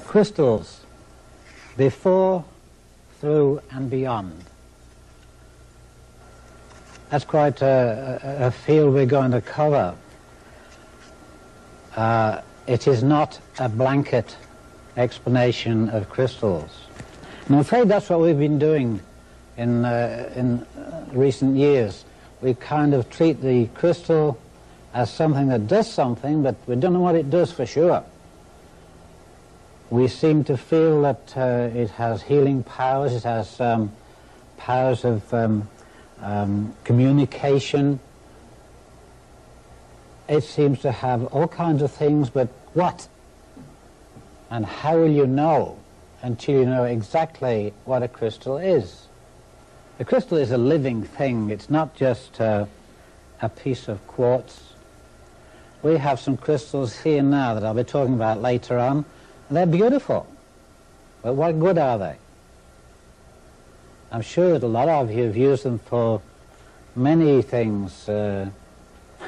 crystals, before, through and beyond. That's quite a field we're going to cover. It is not a blanket explanation of crystals. And I'm afraid that's what we've been doing in recent years. We kind of treat the crystal as something that does something, but we don't know what it does for sure. We seem to feel that it has healing powers, it has powers of communication. It seems to have all kinds of things, but what? And how will you know until you know exactly what a crystal is? A crystal is a living thing. It's not just a piece of quartz. We have some crystals here now that I'll be talking about later on, and they're beautiful. But what good are they? I'm sure that a lot of you have used them for many things,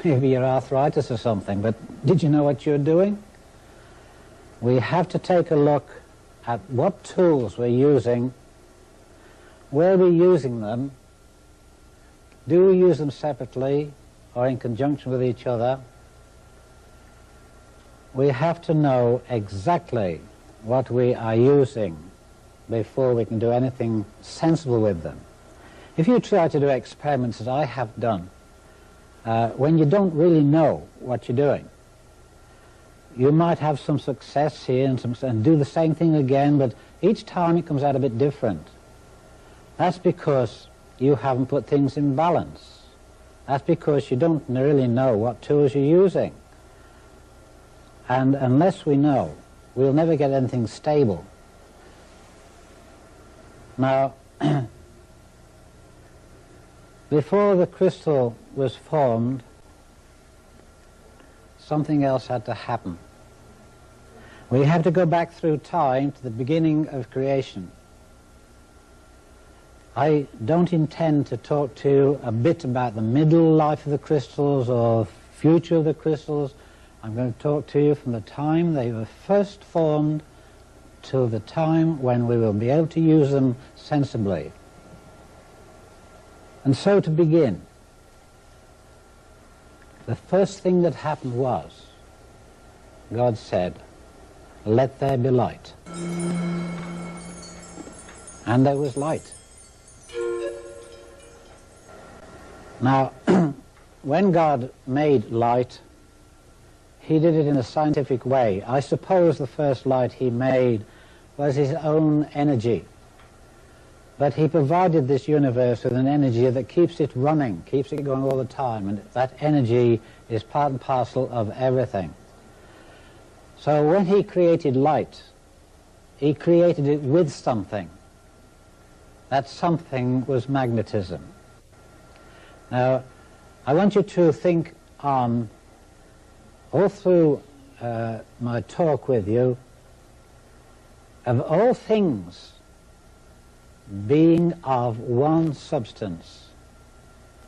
maybe your arthritis or something, but did you know what you're doing? We have to take a look at what tools we're using, where we're using them, do we use them separately or in conjunction with each other. We have to know exactly what we are using before we can do anything sensible with them. If you try to do experiments that I have done, when you don't really know what you're doing, you might have some success here and do the same thing again, but each time it comes out a bit different. That's because you haven't put things in balance. That's because you don't really know what tools you're using. And unless we know, we'll never get anything stable. Now, before the crystal was formed, something else had to happen. We have to go back through time to the beginning of creation. I don't intend to talk to you a bit about the middle life of the crystals or future of the crystals. I'm going to talk to you from the time they were first formed till the time when we will be able to use them sensibly. And so to begin, the first thing that happened was, God said, "Let there be light." And there was light. Now, when God made light, he did it in a scientific way. I suppose the first light he made was his own energy. But he provided this universe with an energy that keeps it running, keeps it going all the time, and that energy is part and parcel of everything. So when he created light, he created it with something. That something was magnetism. Now, I want you to think on, all through my talk with you, of all things being of one substance.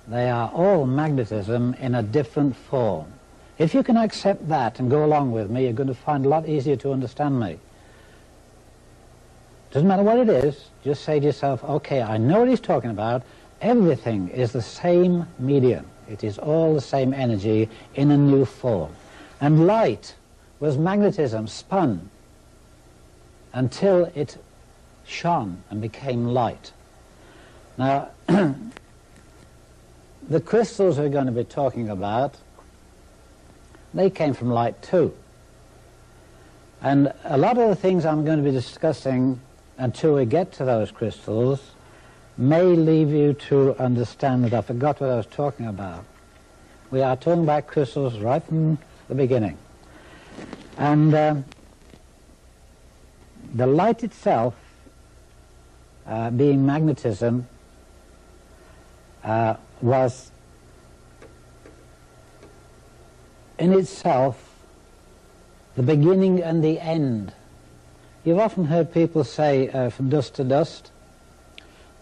They are all magnetism in a different form. If you can accept that and go along with me, you're going to find it a lot easier to understand me. Doesn't matter what it is, just say to yourself, okay, I know what he's talking about. Everything is the same medium. It is all the same energy in a new form. And light was magnetism spun until it shone and became light. Now, the crystals we're going to be talking about, they came from light too. And a lot of the things I'm going to be discussing until we get to those crystals may leave you to understand that I forgot what I was talking about. We are talking about crystals right from the beginning. And the light itself, being magnetism, was in itself the beginning and the end. You've often heard people say from dust to dust.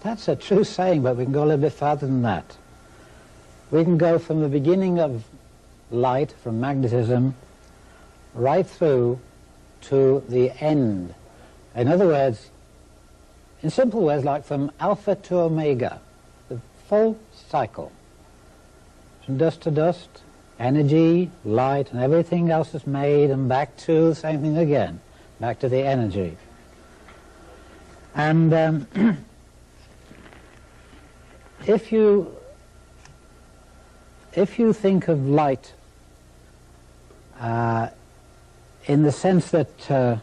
That's a true saying, but we can go a little bit farther than that. We can go from the beginning of light, from magnetism, right through to the end In other words, in simple words, like from alpha to omega, the full cycle. From dust to dust, energy, light, and everything else is made, and back to the same thing again, back to the energy. And if you think of light in the sense that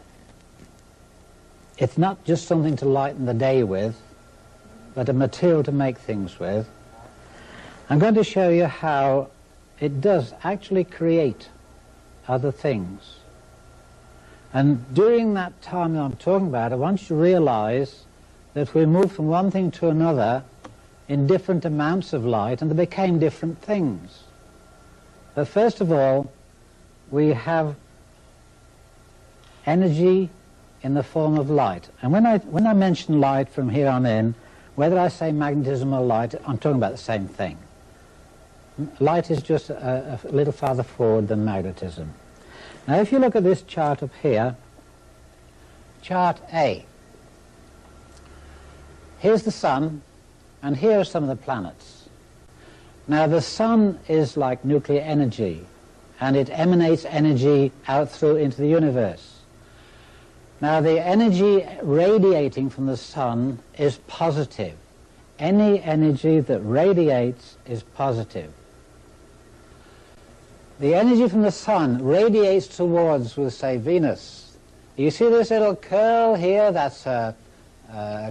it's not just something to lighten the day with, but a material to make things with, I'm going to show you how it does actually create other things. And during that time that I'm talking about, I want you to realize that we moved from one thing to another in different amounts of light, and they became different things. But first of all, we have energy in the form of light. And when I mention light from here on in, whether I say magnetism or light, I'm talking about the same thing. Light is just a little farther forward than magnetism. Now if you look at this chart up here, chart A, here's the sun, and here are some of the planets. Now the sun is like nuclear energy, and it emanates energy out through into the universe. Now the energy radiating from the sun is positive. Any energy that radiates is positive. The energy from the sun radiates towards, we'll say, Venus. You see this little curl here? That's a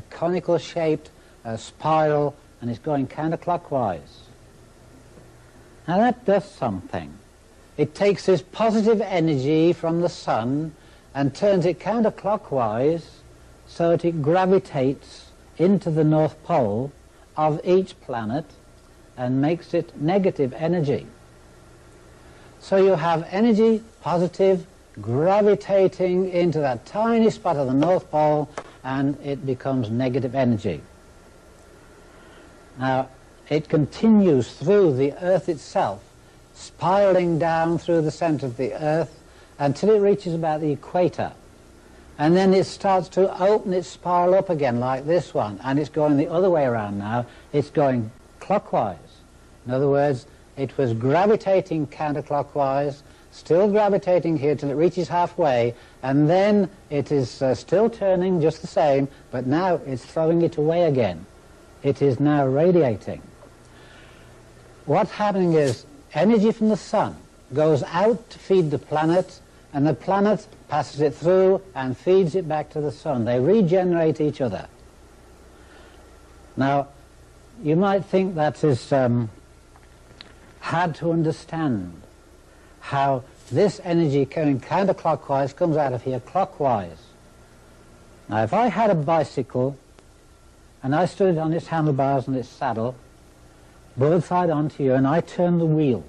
conical shaped spiral, and it's going counterclockwise. Now that does something. It takes this positive energy from the sun and turns it counterclockwise so that it gravitates into the North Pole of each planet and makes it negative energy. So you have energy, positive, gravitating into that tiny spot of the North Pole, and it becomes negative energy. Now, it continues through the Earth itself, spiraling down through the center of the Earth until it reaches about the equator. And then it starts to open its spiral up again like this one, and it's going the other way around now. It's going clockwise. In other words, it was gravitating counterclockwise, still gravitating here till it reaches halfway, and then it is still turning just the same, but now it's throwing it away again. It is now radiating. What's happening is energy from the sun goes out to feed the planet, and the planet passes it through and feeds it back to the sun. They regenerate each other. Now, you might think that is hard to understand, how this energy going counterclockwise comes out of here clockwise. Now, if I had a bicycle and I stood on its handlebars and its saddle, broadside onto you, and I turned the wheel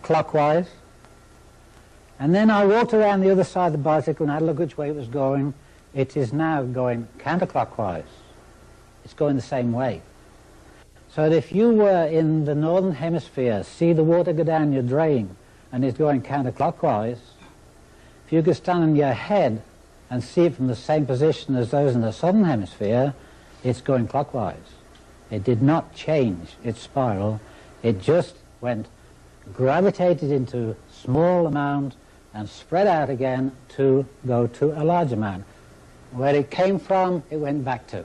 clockwise, and then I walked around the other side of the bicycle and had a look which way it was going, it is now going counterclockwise. It's going the same way. So that if you were in the northern hemisphere, see the water go down your drain and it's going counterclockwise, if you could stand on your head and see it from the same position as those in the southern hemisphere, it's going clockwise. It did not change its spiral, it just went, gravitated into small amount and spread out again to go to a large amount. Where it came from, it went back to.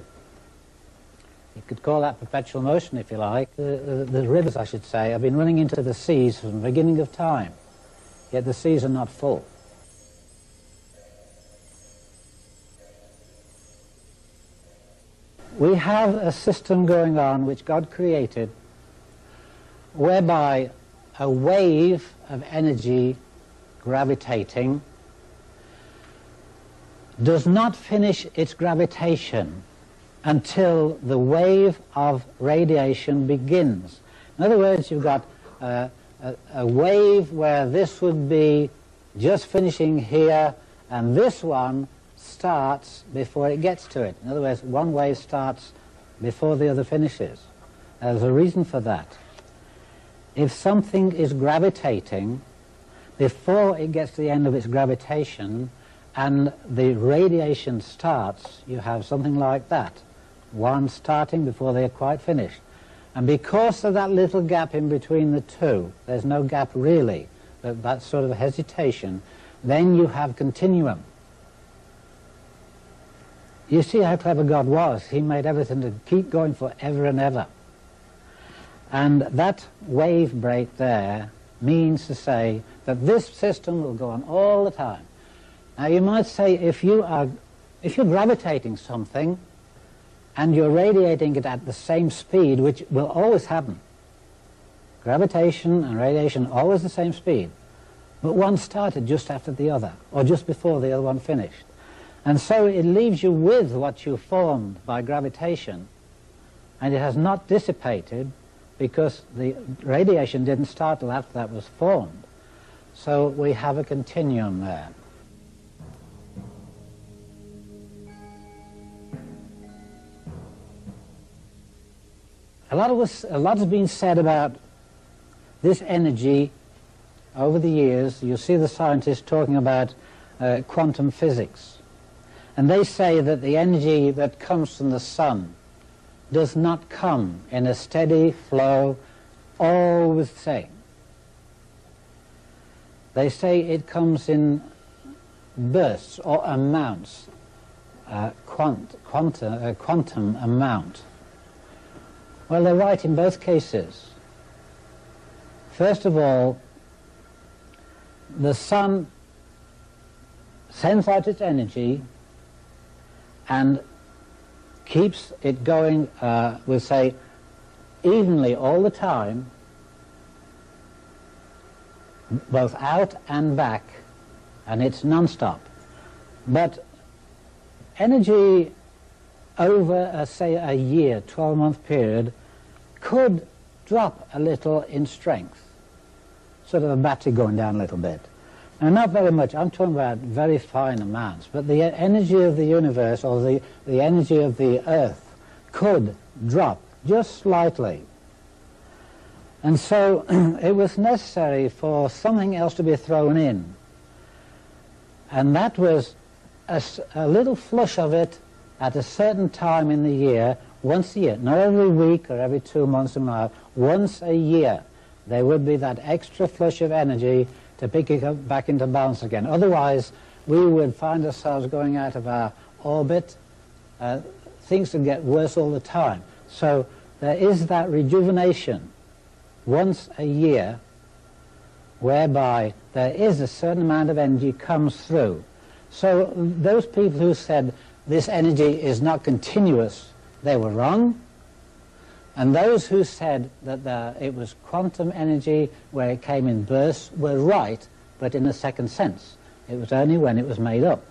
You could call that perpetual motion if you like. The rivers, I should say, have been running into the seas from the beginning of time, yet the seas are not full. We have a system going on which God created whereby a wave of energy gravitating does not finish its gravitation until the wave of radiation begins. In other words, you've got a wave where this would be just finishing here, and this one starts before it gets to it. In other words, one wave starts before the other finishes. There's a reason for that. If something is gravitating, before it gets to the end of its gravitation, and the radiation starts, you have something like that. One starting before they are quite finished. And because of that little gap in between the two, there's no gap really, but that sort of hesitation, then you have continuum. You see how clever God was. He made everything to keep going forever and ever. And that wave break there means to say that this system will go on all the time. Now you might say if you're gravitating something and you're radiating it at the same speed, which will always happen. Gravitation and radiation always the same speed. But one started just after the other, or just before the other one finished. And so it leaves you with what you formed by gravitation, and it has not dissipated because the radiation didn't start till after that was formed. So we have a continuum there. A lot has been said about this energy over the years. You see the scientists talking about quantum physics. And they say that the energy that comes from the sun does not come in a steady flow, always the same. They say it comes in bursts or amounts, quantum amount. Well, they're right in both cases. First of all, the sun sends out its energy and keeps it going, we'll say, evenly all the time, both out and back, and it's non-stop. But energy over, say, a year, 12-month period, could drop a little in strength, sort of a battery going down a little bit. Now, not very much. I'm talking about very fine amounts. But the energy of the universe, or the energy of the Earth, could drop just slightly. And so it was necessary for something else to be thrown in. And that was a little flush of it at a certain time in the year, once a year, not every week or every 2 months or more, once a year. There would be that extra flush of energy to pick it up back into balance again. Otherwise, we would find ourselves going out of our orbit. Things would get worse all the time. So there is that rejuvenation once a year whereby there is a certain amount of energy comes through. So those people who said this energy is not continuous, they were wrong. And those who said that it was quantum energy where it came in bursts were right, but in a second sense. It was only when it was made up.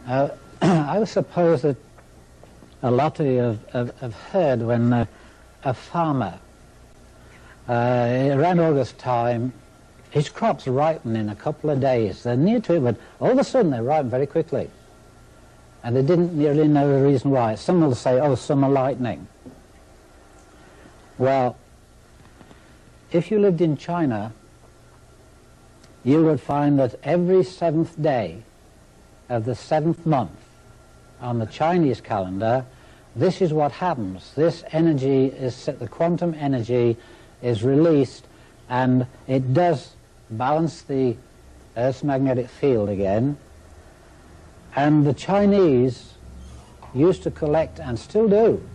I would suppose that a lot of you have heard when a farmer, around August time, his crops ripen in a couple of days. They're near to it, but all of a sudden they ripen very quickly. And they didn't really know the reason why. Some will say, oh, summer lightning. Well, if you lived in China, you would find that every 7th day of the 7th month on the Chinese calendar, this is what happens. This energy is, the quantum energy is released, and it does balance the Earth's magnetic field again. And the Chinese used to collect, and still do,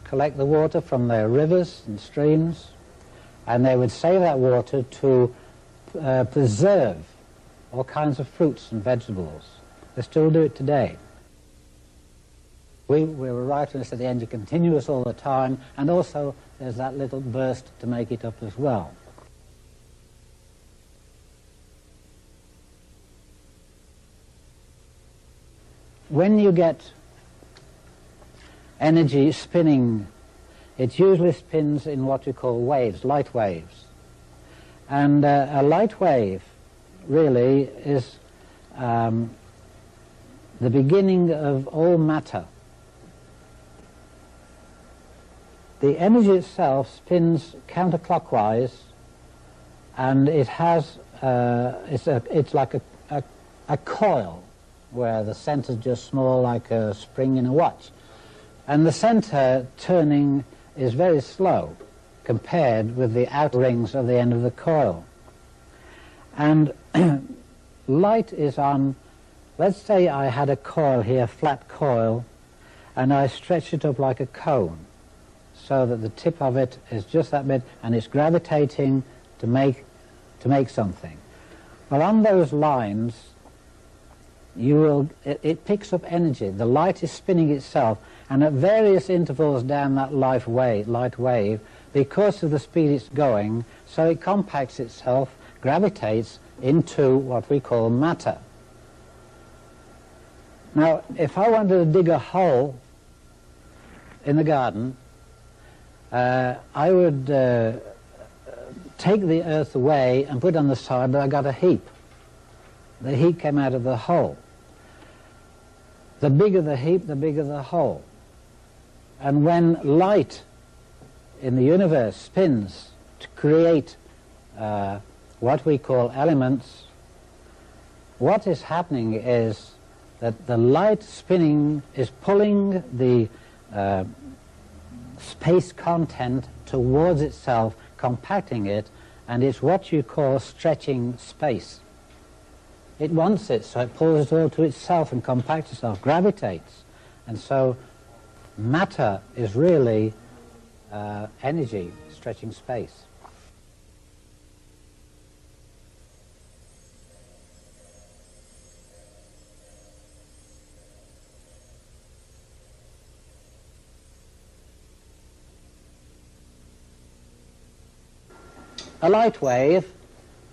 collect the water from their rivers and streams, and they would save that water to preserve all kinds of fruits and vegetables. They still do it today. We were right when we said the energy continuous all the time, and also there's that little burst to make it up as well. When you get energy spinning, it usually spins in what we call waves, light waves. And a light wave really is the beginning of all matter. The energy itself spins counterclockwise, and it has it's like a a coil where the center is just small like a spring in a watch. And the center turning is very slow compared with the outer rings of the end of the coil. And light is on, let's say I had a coil here, flat coil, and I stretch it up like a cone so that the tip of it is just that bit and it's gravitating to make something. Well, on those lines, it picks up energy. The light is spinning itself, and at various intervals down that light wave, because of the speed it's going, so it compacts itself, gravitates into what we call matter. Now, if I wanted to dig a hole in the garden, I would take the earth away and put it on the side, but I got a heap. The heap came out of the hole. The bigger the heap, the bigger the hole. And when light in the universe spins to create what we call elements, what is happening is that the light spinning is pulling the space content towards itself, compacting it, and it's what you call stretching space. It wants it, so it pulls it all to itself and compacts itself, gravitates. And so matter is really energy stretching space. A light wave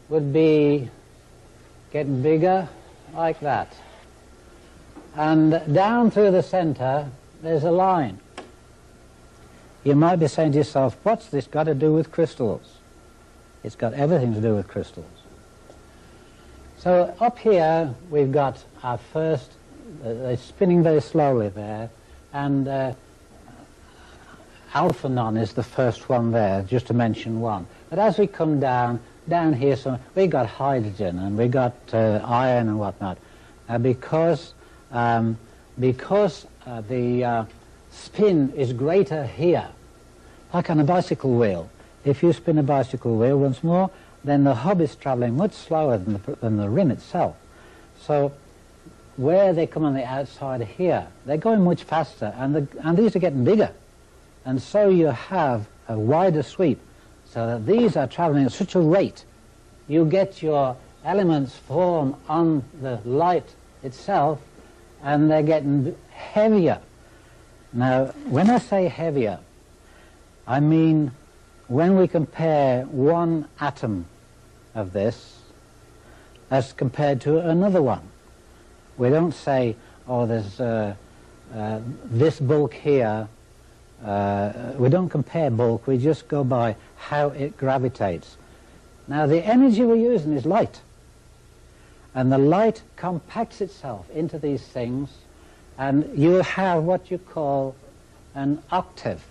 would be getting bigger like that. And down through the center, there's a line. You might be saying to yourself, what's this got to do with crystals? It's got everything to do with crystals. So up here, we've got our first, they're spinning very slowly there, and alpha non is the first one there, just to mention one. But as we come down here, we got hydrogen and we got iron and whatnot, because the spin is greater here, like on a bicycle wheel. If you spin a bicycle wheel once more, then the hub is traveling much slower than the rim itself. So where they come on the outside here, they're going much faster, and these are getting bigger. And so you have a wider sweep, so that these are traveling at such a rate, you get your elements form on the light itself, and they're getting heavier. Now, when I say heavier, I mean when we compare one atom of this as compared to another one. We don't say, oh, there's this bulk here. We don't compare bulk, we just go by how it gravitates. Now, the energy we're using is light. And the light compacts itself into these things, and you have what you call an octave.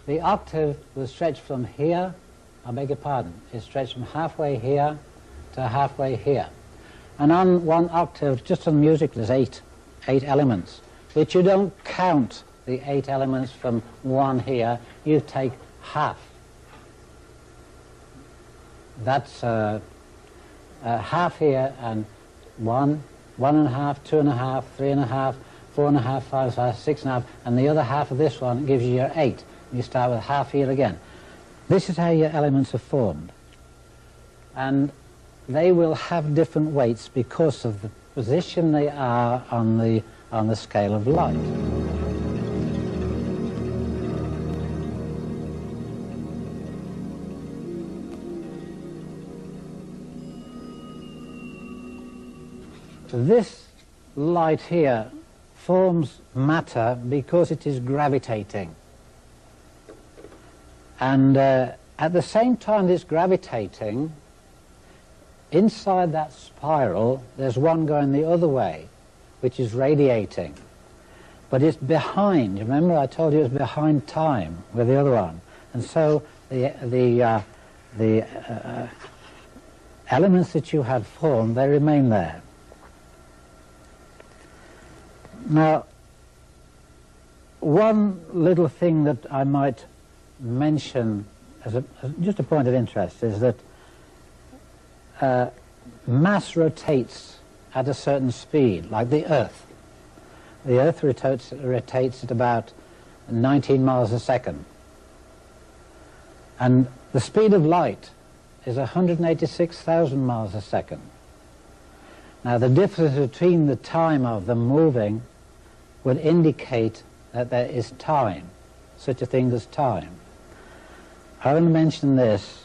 The octave will stretch from here, I beg your pardon, it stretched from halfway here to halfway here. And on one octave, just on music, there's eight elements, which you don't count the 8 elements from one here, you take half. That's half here, and 1, 1.5, 2.5, 3.5, 4.5, 5, 6.5, and the other half of this one gives you your 8. You start with half here again. This is how your elements are formed. And they will have different weights because of the position they are on the scale of light. This light here forms matter because it is gravitating. And at the same time it's gravitating, inside that spiral there's one going the other way, which is radiating. But it's behind. Remember I told you it was behind time with the other one. And so the elements that you had formed, they remain there. Now, one little thing that I might mention as just a point of interest is that mass rotates at a certain speed, like the Earth. The Earth rotates at about 19 miles a second. And the speed of light is 186,000 miles a second. Now, the difference between the time of them moving would indicate that there is time, such a thing as time. I will mention this,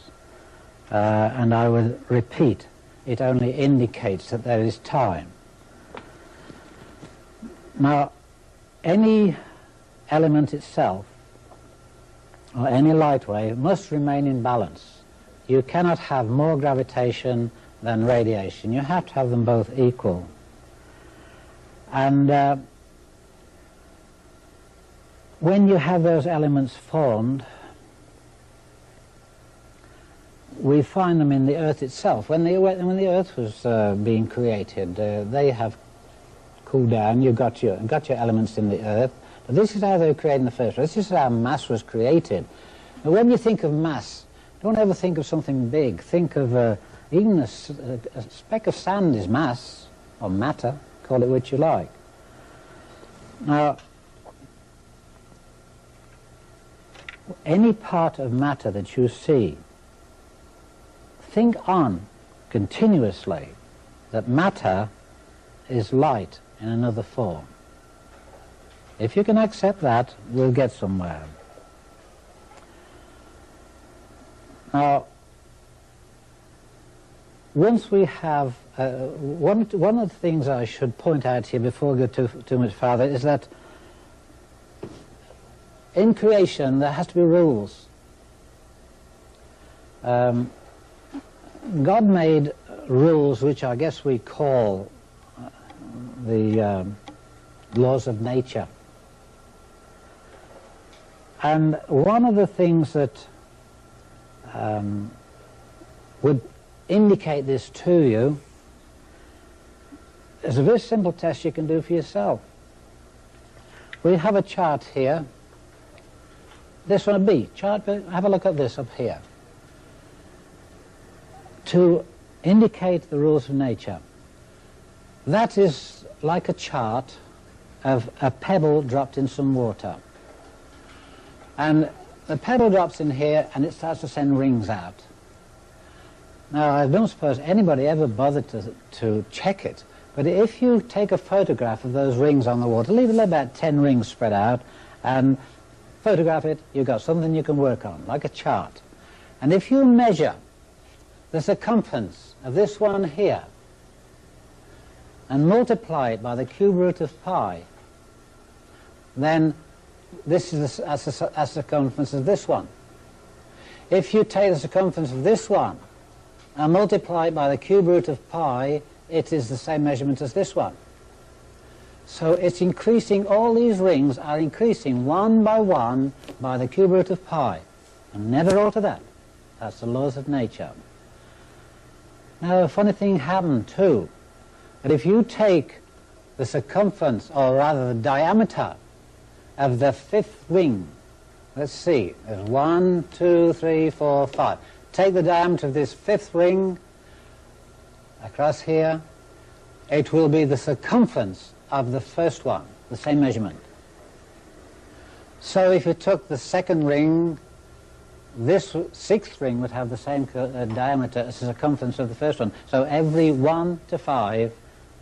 and I will repeat, it only indicates that there is time. Now, any element itself, or any light wave, must remain in balance. You cannot have more gravitation than radiation. You have to have them both equal. And when you have those elements formed, we find them in the Earth itself. When the Earth was being created, they have cooled down. You've got your elements in the Earth. But this is how they were created in the first place. This is how mass was created. Now, when you think of mass, don't ever think of something big. Think of even a speck of sand is mass, or matter, call it what you like. Now, any part of matter that you see, think on continuously that matter is light in another form. If you can accept that, we'll get somewhere. Now, once we have, one of the things I should point out here before we go too much farther is that in creation there has to be rules. God made rules which I guess we call the laws of nature. And one of the things that would indicate this to you is a very simple test you can do for yourself. We have a chart here. This one, a B chart, but have a look at this up here. To indicate the rules of nature. That is like a chart of a pebble dropped in some water. And the pebble drops in here and it starts to send rings out. Now, I don't suppose anybody ever bothered to check it, but if you take a photograph of those rings on the water, leave about 10 rings spread out, and photograph it, you've got something you can work on, like a chart. And if you measure the circumference of this one here and multiply it by the cube root of pi, then this is the circumference of this one. If you take the circumference of this one and multiply it by the cube root of pi, it is the same measurement as this one. So it's increasing, all these rings are increasing one by one by the cube root of pi. And never alter that. That's the laws of nature. Now, a funny thing happened too. That if you take the circumference, or rather the diameter, of the fifth ring, let's see, there's 1, 2, 3, 4, 5. Take the diameter of this fifth ring across here, it will be the circumference of the first one, the same measurement. So if you took the second ring, this sixth ring would have the same diameter as the circumference of the first one. So every 1 to 5,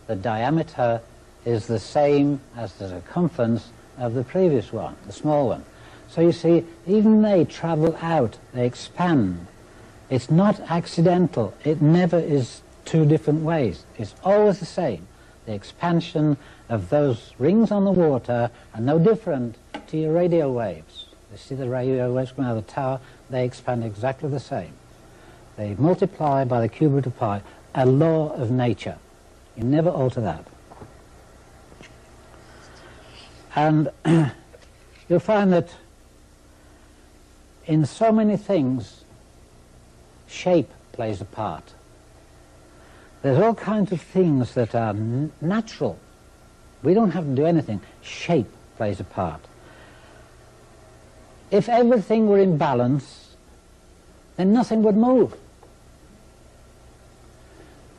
the diameter is the same as the circumference of the previous one, the small one. So you see, even they travel out, they expand. It's not accidental. It never is two different ways. It's always the same. The expansion of those rings on the water are no different to your radio waves. You see the radio waves coming out of the tower, they expand exactly the same. They multiply by the cube root of pi, a law of nature. You never alter that. And you'll find that in so many things, shape plays a part. There's all kinds of things that are natural, We don't have to do anything. Shape plays a part. If everything were in balance, then nothing would move.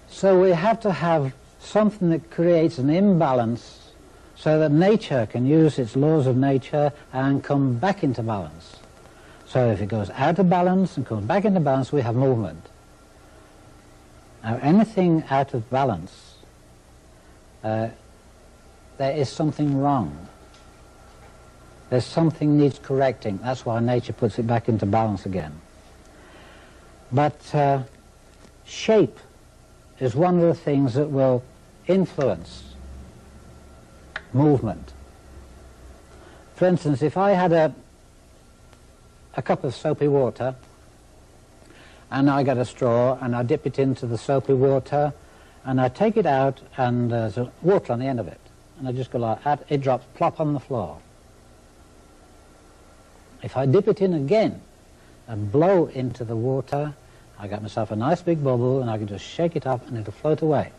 So we have to have something that creates an imbalance so that nature can use its laws of nature and come back into balance. So if it goes out of balance and comes back into balance, we have movement. Now anything out of balance, there is something wrong. There's something needs correcting. That's why nature puts it back into balance again. But shape is one of the things that will influence movement. For instance, if I had a cup of soapy water and I get a straw and I dip it into the soapy water and I take it out and there's water on the end of it and I just go like that, it drops plop on the floor. If I dip it in again and blow into the water, I get myself a nice big bubble and I can just shake it up and it'll float away.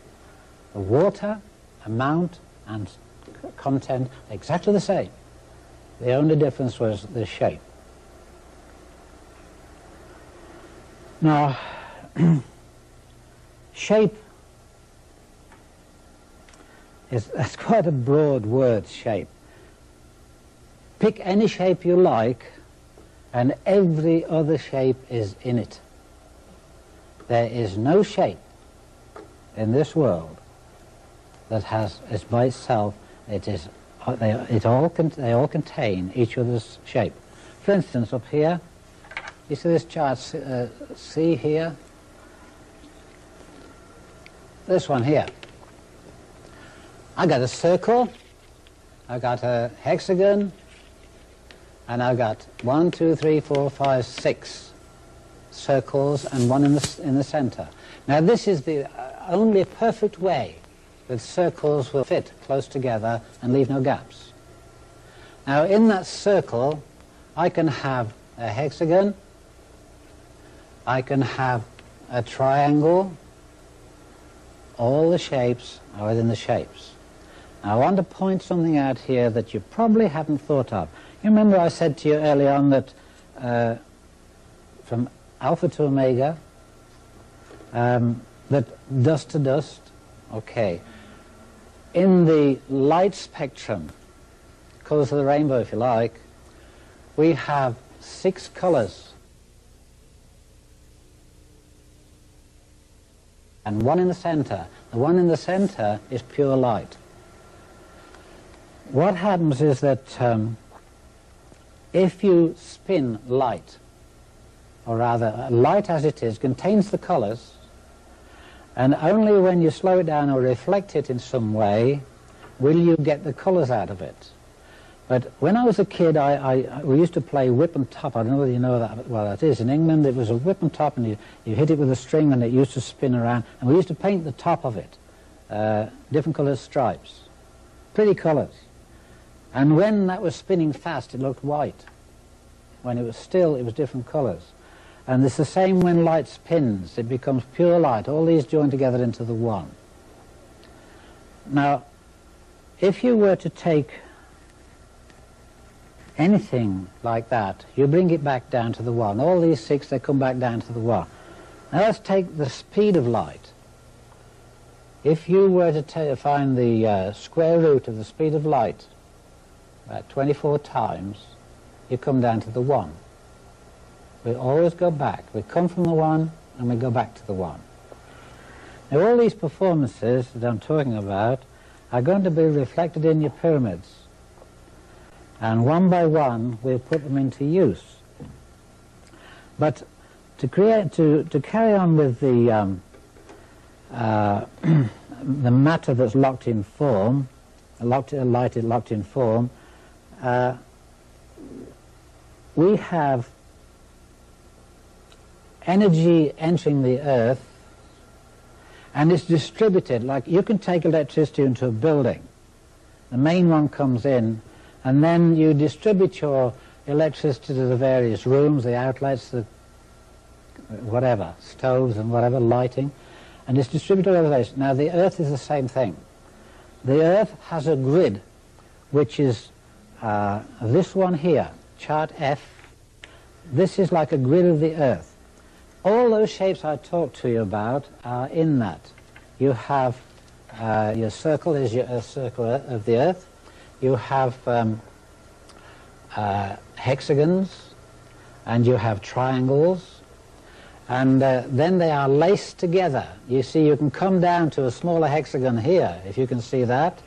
The water, amount and content are exactly the same. The only difference was the shape. Now, shape that's quite a broad word, shape. Pick any shape you like and every other shape is in it. There is no shape in this world that is by itself. They all contain each other's shape. For instance, up here, you see this chart C here? This one here. I got a circle, I got a hexagon, and I got 1, 2, 3, 4, 5, 6 circles and one in the center. Now this is the only perfect way that circles will fit close together and leave no gaps. Now in that circle I can have a hexagon, I can have a triangle, all the shapes are within the shapes. Now I want to point something out here that you probably haven't thought of. You remember I said to you early on that from alpha to omega, that dust to dust, okay. In the light spectrum, colours of the rainbow if you like, we have 6 colours. And one in the center. The one in the center is pure light. What happens is that if you spin light, or rather light as it is contains the colors, and only when you slow it down or reflect it in some way will you get the colors out of it. But when I was a kid, we used to play whip and top. I don't know whether you know that, well, that is. In England it was a whip and top, and you hit it with a string and it used to spin around, and we used to paint the top of it different colored stripes, pretty colors. And when that was spinning fast it looked white. When it was still it was different colors. And it's the same when light spins, it becomes pure light, all these join together into the one. Now if you were to take anything like that, you bring it back down to the one. All these 6, they come back down to the one. Now let's take the speed of light. If you were to find the square root of the speed of light about 24 times, you come down to the 1. We always go back. We come from the 1 and we go back to the 1. Now all these performances that I'm talking about are going to be reflected in your pyramids. And one by one we'll put them into use. But to carry on with the the matter that's locked in form, light is locked in form, we have energy entering the earth and it's distributed. Like you can take electricity into a building, the main one comes in, and then you distribute your electricity to the various rooms, the outlets, the whatever, stoves and whatever, lighting, and it's distributed all over the place. Now the earth is the same thing. the Earth has a grid, which is this one here, chart F. This is like a grid of the Earth. All those shapes I talked to you about are in that. You have your circle is your circle of the Earth. You have hexagons, and you have triangles, and then they are laced together. You see, you can come down to a smaller hexagon here, if you can see that.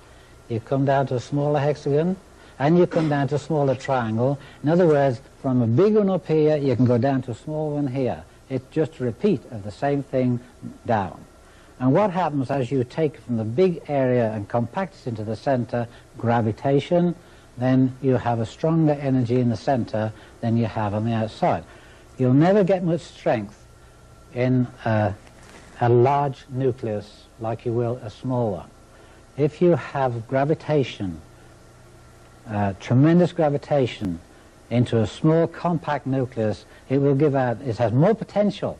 You come down to a smaller hexagon, and you come down to a smaller triangle. In other words, from a big one up here, you can go down to a small one here. It's just a repeat of the same thing down. And what happens as you take from the big area and compact it into the center, gravitation, then you have a stronger energy in the center than you have on the outside. You'll never get much strength in a large nucleus like you will a small one. If you have gravitation, tremendous gravitation, into a small compact nucleus, it will give out, it has more potential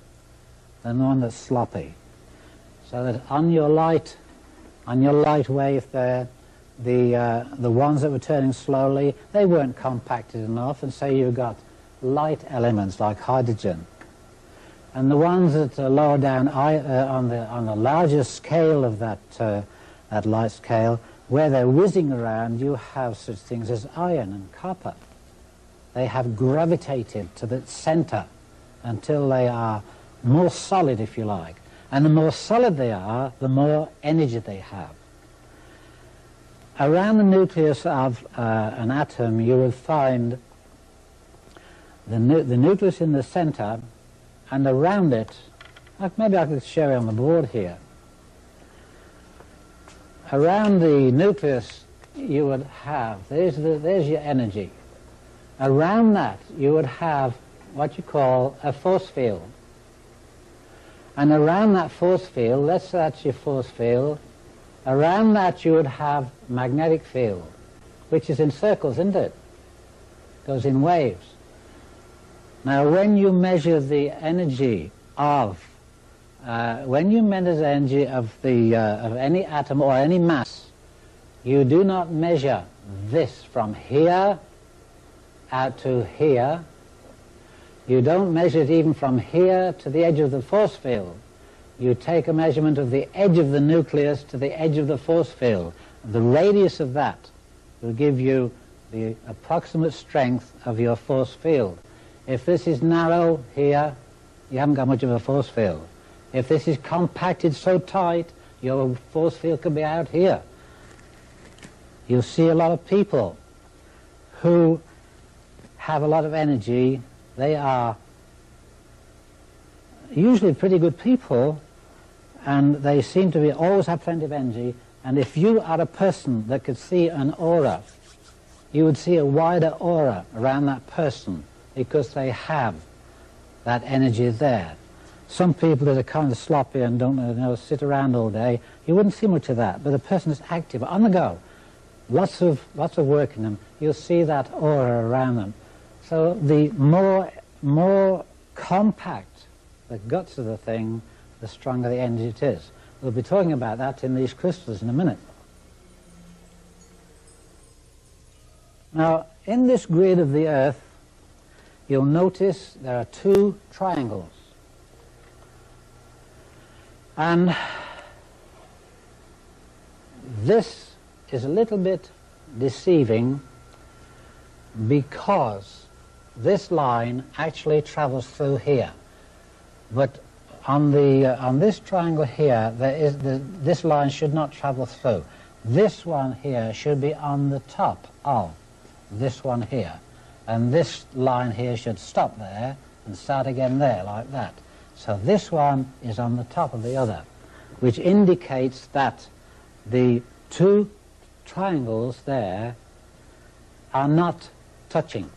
than the one that's sloppy. So that on your light wave there, the ones that were turning slowly, they weren't compacted enough, and so you got light elements like hydrogen. And the ones that are lower down on the larger scale of that light scale, where they're whizzing around, you have such things as iron and copper. They have gravitated to the center until they are more solid, if you like. And the more solid they are, the more energy they have. Around the nucleus of an atom, you will find the nucleus in the center, and around it, maybe I could show you on the board here. Around the nucleus, you would have, there's your energy. Around that, you would have what you call a force field. And around that force field, let's say that's your force field, around that you would have magnetic field, which is in circles, isn't it? Goes in waves. Now, when you measure the energy of, of any atom or any mass, you do not measure this from here out to here. You don't measure it even from here to the edge of the force field. You take a measurement of the edge of the nucleus to the edge of the force field. The radius of that will give you the approximate strength of your force field. If this is narrow here, you haven't got much of a force field. If this is compacted so tight, your force field could be out here. You'll see a lot of people who have a lot of energy. They are usually pretty good people, and they seem to always have plenty of energy. And if you are a person that could see an aura, you would see a wider aura around that person because they have that energy there. Some people that are kind of sloppy and don't sit around all day, you wouldn't see much of that. But the person is active, on the go, lots of work in them, you'll see that aura around them. So the more compact the guts of the thing, the stronger the energy it is. We'll be talking about that in these crystals in a minute. Now, in this grid of the Earth, you'll notice there are two triangles. And this is a little bit deceiving because this line actually travels through here. But on this triangle here, this line should not travel through. This one here should be on the top of this one here. And this line here should stop there and start again there, like that. So this one is on the top of the other, which indicates that the two triangles there are not touching.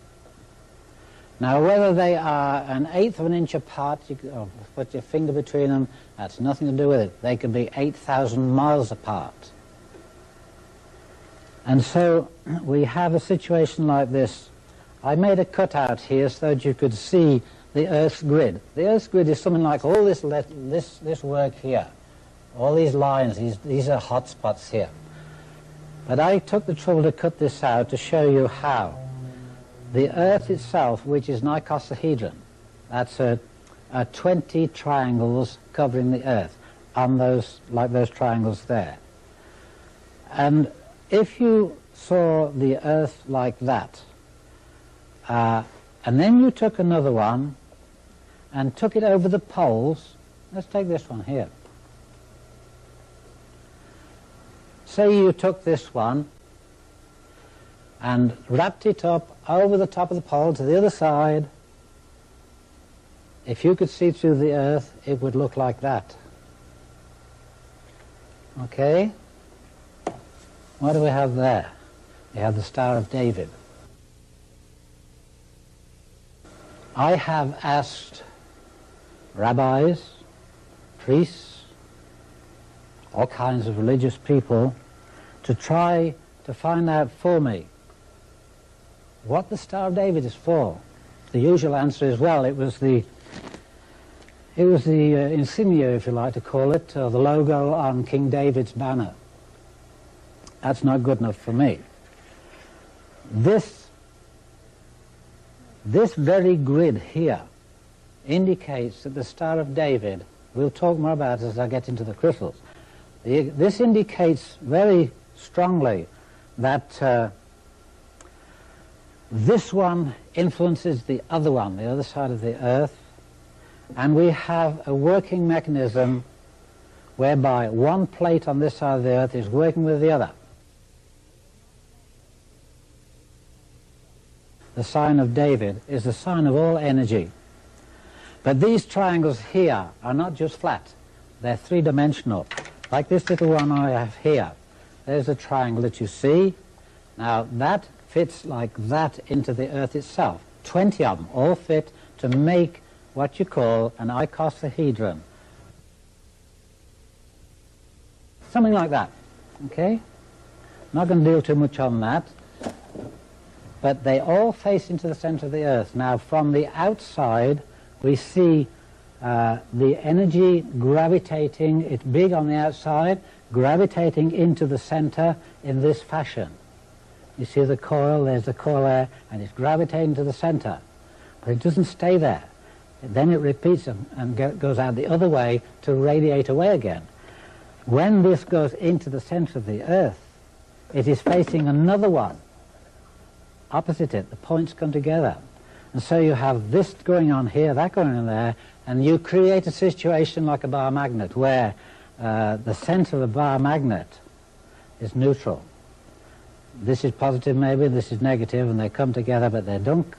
Now, whether they are 1/8 of an inch apart, you can put your finger between them, that's nothing to do with it. They can be 8,000 miles apart. And so we have a situation like this. I made a cutout here so that you could see the Earth's grid. The Earth's grid is something like all this work here. All these lines, these are hot spots here. But I took the trouble to cut this out to show you how the Earth itself, which is an icosahedron, that's 20 triangles covering the Earth, on those, like those triangles there. And if you saw the Earth like that, and then you took another one and took it over the poles, let's take this one here. Say you took this one and wrapped it up over the top of the pole to the other side. If you could see through the Earth, it would look like that. Okay? What do we have there? We have the Star of David. I have asked rabbis, priests, all kinds of religious people to try to find out for me what the Star of David is for. The usual answer is, well, it was the insignia, if you like to call it, or the logo on King David's banner. That's not good enough for me. This very grid here indicates that the Star of David, we'll talk more about it as I get into the crystals, this indicates very strongly that this one influences the other side of the Earth, and we have a working mechanism whereby one plate on this side of the Earth is working with the other. The sign of David is the sign of all energy. But these triangles here are not just flat, they're three-dimensional. Like this little one I have here. There's a triangle that you see. Now that fits like that into the Earth itself. 20 of them all fit to make what you call an icosahedron. Something like that, okay? Not going to deal too much on that. But they all face into the center of the Earth. Now from the outside we see the energy gravitating, it's big on the outside, gravitating into the center in this fashion. You see the coil, there's the coil there, and it's gravitating to the center. But it doesn't stay there. Then it repeats and goes out the other way to radiate away again. When this goes into the center of the Earth, it is facing another one opposite it. The points come together. And so you have this going on here, that going on there, and you create a situation like a bar magnet where the center of the bar magnet is neutral. This is positive maybe, this is negative, and they come together, but they don't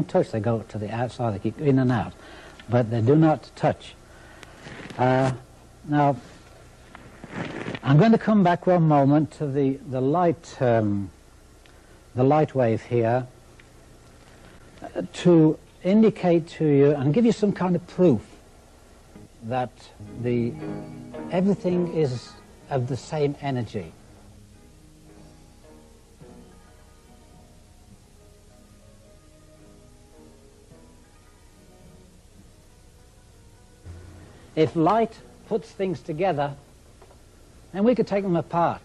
touch, they go to the outside, they keep in and out, but they do not touch. Now, I'm going to come back one moment to the light wave here to indicate to you and give you some kind of proof that everything is of the same energy. If light puts things together, then we could take them apart.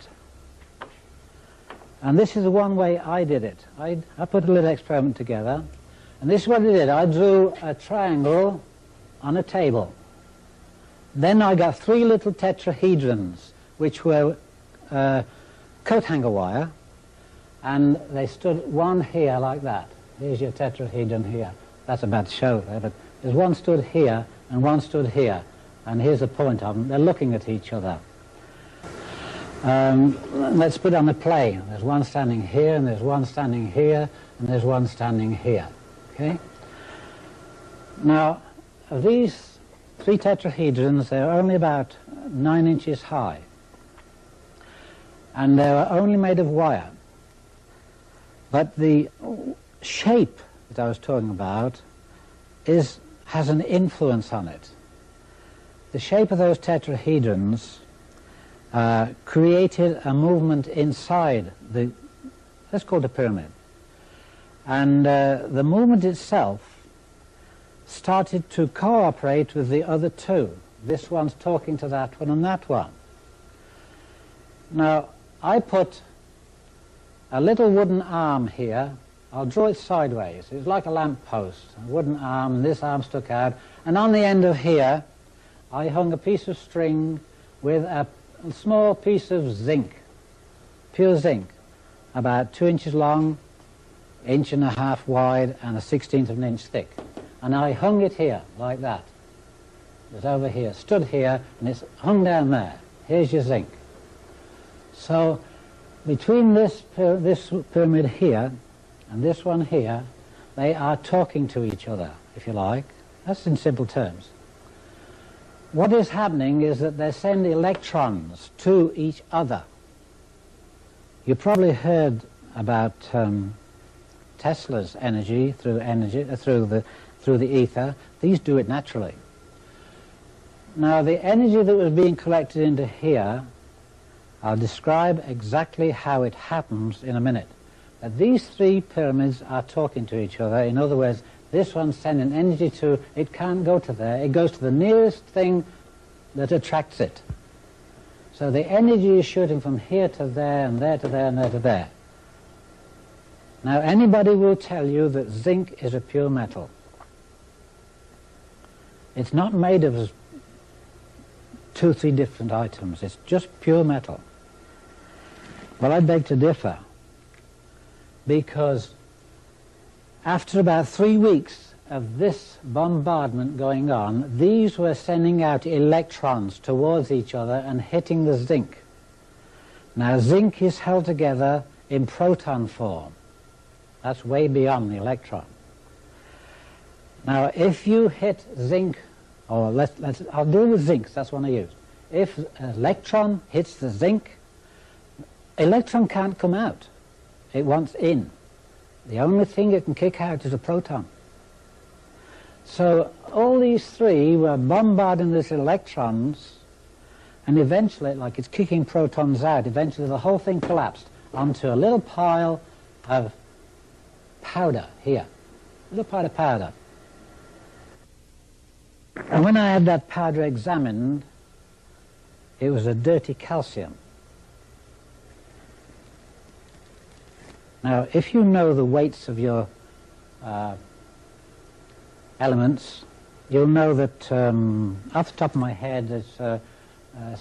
And this is the one way I did it. I put a little experiment together, and this is what I did. I drew a triangle on a table. Then I got 3 little tetrahedrons, which were coat hanger wire, and they stood one here like that. Here's your tetrahedron here. That's a bad show there, but there's one stood here and one stood here, and here's a point of them. They're looking at each other. Let's put it on a plane. There's one standing here, and there's one standing here, and there's one standing here. Okay? Now, of these 3 tetrahedrons, they're only about 9 inches high. And they were only made of wire. But the shape that I was talking about has an influence on it. The shape of those tetrahedrons created a movement inside let's call it a pyramid. And the movement itself started to cooperate with the other 2. This one's talking to that one and that one. Now, I put a little wooden arm here. I'll draw it sideways. It's like a lamp post, a wooden arm, and this arm stuck out. And on the end of here, I hung a piece of string with a small piece of zinc, pure zinc, about 2 inches long, 1.5 inches wide, and 1/16 of an inch thick. And I hung it here, like that. It was over here, stood here, and it's hung down there. Here's your zinc. So between this pyramid here and this one here, they are talking to each other, if you like. That's in simple terms. What is happening is that they send electrons to each other. You probably heard about Tesla's energy through the ether. These do it naturally. Now, the energy that was being collected into here, I'll describe exactly how it happens in a minute. But these three pyramids are talking to each other. In other words, this one's sending energy to, it can't go to there, it goes to the nearest thing that attracts it. So the energy is shooting from here to there, and there to there, and there to there. Now, anybody will tell you that zinc is a pure metal. It's not made of 2 or 3 different items. It's just pure metal. Well, I beg to differ, because after about 3 weeks of this bombardment going on, these were sending out electrons towards each other and hitting the zinc. Now, zinc is held together in proton form. That's way beyond the electron. Now, if you hit zinc, or I'll deal with zinc, that's one I use. If an electron hits the zinc, electron can't come out. It wants in. The only thing it can kick out is a proton. So all these three were bombarding these electrons, and eventually, like it's kicking protons out, eventually the whole thing collapsed onto a little pile of powder here. A little pile of powder. And when I had that powder examined, it was a dirty calcium. Now, if you know the weights of your elements, you'll know that off the top of my head it's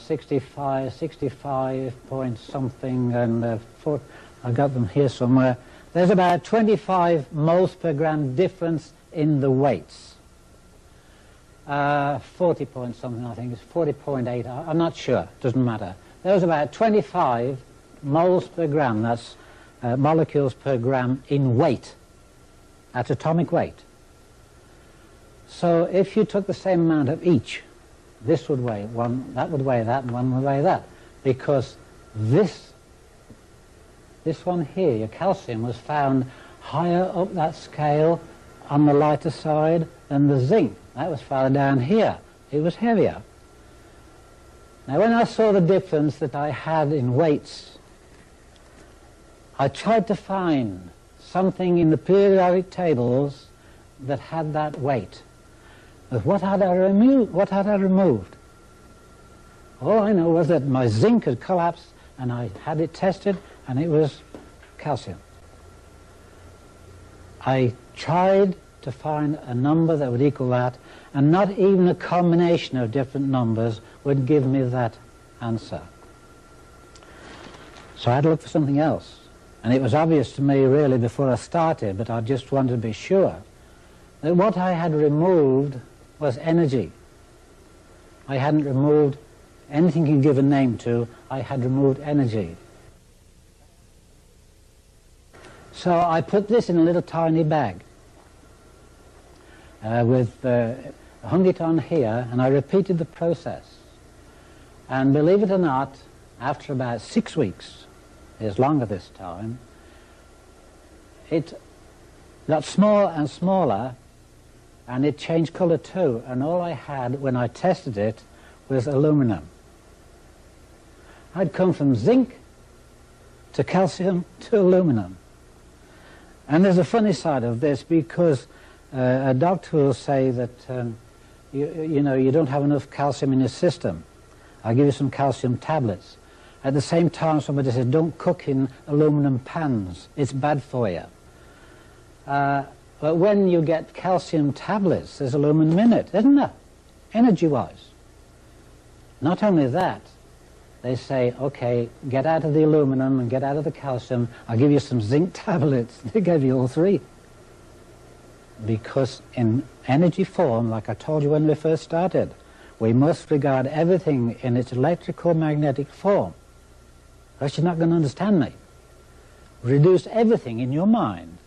65 point something, and I got them here somewhere. There's about 25 moles per gram difference in the weights. 40 point something, I think it's 40.8, I'm not sure, doesn't matter. There was about 25 moles per gram, that's molecules per gram in weight, at atomic weight. So if you took the same amount of each, this would weigh one, that would weigh that, and one would weigh that, because this one here, your calcium, was found higher up that scale on the lighter side than the zinc. That was farther down here. It was heavier. Now, when I saw the difference that I had in weights, I tried to find something in the periodic tables that had that weight. But what had I removed? All I know was that my zinc had collapsed, and I had it tested, and it was calcium. I tried to find a number that would equal that, and not even a combination of different numbers would give me that answer. So I had to look for something else. And it was obvious to me really before I started, but I just wanted to be sure, that what I had removed was energy. I hadn't removed anything you can give a name to. I had removed energy. So I put this in a little tiny bag hung it on here, and I repeated the process. And believe it or not, after about 6 weeks, it was longer this time, it got smaller and smaller, and it changed colour too, and all I had when I tested it was aluminum. I'd come from zinc to calcium to aluminum. And there's a funny side of this, because a doctor will say that you know, you don't have enough calcium in your system. I'll give you some calcium tablets. At the same time, somebody says, don't cook in aluminum pans, it's bad for you. But when you get calcium tablets, there's aluminum in it, isn't there? Energy-wise. Not only that, they say, okay, get out of the aluminum and get out of the calcium, I'll give you some zinc tablets. They gave you all three. Because in energy form, like I told you when we first started, we must regard everything in its electrical magnetic form. Else you're not going to understand me. Reduce everything in your mind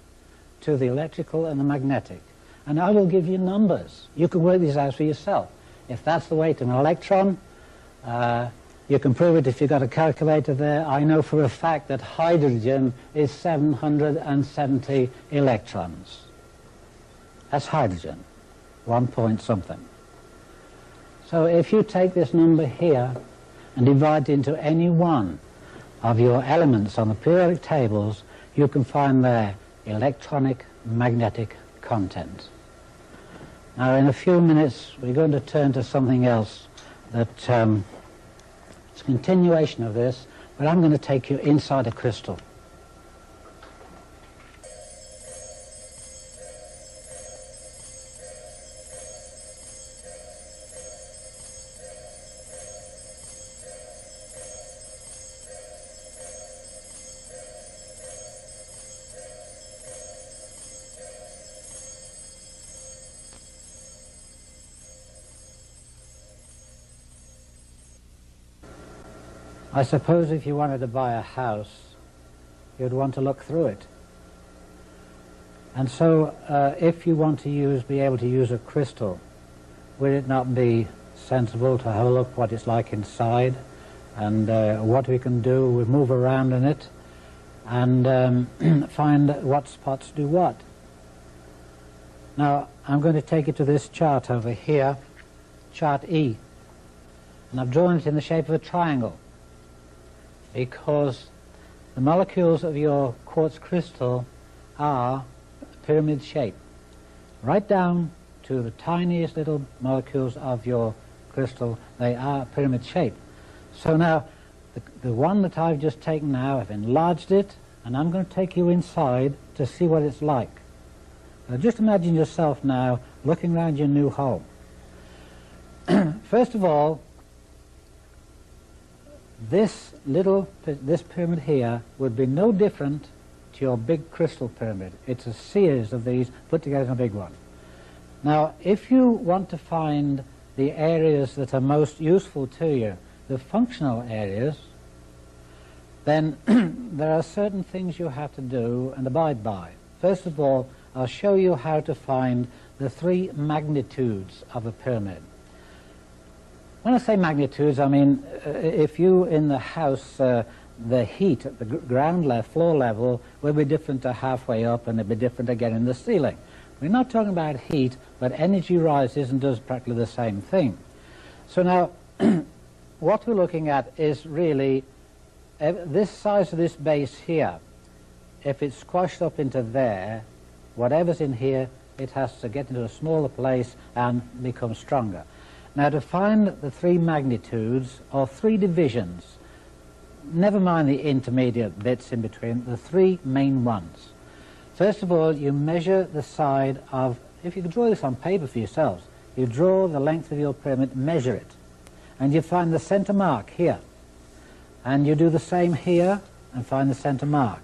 to the electrical and the magnetic. And I will give you numbers. You can work these out for yourself. If that's the weight of an electron, you can prove it if you've got a calculator there. I know for a fact that hydrogen is 770 electrons. That's hydrogen, 1 point something. So if you take this number here and divide it into any one of your elements on the periodic tables, you can find their electronic magnetic content. Now in a few minutes we're going to turn to something else that it's a continuation of this, but I'm going to take you inside a crystal. I suppose if you wanted to buy a house, you'd want to look through it. And so if you want to be able to use a crystal, would it not be sensible to have a look what it's like inside and what we can do, we move around in it and find what spots do what. Now I'm going to take you to this chart over here, chart E, and I've drawn it in the shape of a triangle, because the molecules of your quartz crystal are pyramid shape, right down to the tiniest little molecules of your crystal. They are pyramid shape. So now the one that I've just taken now, I've enlarged it, and I'm going to take you inside to see what it's like. Now just imagine yourself now looking around your new home. First of all, this pyramid here would be no different to your big crystal pyramid. It's a series of these put together in a big one. Now if you want to find the areas that are most useful to you, the functional areas, then there are certain things you have to do and abide by. First of all, I'll show you how to find the three magnitudes of a pyramid. When I say magnitudes, I mean if you in the house, the heat at the ground level, floor level, will be different to halfway up and it'll be different again in the ceiling. We're not talking about heat, but energy rises and does practically the same thing. So now, what we're looking at is really this size of this base here. If it's squashed up into there, whatever's in here, it has to get into a smaller place and become stronger. Now to find the three magnitudes, or three divisions, never mind the intermediate bits in between, the three main ones. First of all, you measure the side of, if you could draw this on paper for yourselves, you draw the length of your pyramid, measure it, and you find the center mark here. And you do the same here and find the center mark.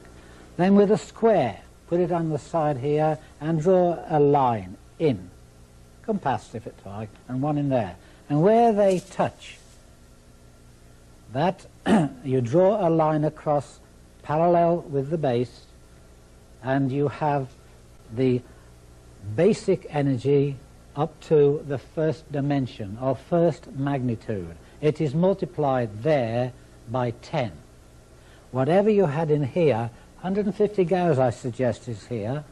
Then with a square, put it on the side here and draw a line in. Compass if it's like, and one in there. And where they touch, that you draw a line across parallel with the base, and you have the basic energy up to the first dimension, or first magnitude. It is multiplied there by 10. Whatever you had in here, 150 Gauss I suggest is here,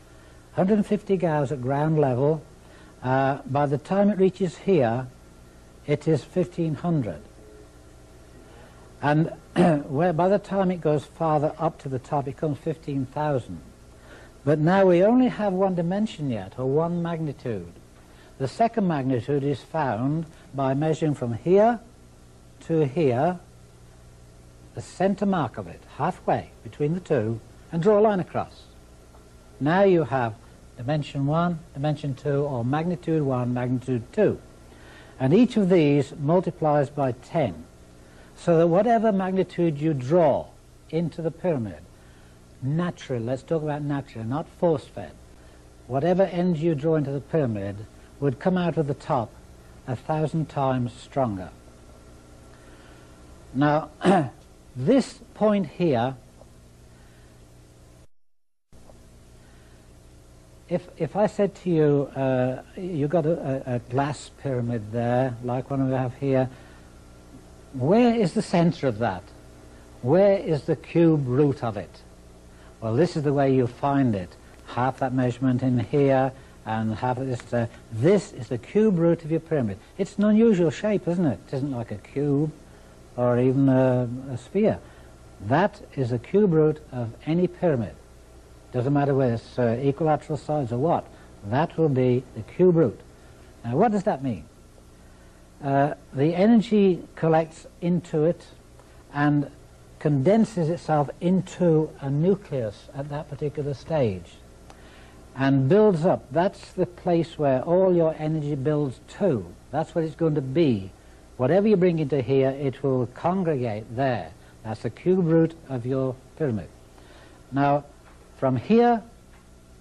150 Gauss at ground level. By the time it reaches here, it is 1500. And where by the time it goes farther up to the top, it becomes 15,000. But now we only have one dimension yet, or one magnitude. The second magnitude is found by measuring from here to here, the center mark of it, halfway between the two, and draw a line across. Now you have dimension 1, dimension 2, or magnitude 1, magnitude 2. And each of these multiplies by 10, so that whatever magnitude you draw into the pyramid, naturally, let's talk about naturally, not force-fed, whatever energy you draw into the pyramid would come out of the top 1,000 times stronger. Now, this point here, if I said to you, you've got a glass pyramid there, like one we have here, where is the center of that? Where is the cube root of it? Well, this is the way you find it. Half that measurement in here, and half of this there. This is the cube root of your pyramid. It's an unusual shape, isn't it? It isn't like a cube or even a sphere. That is the cube root of any pyramid. Doesn't matter whether it's equilateral sides or what. That will be the cube root. Now, what does that mean? The energy collects into it and condenses itself into a nucleus at that particular stage and builds up. That's the place where all your energy builds to. That's what it's going to be. Whatever you bring into here, it will congregate there. That's the cube root of your pyramid. Now, from here,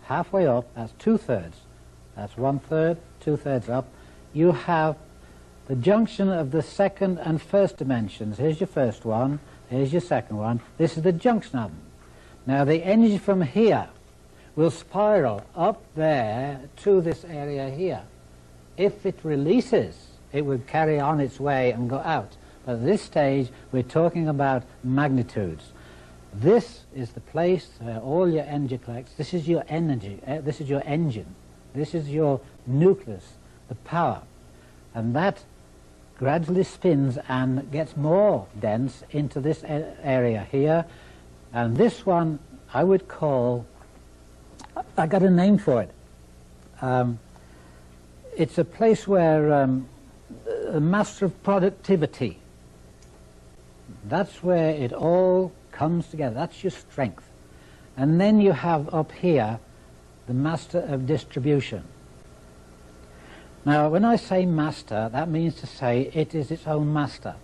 halfway up, that's 2/3. That's 1/3, 2/3 up. You have the junction of the second and first dimensions. Here's your first one. Here's your second one. This is the junction of them. Now, the energy from here will spiral up there to this area here. If it releases, it would carry on its way and go out. But at this stage, we're talking about magnitudes. This is the place where all your energy collects. This is your energy. This is your engine. This is your nucleus, the power. And that gradually spins and gets more dense into this area here. And this one I would call, I got a name for it. It's a place where a master of productivity. That's where it all comes together. That's your strength. And then you have up here the master of distribution. Now, when I say master, that means to say it is its own master.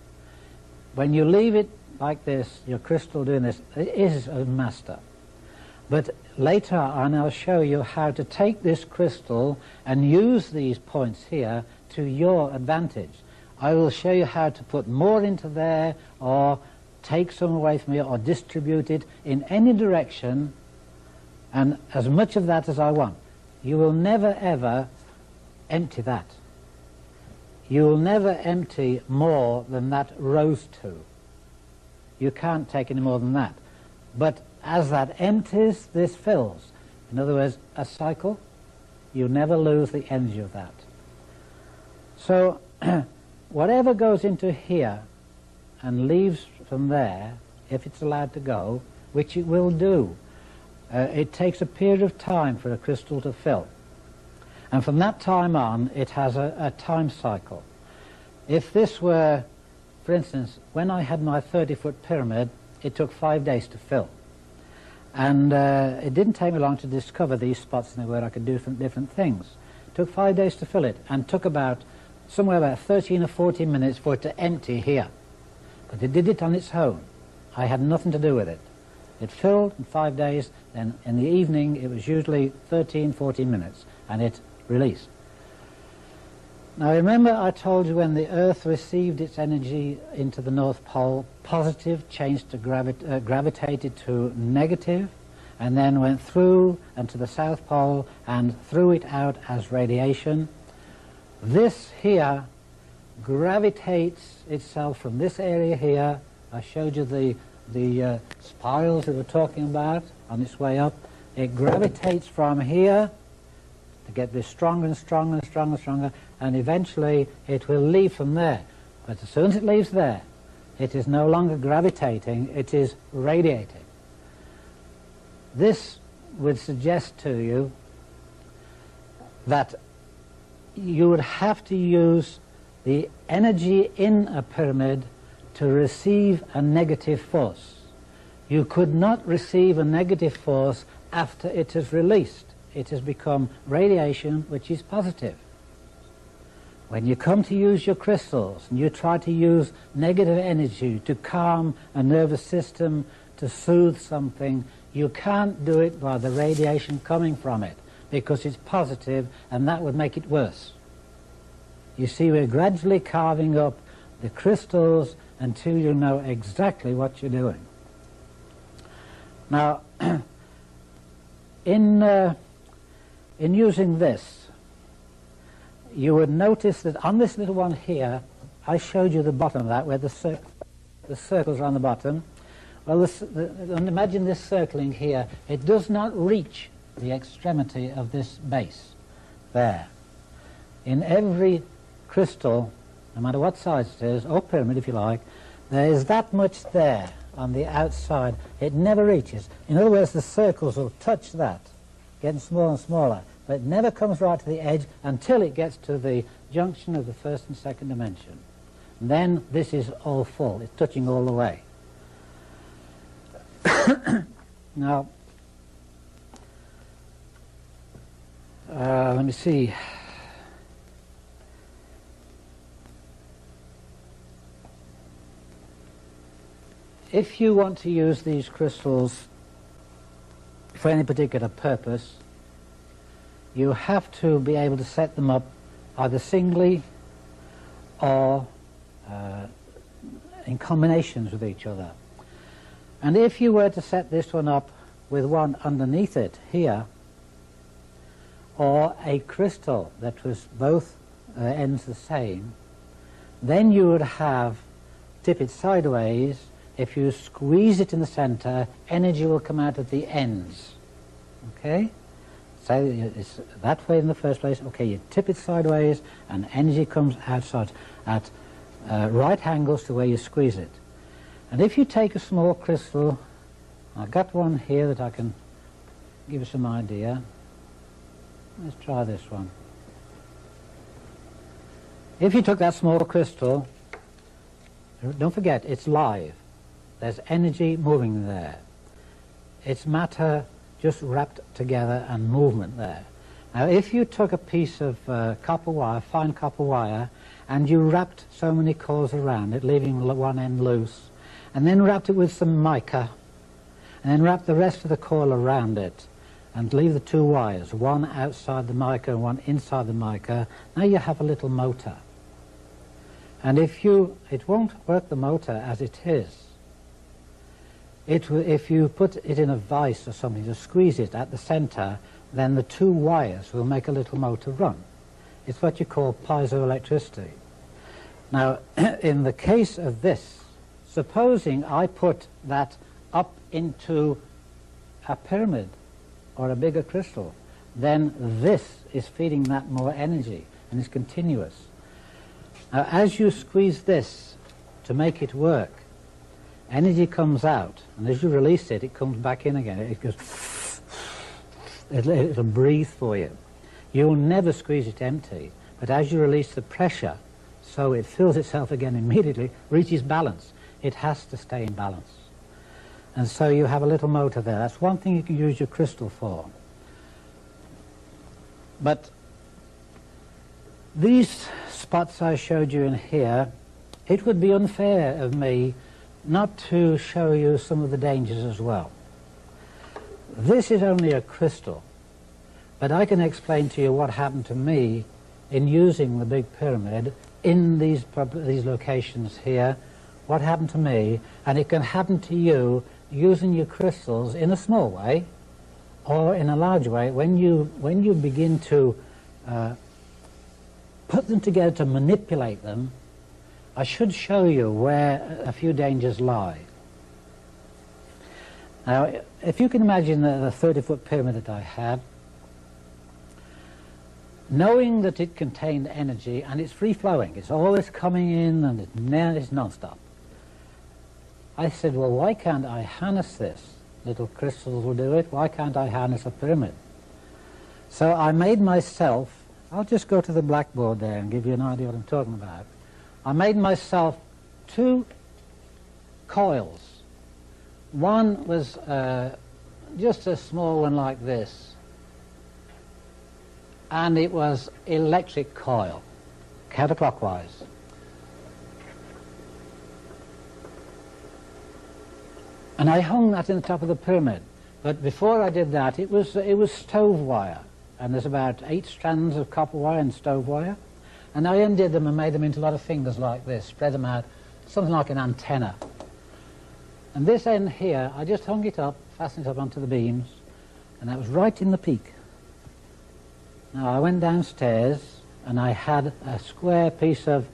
When you leave it like this, your crystal doing this, it is its own master. But later on, I'll show you how to take this crystal and use these points here to your advantage. I will show you how to put more into there, or take some away from here, or distribute it in any direction, and as much of that as I want. You will never ever empty that. You will never empty more than that rose to. You can't take any more than that. But as that empties, this fills. In other words, a cycle, you never lose the energy of that. So whatever goes into here and leaves from there, if it's allowed to go, which it will do, it takes a period of time for a crystal to fill. And from that time on, it has a time cycle. If this were, for instance, when I had my 30-foot pyramid, it took 5 days to fill. And it didn't take me long to discover these spots in there where I could do different things. It took 5 days to fill it, and took somewhere about 13 or 14 minutes for it to empty here. But it did it on its own. I had nothing to do with it. It filled in 5 days, then in the evening it was usually 13, 14 minutes, and it released. Now remember, I told you when the Earth received its energy into the North Pole, positive changed to gravitated to negative, and then went through and to the South Pole and threw it out as radiation. This here gravitates itself from this area here. I showed you the spirals we were talking about on its way up. It gravitates from here to get this stronger and stronger and stronger and stronger, and eventually it will leave from there. But as soon as it leaves there, it is no longer gravitating, it is radiating. This would suggest to you that you would have to use the energy in a pyramid to receive a negative force. You could not receive a negative force after it is released. It has become radiation which is positive. When you come to use your crystals and you try to use negative energy to calm a nervous system, to soothe something, you can't do it by the radiation coming from it because it's positive, and that would make it worse. You see, we're gradually carving up the crystals until you know exactly what you're doing. Now, in using this, you would notice that on this little one here, I showed you the bottom of that, where the circles are on the bottom. Well, imagine this circling here. It does not reach the extremity of this base there. In every crystal, no matter what size it is, or pyramid if you like, there is that much there on the outside. It never reaches. In other words, the circles will touch that, getting smaller and smaller, but it never comes right to the edge until it gets to the junction of the first and second dimension. And then this is all full. It's touching all the way. Now, let me see. If you want to use these crystals for any particular purpose, you have to be able to set them up either singly or in combinations with each other. And if you were to set this one up with one underneath it here, or a crystal that was both ends the same, then you would have, tip it sideways. If you squeeze it in the center, energy will come out at the ends. Okay? So it's that way in the first place. Okay, you tip it sideways and energy comes outside at right angles to where you squeeze it. And if you take a small crystal, I've got one here that I can give you some idea. Let's try this one. If you took that small crystal, don't forget, it's live. There's energy moving there. It's matter just wrapped together and movement there. Now, if you took a piece of copper wire, fine copper wire, and you wrapped so many coils around it, leaving one end loose, and then wrapped it with some mica, and then wrapped the rest of the coil around it, and leave the two wires, one outside the mica and one inside the mica, now you have a little motor. And it won't work the motor as it is. If you put it in a vise or something to squeeze it at the center, then the two wires will make a little motor run. It's what you call piezoelectricity. Now, in the case of this, supposing I put that up into a pyramid or a bigger crystal, then this is feeding that more energy and is continuous. Now, as you squeeze this to make it work, energy comes out, and as you release it, it comes back in again. It goes, it'll breathe for you. You'll never squeeze it empty, but as you release the pressure, so it fills itself again immediately, reaches balance. It has to stay in balance. And so you have a little motor there. That's one thing you can use your crystal for. But these spots I showed you in here, it would be unfair of me not to show you some of the dangers as well. This is only a crystal, but I can explain to you what happened to me in using the big pyramid in these locations here, what happened to me, and it can happen to you using your crystals in a small way or in a large way. When you begin to put them together to manipulate them, I should show you where a few dangers lie. Now, if you can imagine the 30-foot pyramid that I had, knowing that it contained energy and it's free-flowing, it's always coming in and it's non-stop, I said, well, why can't I harness this? Little crystals will do it. Why can't I harness a pyramid? So I made myself, I'll just go to the blackboard there and give you an idea what I'm talking about. I made myself two coils. One was just a small one like this, and it was electric coil, counterclockwise. And I hung that in the top of the pyramid. But before I did that, it was stove wire, and there's about 8 strands of copper wire and stove wire. And I undid them and made them into a lot of fingers like this, spread them out, something like an antenna. And this end here, I just hung it up, fastened it up onto the beams, and that was right in the peak. Now I went downstairs, and I had a spare piece of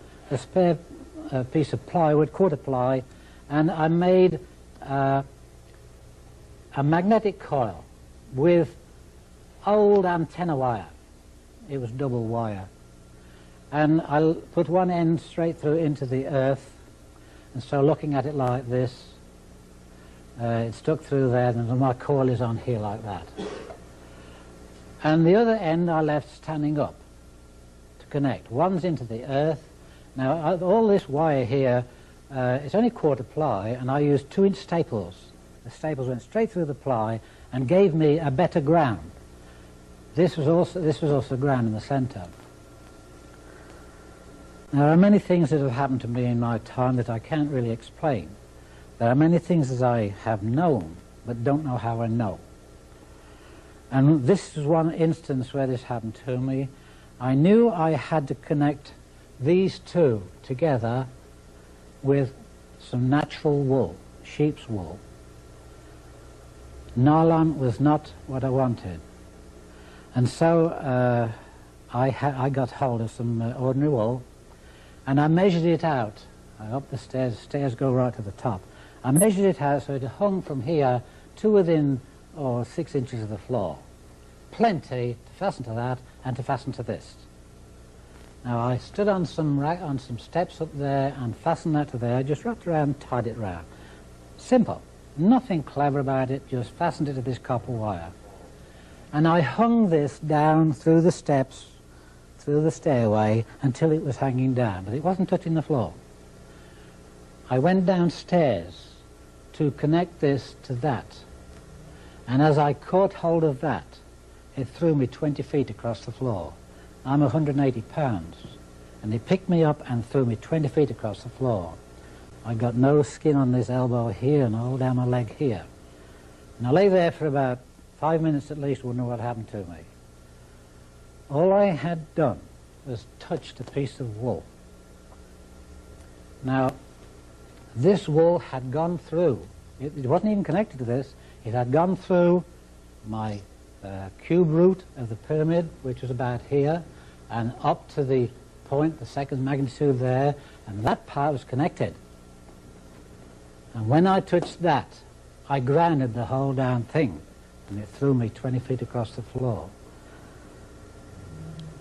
plywood, quarter ply, and I made a magnetic coil with old antenna wire. It was double wire. And I put one end straight through into the earth, and so looking at it like this, it stuck through there, and my coil is on here like that. And the other end I left standing up to connect. One's into the earth. Now all this wire here, it's only quarter ply, and I used 2-inch staples. The staples went straight through the ply and gave me a better ground. This was also ground in the center. Now, there are many things that have happened to me in my time that I can't really explain. There are many things that I have known, but don't know how I know. And this is one instance where this happened to me. I knew I had to connect these two together with some natural wool, sheep's wool. Nylon was not what I wanted. And so I got hold of some ordinary wool, and I measured it out. Up the stairs go right to the top. I measured it out so it hung from here to within 6 inches of the floor. Plenty to fasten to that and to fasten to this. Now I stood on some steps up there and fastened that to there. I just wrapped around and tied it round. Simple. Nothing clever about it, just fastened it to this copper wire. And I hung this down through the steps, through the stairway, until it was hanging down, but it wasn't touching the floor. I went downstairs to connect this to that, and as I caught hold of that, it threw me 20 feet across the floor. I'm 180 pounds, and it picked me up and threw me 20 feet across the floor. I got no skin on this elbow here and all down my leg here. And I lay there for about 5 minutes at least, wondering what happened to me. All I had done was touched a piece of wool. Now, this wool had gone through, it wasn't even connected to this, it had gone through my cube root of the pyramid, which was about here, and up to the point, the second magnitude there, and that part was connected. And when I touched that, I grounded the whole damn thing, and it threw me 20 feet across the floor.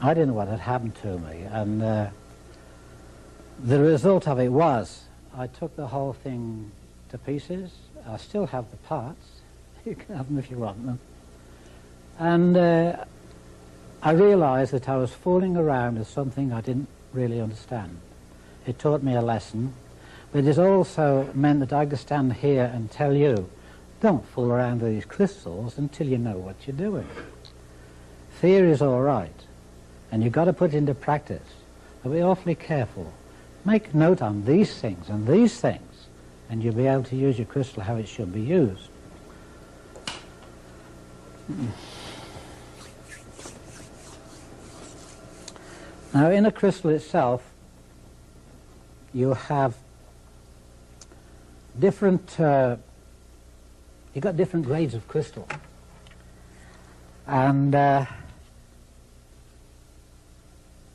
I didn't know what had happened to me, and the result of it was I took the whole thing to pieces. I still have the parts. You can have them if you want them. And I realized that I was fooling around with something I didn't really understand. It taught me a lesson, but it also meant that I could stand here and tell you, don't fool around with these crystals until you know what you're doing. Theory is all right, and you've got to put it into practice. But be awfully careful. Make note on these things and these things, and you'll be able to use your crystal how it should be used. Now, in a crystal itself, you have different, you've got different grades of crystal. And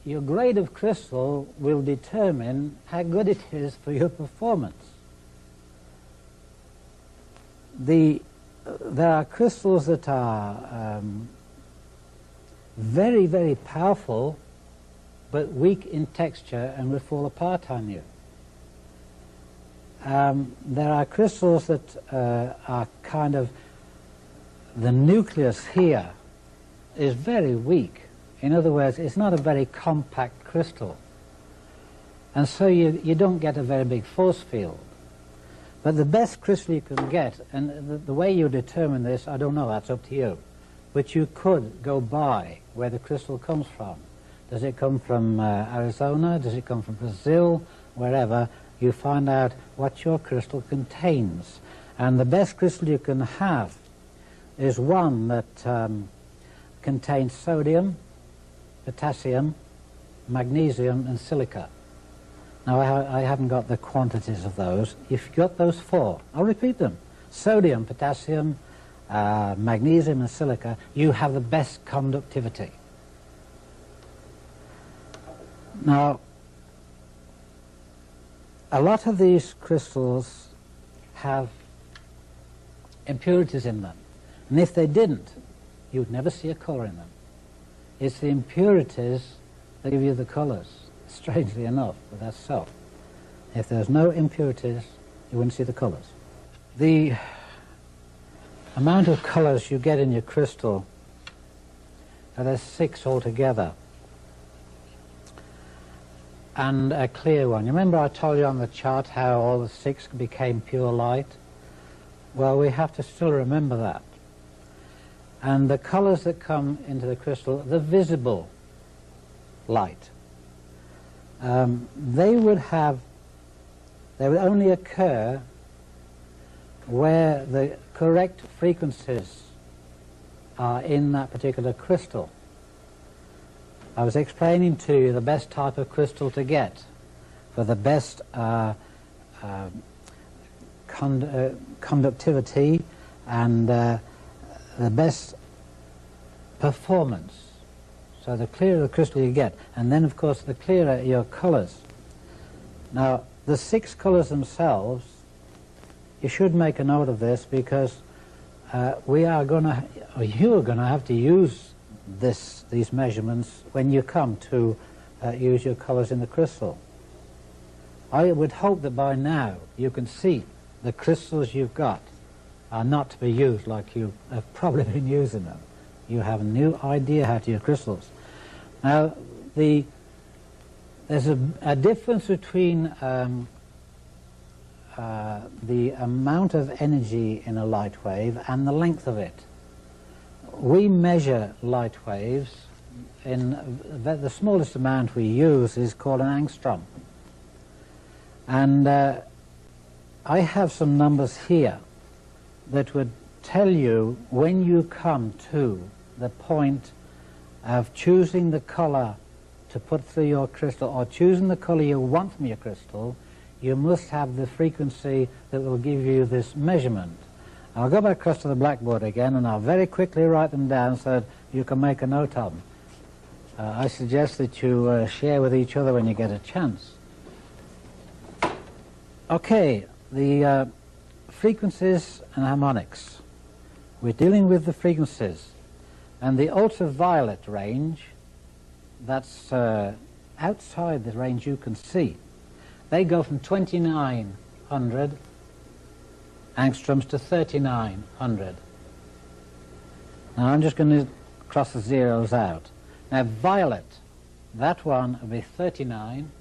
your grade of crystal will determine how good it is for your performance. There are crystals that are very, very powerful, but weak in texture and will fall apart on you. There are crystals that are kind of, the nucleus here is very weak. In other words, it's not a very compact crystal. And so you don't get a very big force field. But the best crystal you can get, and the way you determine this, I don't know, that's up to you. But you could go by where the crystal comes from. Does it come from Arizona? Does it come from Brazil? Wherever, you find out what your crystal contains. And the best crystal you can have is one that contains sodium, potassium, magnesium, and silica. Now, I haven't got the quantities of those. If you've got those four, I'll repeat them. Sodium, potassium, magnesium, and silica, you have the best conductivity. Now, a lot of these crystals have impurities in them. And if they didn't, you'd never see a color in them. It's the impurities that give you the colors, strangely enough, but that's so. If there's no impurities, you wouldn't see the colors. The amount of colors you get in your crystal, there's 6 altogether, and a clear one. You remember I told you on the chart how all the 6 became pure light? Well, we have to still remember that. And the colors that come into the crystal, the visible light, they would only occur where the correct frequencies are in that particular crystal. I was explaining to you the best type of crystal to get for the best conductivity and the best performance. So the clearer the crystal you get, and then of course the clearer your colors. Now the 6 colors themselves, you should make a note of this, because you are going to have to use these measurements when you come to use your colors in the crystal. I would hope that by now you can see the crystals you've got are not to be used like you have probably been using them. You have a new idea how to use crystals. Now, there's a difference between the amount of energy in a light wave and the length of it. We measure light waves in the smallest amount we use is called an angstrom. And I have some numbers here that would tell you when you come to the point of choosing the color to put through your crystal, or choosing the color you want from your crystal, you must have the frequency that will give you this measurement. I'll go back across to the blackboard again, and I'll very quickly write them down so that you can make a note of them. I suggest that you share with each other when you get a chance. Okay, the frequencies and harmonics. We're dealing with the frequencies. And the ultraviolet range, that's outside the range you can see. They go from 2900 angstroms to 3900. Now I'm just going to cross the zeros out. Now violet, that one will be 39.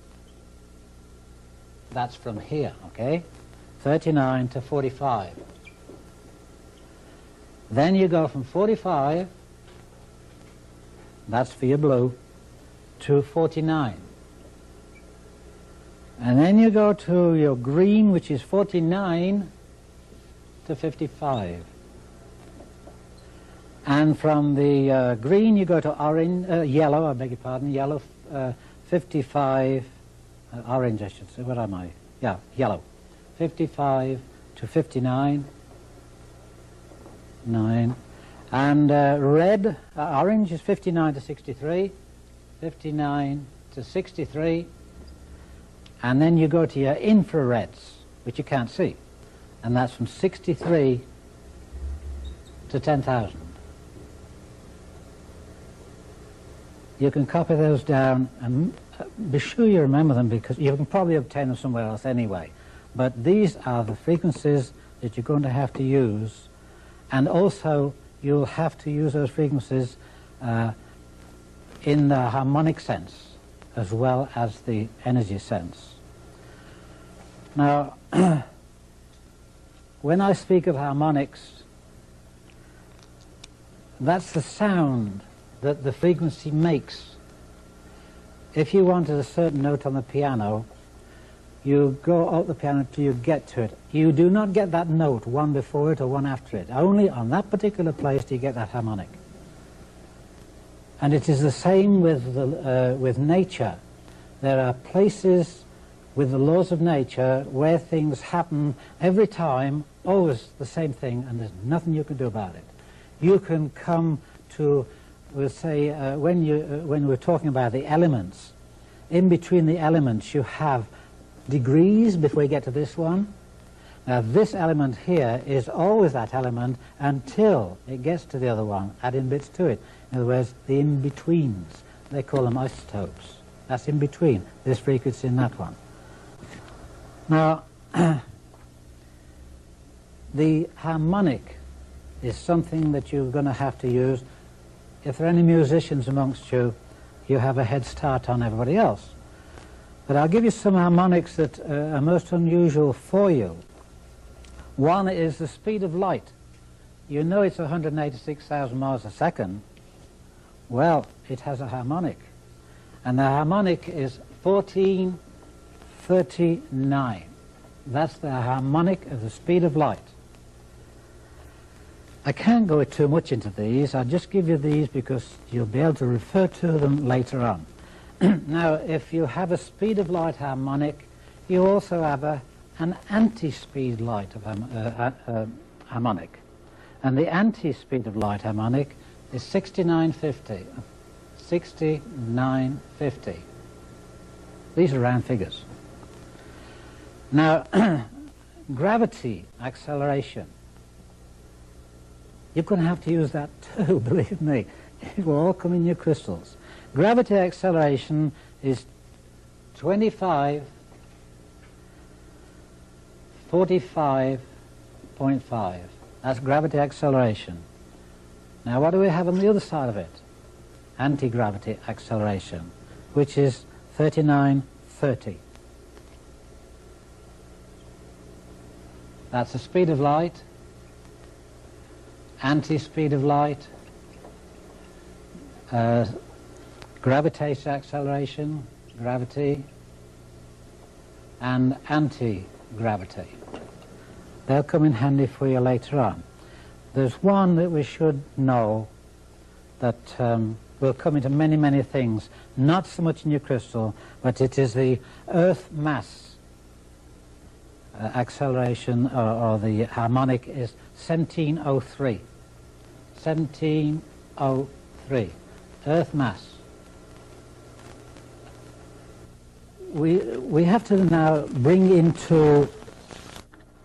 That's from here, okay? 39 to 45. Then you go from 45, that's for your blue, to 49. And then you go to your green, which is 49 to 55. And from the green you go to orange, yellow, I beg your pardon, yellow, 55, orange I should say, what am I? Yeah, yellow. 55 to 59, 9. And red, orange is 59 to 63, 59 to 63. And then you go to your infrareds, which you can't see. And that's from 63 to 10,000. You can copy those down and be sure you remember them, because you can probably obtain them somewhere else anyway. But these are the frequencies that you're going to have to use. And also you'll have to use those frequencies in the harmonic sense as well as the energy sense. Now, when I speak of harmonics, that's the sound that the frequency makes. If you wanted a certain note on the piano, you go up the piano till you get to it. You do not get that note one before it or one after it. Only on that particular place do you get that harmonic. And it is the same with nature. There are places with the laws of nature where things happen every time, always the same thing, and there's nothing you can do about it. You can come to, we'll say, when we're talking about the elements, in between the elements you have degrees before you get to this one. Now this element here is always that element until it gets to the other one, adding bits to it. In other words, the in-betweens. They call them isotopes. That's in between this frequency and that one. Now, the harmonic is something that you're going to have to use. If there are any musicians amongst you, you have a head start on everybody else. But I'll give you some harmonics that are most unusual for you. One is the speed of light. You know it's 186,000 miles a second. Well, it has a harmonic. And the harmonic is 1439. That's the harmonic of the speed of light. I can't go too much into these. I'll just give you these because you'll be able to refer to them later on. Now, if you have a speed of light harmonic, you also have an anti-speed light of harmonic. And the anti-speed of light harmonic is 6950. 6950. These are round figures. Now, gravity acceleration. You're going to have to use that too, believe me. It will all come in your crystals. Gravity acceleration is 2545.5. That's gravity acceleration. Now what do we have on the other side of it? Anti-gravity acceleration, which is 3930. That's the speed of light, anti-speed of light, gravitational acceleration, gravity, and anti-gravity. They'll come in handy for you later on. There's one that we should know that will come into many, many things, not so much in your crystal, but it is the Earth mass acceleration, or the harmonic is 1703. 1703. Earth mass. We have to now bring into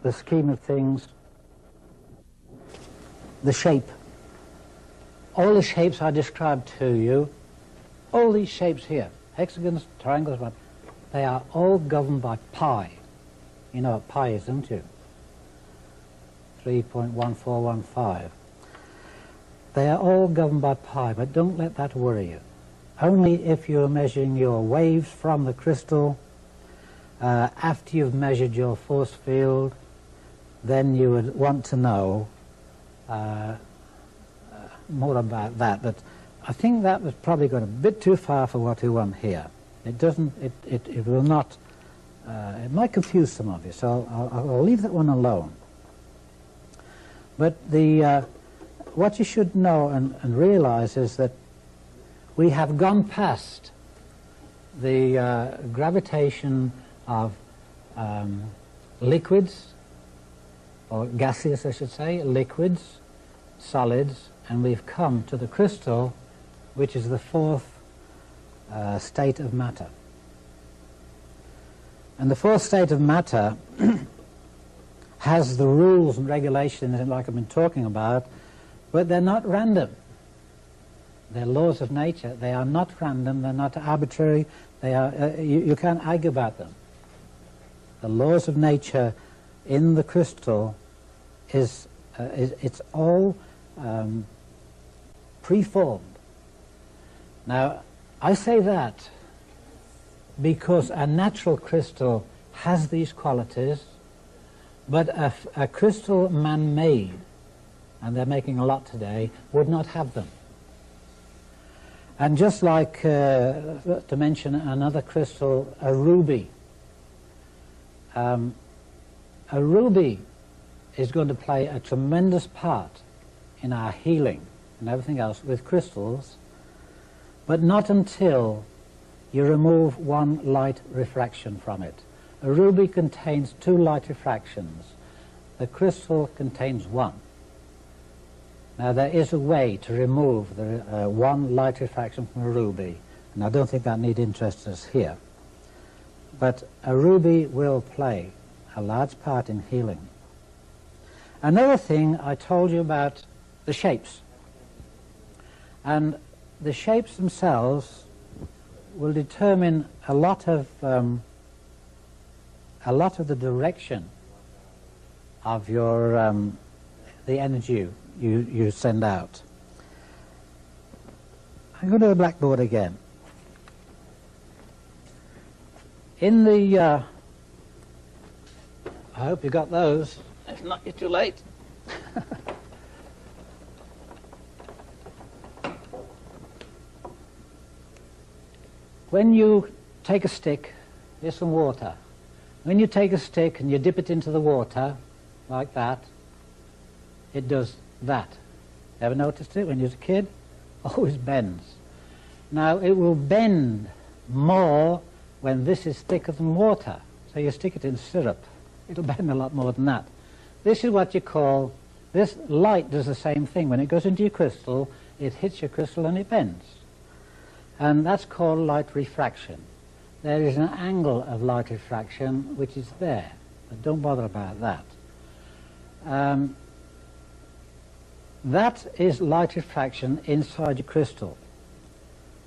the scheme of things the shape. All the shapes I described to you, all these shapes here, hexagons, triangles, they are all governed by pi. You know what pi is, don't you? 3.1415. They are all governed by pi, but don't let that worry you. Only if you're measuring your waves from the crystal, after you've measured your force field, then you would want to know more about that. But I think that was probably going a bit too far for what we want here. It doesn't, it will not, it might confuse some of you, so I'll leave that one alone. But what you should know and realize is that we have gone past the gravitation of liquids, or gaseous I should say, liquids, solids, and we've come to the crystal, which is the fourth state of matter. And the fourth state of matter has the rules and regulations like I've been talking about, but they're not random. They're laws of nature. They are not random. They're not arbitrary. They are. You can't argue about them. The laws of nature in the crystal it's all preformed. Now, I say that because a natural crystal has these qualities, But a crystal man-made, and they're making a lot today, would not have them. And just like, to mention another crystal, a ruby. A ruby is going to play a tremendous part in our healing and everything else with crystals, but not until you remove one light refraction from it. A ruby contains 2 light refractions. The crystal contains 1. Now there is a way to remove the 1 light refraction from a ruby, and I don't think that need interest us here. But a ruby will play a large part in healing. Another thing, I told you about the shapes. And the shapes themselves will determine a lot of the direction of your the energy you send out. I'm going to the blackboard again. In the I hope you got those. If not, you're too late. When you take a stick, here's some water. When you take a stick and you dip it into the water, like that, it does that. Ever noticed it when you was a kid? Always bends. Now, it will bend more when this is thicker than water. So you stick it in syrup, it'll bend a lot more than that. This is what you call, this light does the same thing. When it goes into your crystal, it hits your crystal and it bends. And that's called light refraction. There is an angle of light refraction which is there, but don't bother about that. That is light refraction inside your crystal.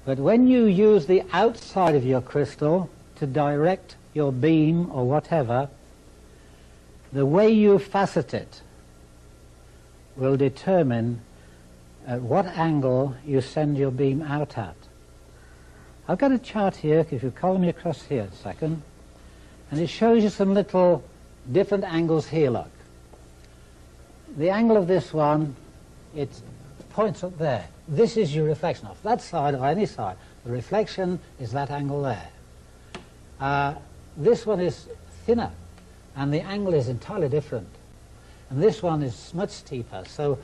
But when you use the outside of your crystal to direct your beam or whatever, the way you facet it will determine at what angle you send your beam out at. I've got a chart here, if you follow me across here a second, and it shows you some little different angles here, look. The angle of this one, it points up there. This is your reflection off that side or any side. The reflection is that angle there. This one is thinner, and the angle is entirely different. And this one is much steeper. So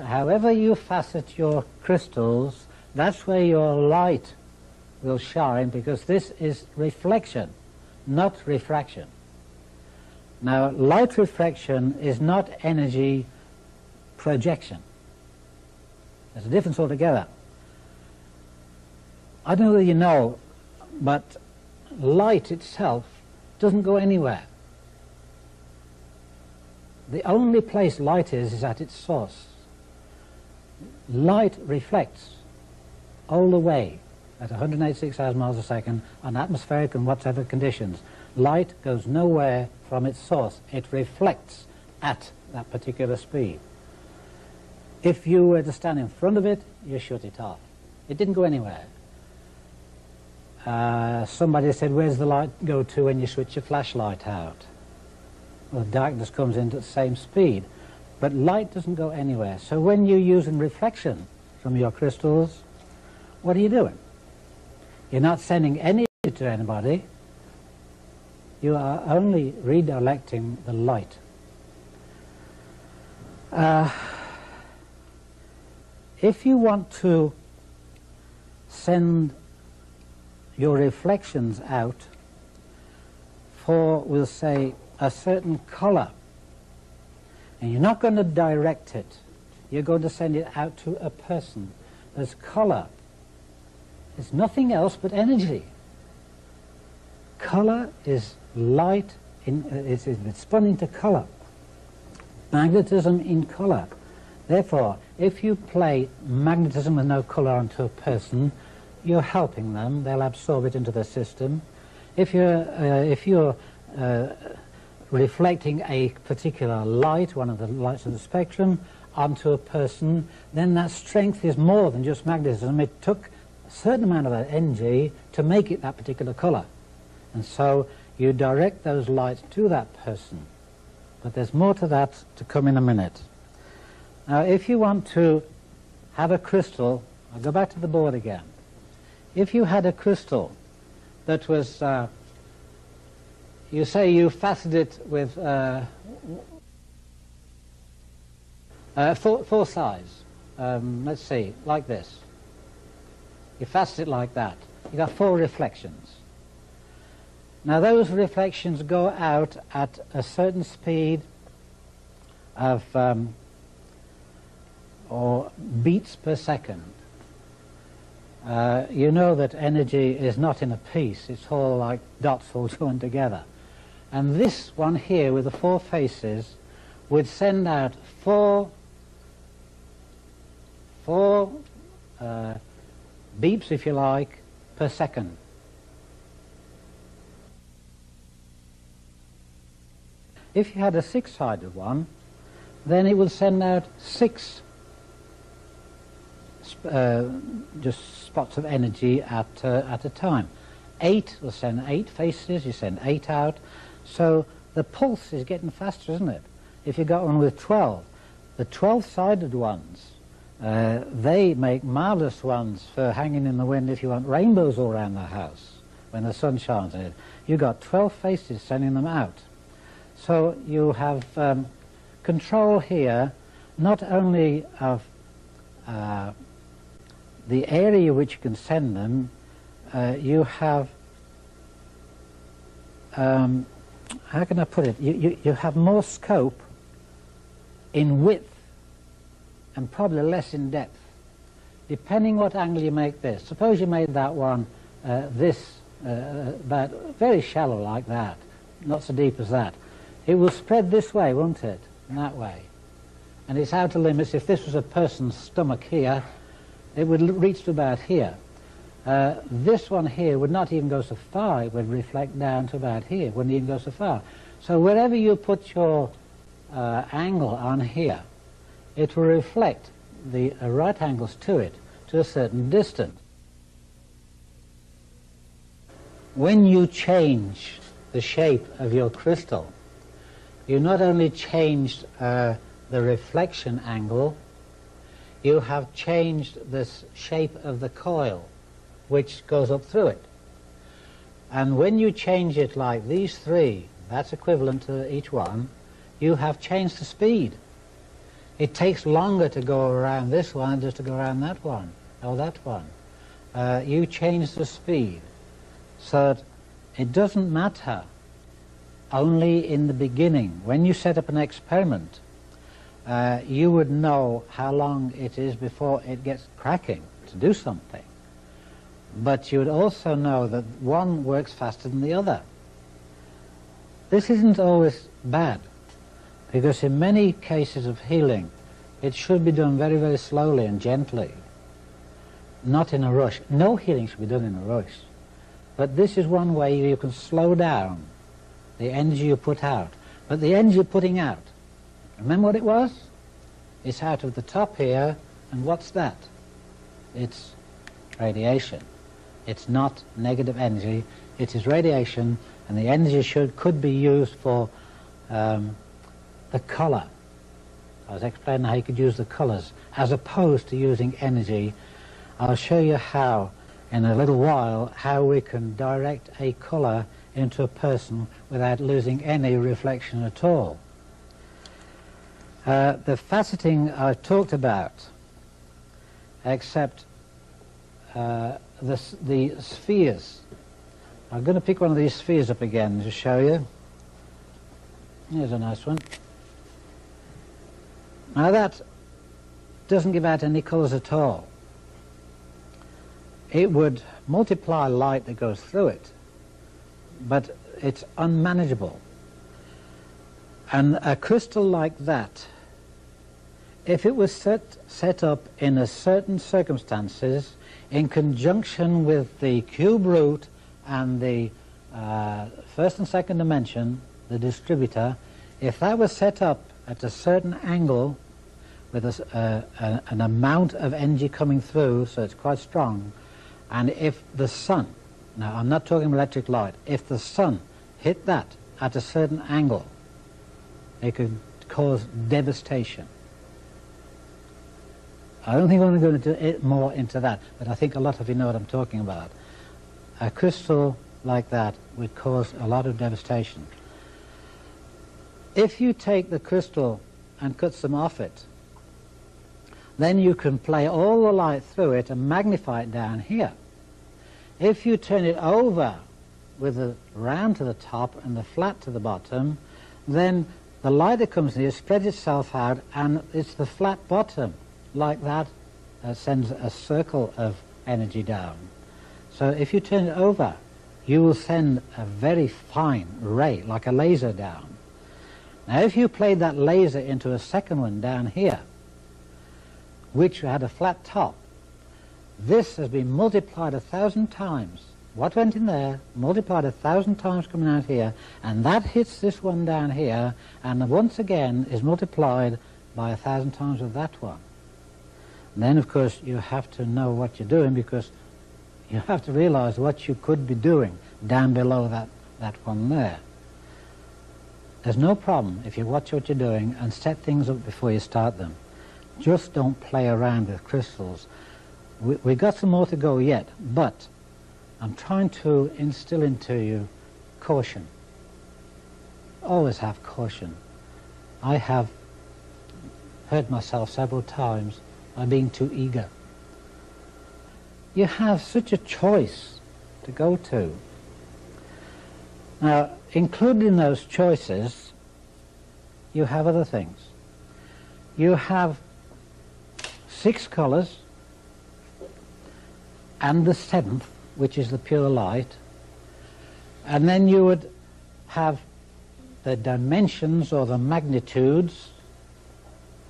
however you facet your crystals, that's where your light will shine, because this is reflection, not refraction. Now, light refraction is not energy projection. There's a difference altogether. I don't know whether you know, but light itself doesn't go anywhere. The only place light is at its source. Light reflects all the way at 186,000 miles a second on atmospheric and whatever conditions. Light goes nowhere from its source. It reflects at that particular speed. If you were to stand in front of it, you shut it off. It didn't go anywhere. Somebody said, where's the light go to when you switch your flashlight out? Well, darkness comes in at the same speed. But light doesn't go anywhere. So when you're using reflection from your crystals, what are you doing? You're not sending any to anybody. You are only redirecting the light. If you want to send your reflections out for, we'll say, a certain color, and you're not going to direct it, you're going to send it out to a person. There's color. It's nothing else but energy. Color is light, it's spun into color. Magnetism in color. Therefore, if you play magnetism with no color onto a person, you're helping them. They'll absorb it into their system. If you're reflecting a particular light, one of the lights of the spectrum, onto a person, then that strength is more than just magnetism. It took a certain amount of that energy to make it that particular color. And so you direct those lights to that person. But there's more to that to come in a minute. Now, if you want to have a crystal, I'll go back to the board again. If you had a crystal that was, you say you faceted it with four sides. Let's see, like this. You facet it like that. You got 4 reflections. Now those reflections go out at a certain speed of or beats per second. You know that energy is not in a piece, it's all like dots all joined together. And this one here with the 4 faces would send out 4 beeps, if you like, per second. If you had a 6-sided one, then it would send out 6 just spots of energy at a time. 8 will send 8 faces, you send 8 out. So the pulse is getting faster, isn't it? If you got one with 12, the 12-sided ones, they make marvelous ones for hanging in the wind if you want rainbows all around the house when the sun shines in it. You've got 12 faces sending them out. So you have control here not only of the area which you can send them, you have, how can I put it, you have more scope in width and probably less in depth, depending what angle you make this. Suppose you made that one about very shallow like that, not so deep as that. It will spread this way, won't it? In that way. And its outer limits, if this was a person's stomach here, it would reach to about here. This one here would not even go so far. It would reflect down to about here. It wouldn't even go so far. So wherever you put your angle on here, it will reflect the right angles to it to a certain distance. When you change the shape of your crystal, you not only changed the reflection angle, you have changed the shape of the coil which goes up through it. And when you change it like these 3, that's equivalent to each one, you have changed the speed. It takes longer to go around this one than just to go around that one or that one. You change the speed so that it doesn't matter only in the beginning. When you set up an experiment, you would know how long it is before it gets cracking to do something. But you would also know that one works faster than the other. This isn't always bad, because in many cases of healing, it should be done very, very slowly and gently, not in a rush. No healing should be done in a rush. But this is one way you can slow down the energy you put out. But the energy you're putting out, remember what it was? It's out of the top here, and what's that? It's radiation. It's not negative energy, it is radiation, and the energy could be used for the color. I was explaining how you could use the colors, as opposed to using energy. I'll show you how, in a little while, how we can direct a color into a person without losing any reflection at all. The faceting I've talked about, except the spheres. I'm going to pick one of these spheres up again to show you. Here's a nice one. Now that doesn't give out any colours at all. It would multiply light that goes through it, but it's unmanageable. And a crystal like that, if it was set up in a certain circumstances, in conjunction with the cube root and the first and second dimension, the distributor, if that was set up at a certain angle with an amount of energy coming through, so it's quite strong, and if the sun, now I'm not talking electric light, if the sun hit that at a certain angle, It could cause devastation. I don't think I want to go into more into that, but I think a lot of you know what I'm talking about. A crystal like that would cause a lot of devastation. If you take the crystal and cut some off it, then you can play all the light through it and magnify it down here. If you turn it over with the round to the top and the flat to the bottom, then the light that comes in here spreads itself out, and it's the flat bottom like that sends a circle of energy down. So if you turn it over, you will send a very fine ray, like a laser, down. Now if you played that laser into a second one down here, which had a flat top, this has been multiplied 1,000 times. What went in there, multiplied 1,000 times coming out here, and that hits this one down here, and once again is multiplied by 1,000 times of that one. And then, of course, you have to know what you're doing, because you have to realize what you could be doing down below that one there. There's no problem if you watch what you're doing and set things up before you start them. Just don't play around with crystals. We've got some more to go yet, but I'm trying to instill into you caution. Always have caution. I have hurt myself several times by being too eager. You have such a choice to go to. Now, included in those choices, you have other things. You have 6 colors and the 7th, which is the pure light, and then you would have the dimensions or the magnitudes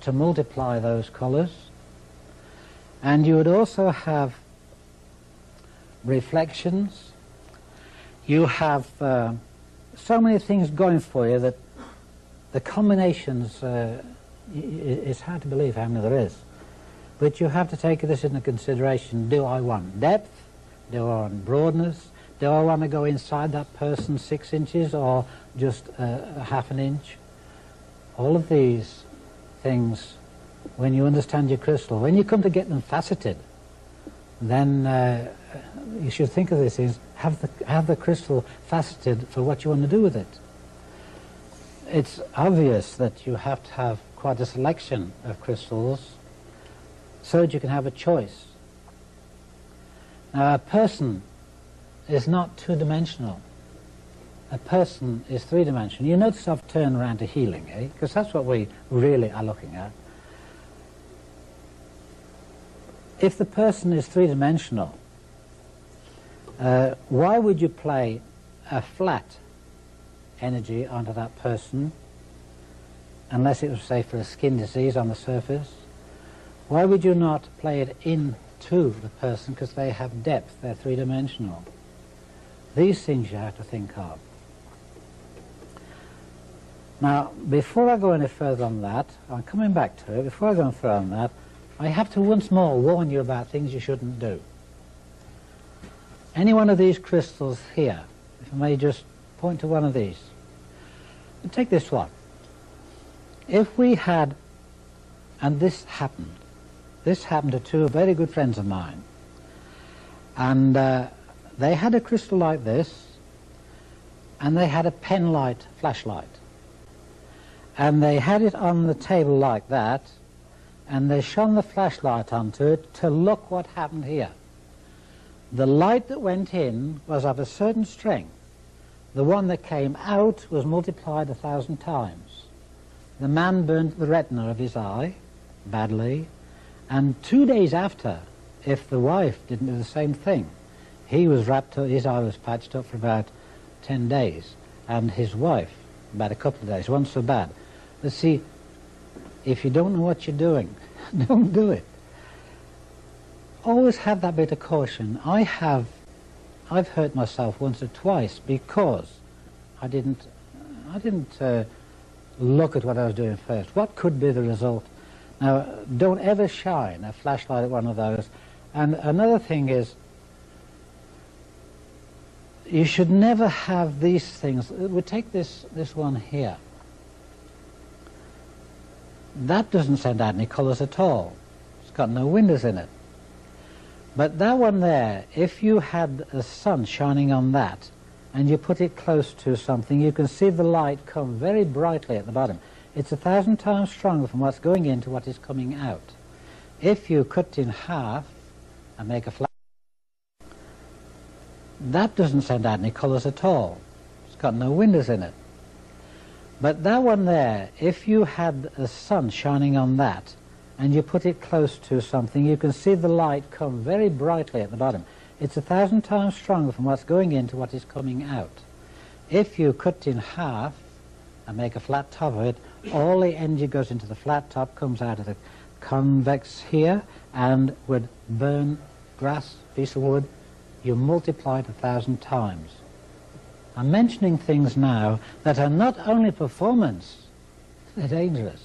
to multiply those colors, and you would also have reflections. You have so many things going for you that the combinations, it's hard to believe how many there is. But you have to take this into consideration. Do I want depth? Do I want broadness? Do I want to go inside that person 6 inches or just half an inch? All of these things, when you understand your crystal, when you come to get them faceted, then you should think of this as have the crystal faceted for what you want to do with it. It's obvious that you have to have quite a selection of crystals so that you can have a choice. Now, a person is not two-dimensional. A person is three-dimensional. You notice I've turned around to healing, eh? Because that's what we really are looking at. If the person is three-dimensional, why would you play a flat energy onto that person unless it was, say, for a skin disease on the surface? Why would you not play it into the person because they have depth, they're three-dimensional? These things you have to think of. Now, before I go any further on that, I'm coming back to it, before I go any further on that, I have to once more warn you about things you shouldn't do. Any one of these crystals here, if I may just point to one of these. Take this one. If we had, and this happened to 2 very good friends of mine, and they had a crystal like this, and they had a pen light flashlight, and they had it on the table like that, and they shone the flashlight onto it to look what happened here. The light that went in was of a certain strength. The one that came out was multiplied 1,000 times. The man burnt the retina of his eye badly, and 2 days after, if the wife didn't do the same thing, he was wrapped up, his eye was patched up for about 10 days, and his wife about a couple of days. It wasn't so bad. But see, if you don't know what you're doing, don't do it. Always have that bit of caution. I've hurt myself once or twice because I didn't look at what I was doing first. What could be the result? Now, don't ever shine a flashlight at one of those. And another thing is, you should never have these things. We take this one here. that doesn't send out any colours at all. It's got no windows in it. But that one there, if you had the sun shining on that and you put it close to something, you can see the light come very brightly at the bottom. It's 1,000 times stronger from what's going in to what is coming out. If you cut it in half and make a flat, that doesn't send out any colours at all. It's got no windows in it. But that one there, if you had the sun shining on that and you put it close to something, you can see the light come very brightly at the bottom. It's 1,000 times stronger from what's going in to what is coming out. If you cut it in half and make a flat top of it, all the energy goes into the flat top, comes out of the convex here, and would burn grass, piece of wood. You multiply it 1,000 times. I'm mentioning things now that are not only performance, they're dangerous,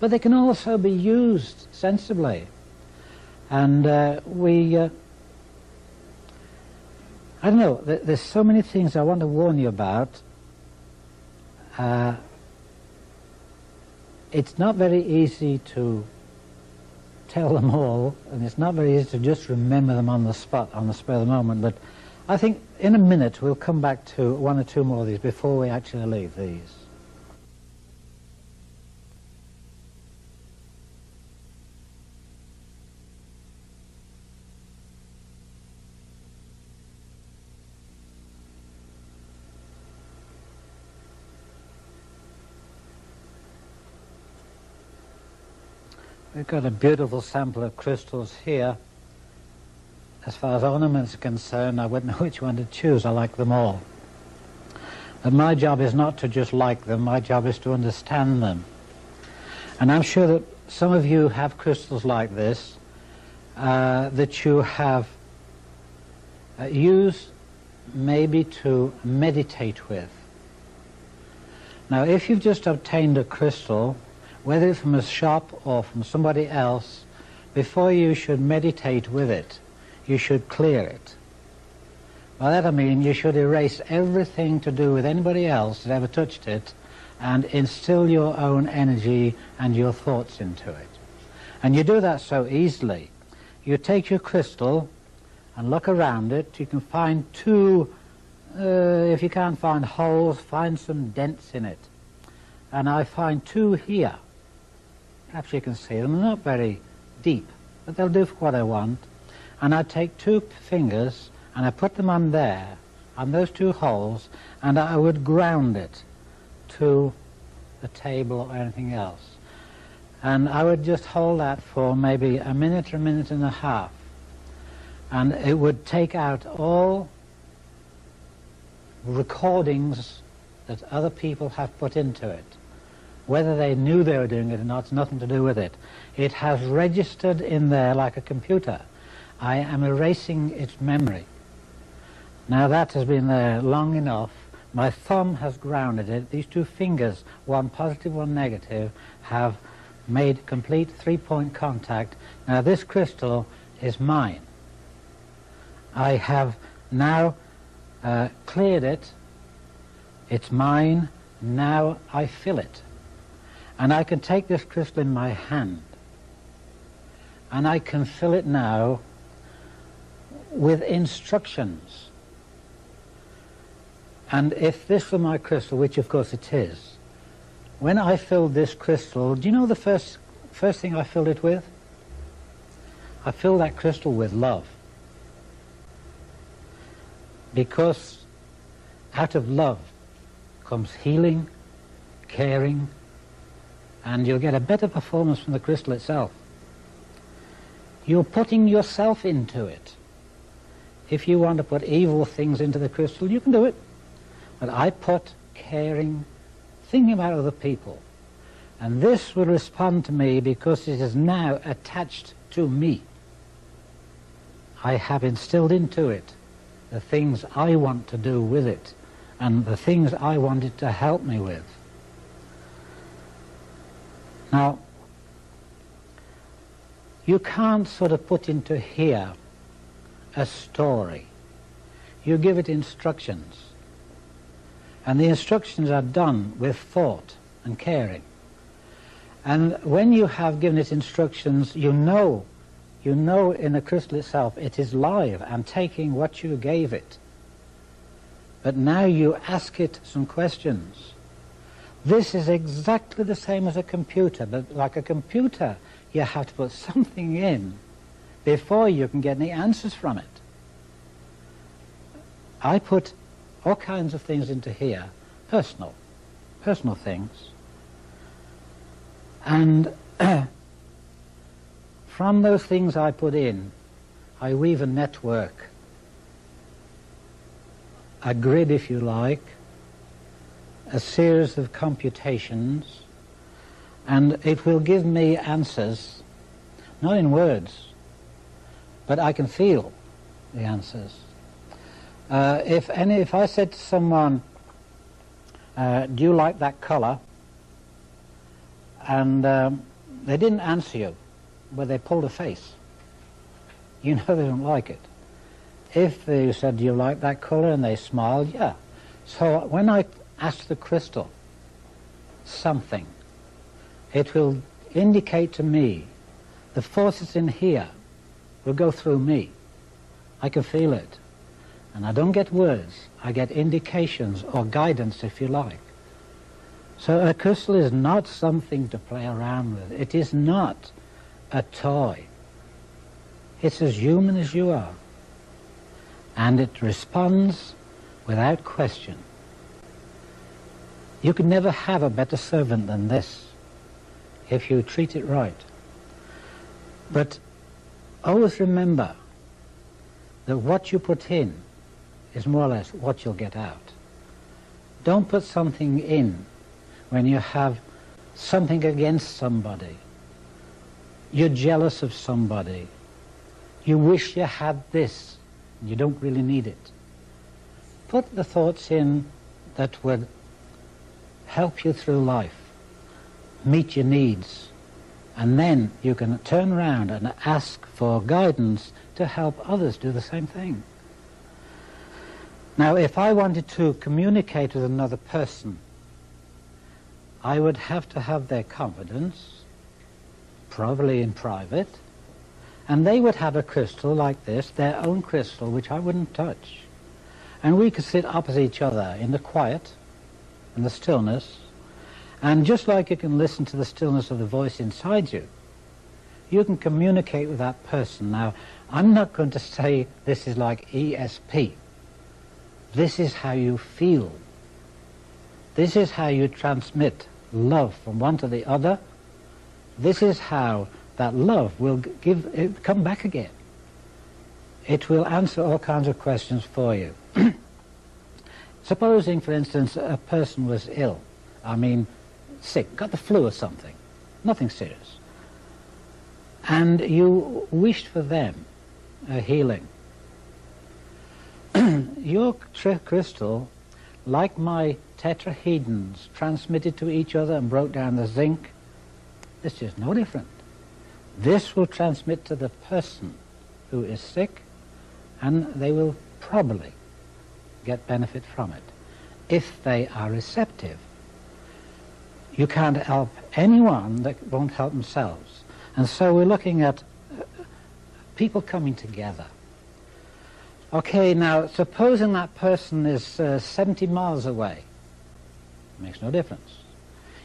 but they can also be used sensibly. And I don't know, there's so many things I want to warn you about. It's not very easy to tell them all, and it's not very easy to just remember them on the spot, on the spur of the moment, but I think in a minute we'll come back to one or two more of these before we actually leave these. We've got a beautiful sample of crystals here. As far as ornaments are concerned, I wouldn't know which one to choose. I like them all. But my job is not to just like them, my job is to understand them. And I'm sure that some of you have crystals like this that you have used maybe to meditate with. Now, if you've just obtained a crystal, whether it's from a shop or from somebody else, before you should meditate with it, you should clear it. By that I mean you should erase everything to do with anybody else that ever touched it and instill your own energy and your thoughts into it. And you do that so easily. You take your crystal and look around it. You can find two, if you can't find holes, find some dents in it. And I find two here. Perhaps you can see them. They're not very deep, but they'll do for what I want. And I take two fingers and I put them on there, on those two holes, and I would ground it to the table or anything else. And I would just hold that for maybe a minute or a minute and a half. And it would take out all recordings that other people have put into it. Whether they knew they were doing it or not, it's nothing to do with it. It has registered in there like a computer. I am erasing its memory. Now that has been there long enough. My thumb has grounded it. These two fingers, one positive, one negative, have made complete three-point contact. Now this crystal is mine. I have now cleared it. It's mine. Now I fill it. And I can take this crystal in my hand and I can fill it now with instructions. And if this were my crystal, which of course it is, when I filled this crystal, do you know the first thing I filled it with? I filled that crystal with love. Because out of love comes healing, caring, and you'll get a better performance from the crystal itself. You're putting yourself into it. If you want to put evil things into the crystal, you can do it. But I put caring, thinking about other people. And this will respond to me because it is now attached to me. I have instilled into it the things I want to do with it and the things I want it to help me with. Now, you can't sort of put into here a story. You give it instructions. And the instructions are done with thought and caring. And when you have given it instructions, you know in the crystal itself it is live and taking what you gave it. But now you ask it some questions. This is exactly the same as a computer, but like a computer, you have to put something in before you can get any answers from it. I put all kinds of things into here, personal things. And from those things I put in, I weave a network, a grid if you like, a series of computations, and it will give me answers, not in words, but I can feel the answers. If I said to someone, do you like that color? And they didn't answer you, but they pulled a face, you know they don't like it. If you said, do you like that color? And they smiled, yeah. So when I ask the crystal something, it will indicate to me the forces in here will go through me. I can feel it. And I don't get words, I get indications or guidance if you like. So a crystal is not something to play around with. It is not a toy. It's as human as you are. And it responds without question. You could never have a better servant than this if you treat it right. But always remember that what you put in is more or less what you'll get out. Don't put something in when you have something against somebody. You're jealous of somebody. You wish you had this, and you don't really need it. Put the thoughts in that would help you through life, meet your needs, and then you can turn around and ask for guidance to help others do the same thing. Now, if I wanted to communicate with another person, I would have to have their confidence, probably in private, and they would have a crystal like this, their own crystal, which I wouldn't touch. And we could sit opposite each other in the quiet and the stillness, and just like you can listen to the stillness of the voice inside you, you can communicate with that person. Now, I'm not going to say this is like ESP. This is how you feel. This is how you transmit love from one to the other. This is how that love will come back again. It will answer all kinds of questions for you. Supposing, for instance, a person was ill, sick, got the flu or something, nothing serious, and you wished for them a healing. Your crystal, like my tetrahedrons, transmitted to each other and broke down the zinc, it's just no different. This will transmit to the person who is sick, and they will probably get benefit from it, if they are receptive. You can't help anyone that won't help themselves. And so we're looking at people coming together. Okay, now supposing that person is 70 miles away, makes no difference.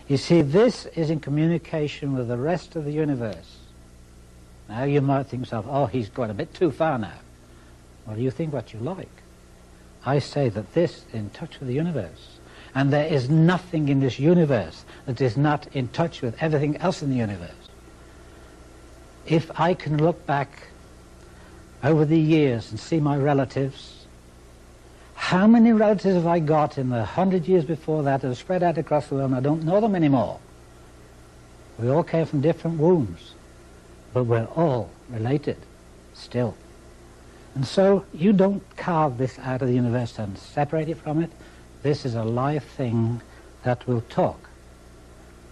You see, this is in communication with the rest of the universe. Now you might think to yourself, oh, he's gone a bit too far now. Well, you think what you like. I say that this is in touch with the universe. And there is nothing in this universe that is not in touch with everything else in the universe. If I can look back over the years and see my relatives, how many relatives have I got in the 100 years before that have spread out across the world and I don't know them anymore? We all came from different wombs, but we're all related still. And so you don't carve this out of the universe and separate it from it. This is a live thing that will talk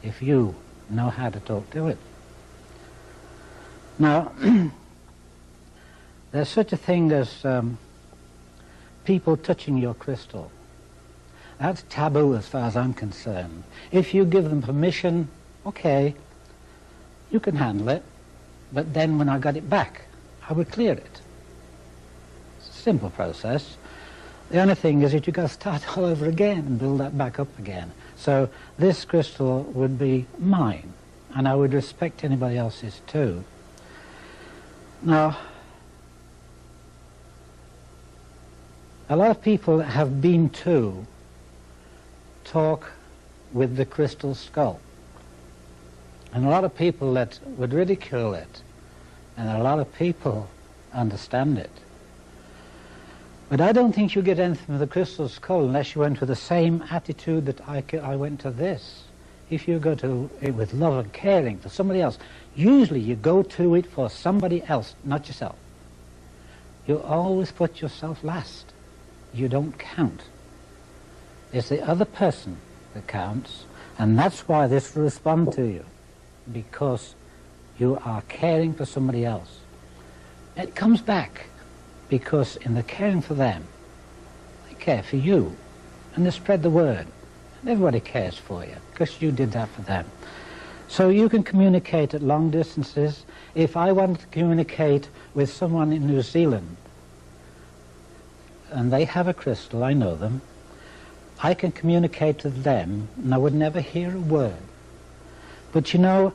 if you know how to talk to it. Now, there's such a thing as people touching your crystal. That's taboo as far as I'm concerned. If you give them permission, okay, you can handle it, but then when I got it back, I would clear it. It's a simple process. The only thing is that you've got to start all over again and build that back up again. So this crystal would be mine, and I would respect anybody else's too. Now, a lot of people that have been to talk with the crystal skull. And a lot of people that would ridicule it, and a lot of people understand it. But I don't think you get anything from the crystal skull unless you went with the same attitude that I went to this. If you go to it with love and caring for somebody else, usually you go to it for somebody else, not yourself. You always put yourself last. You don't count. It's the other person that counts, and that's why this will respond to you, because you are caring for somebody else. It comes back because in the caring for them, they care for you, and they spread the word, and everybody cares for you because you did that for them. So you can communicate at long distances. If I wanted to communicate with someone in New Zealand, and they have a crystal, I know them, I can communicate with them, and I would never hear a word. But you know,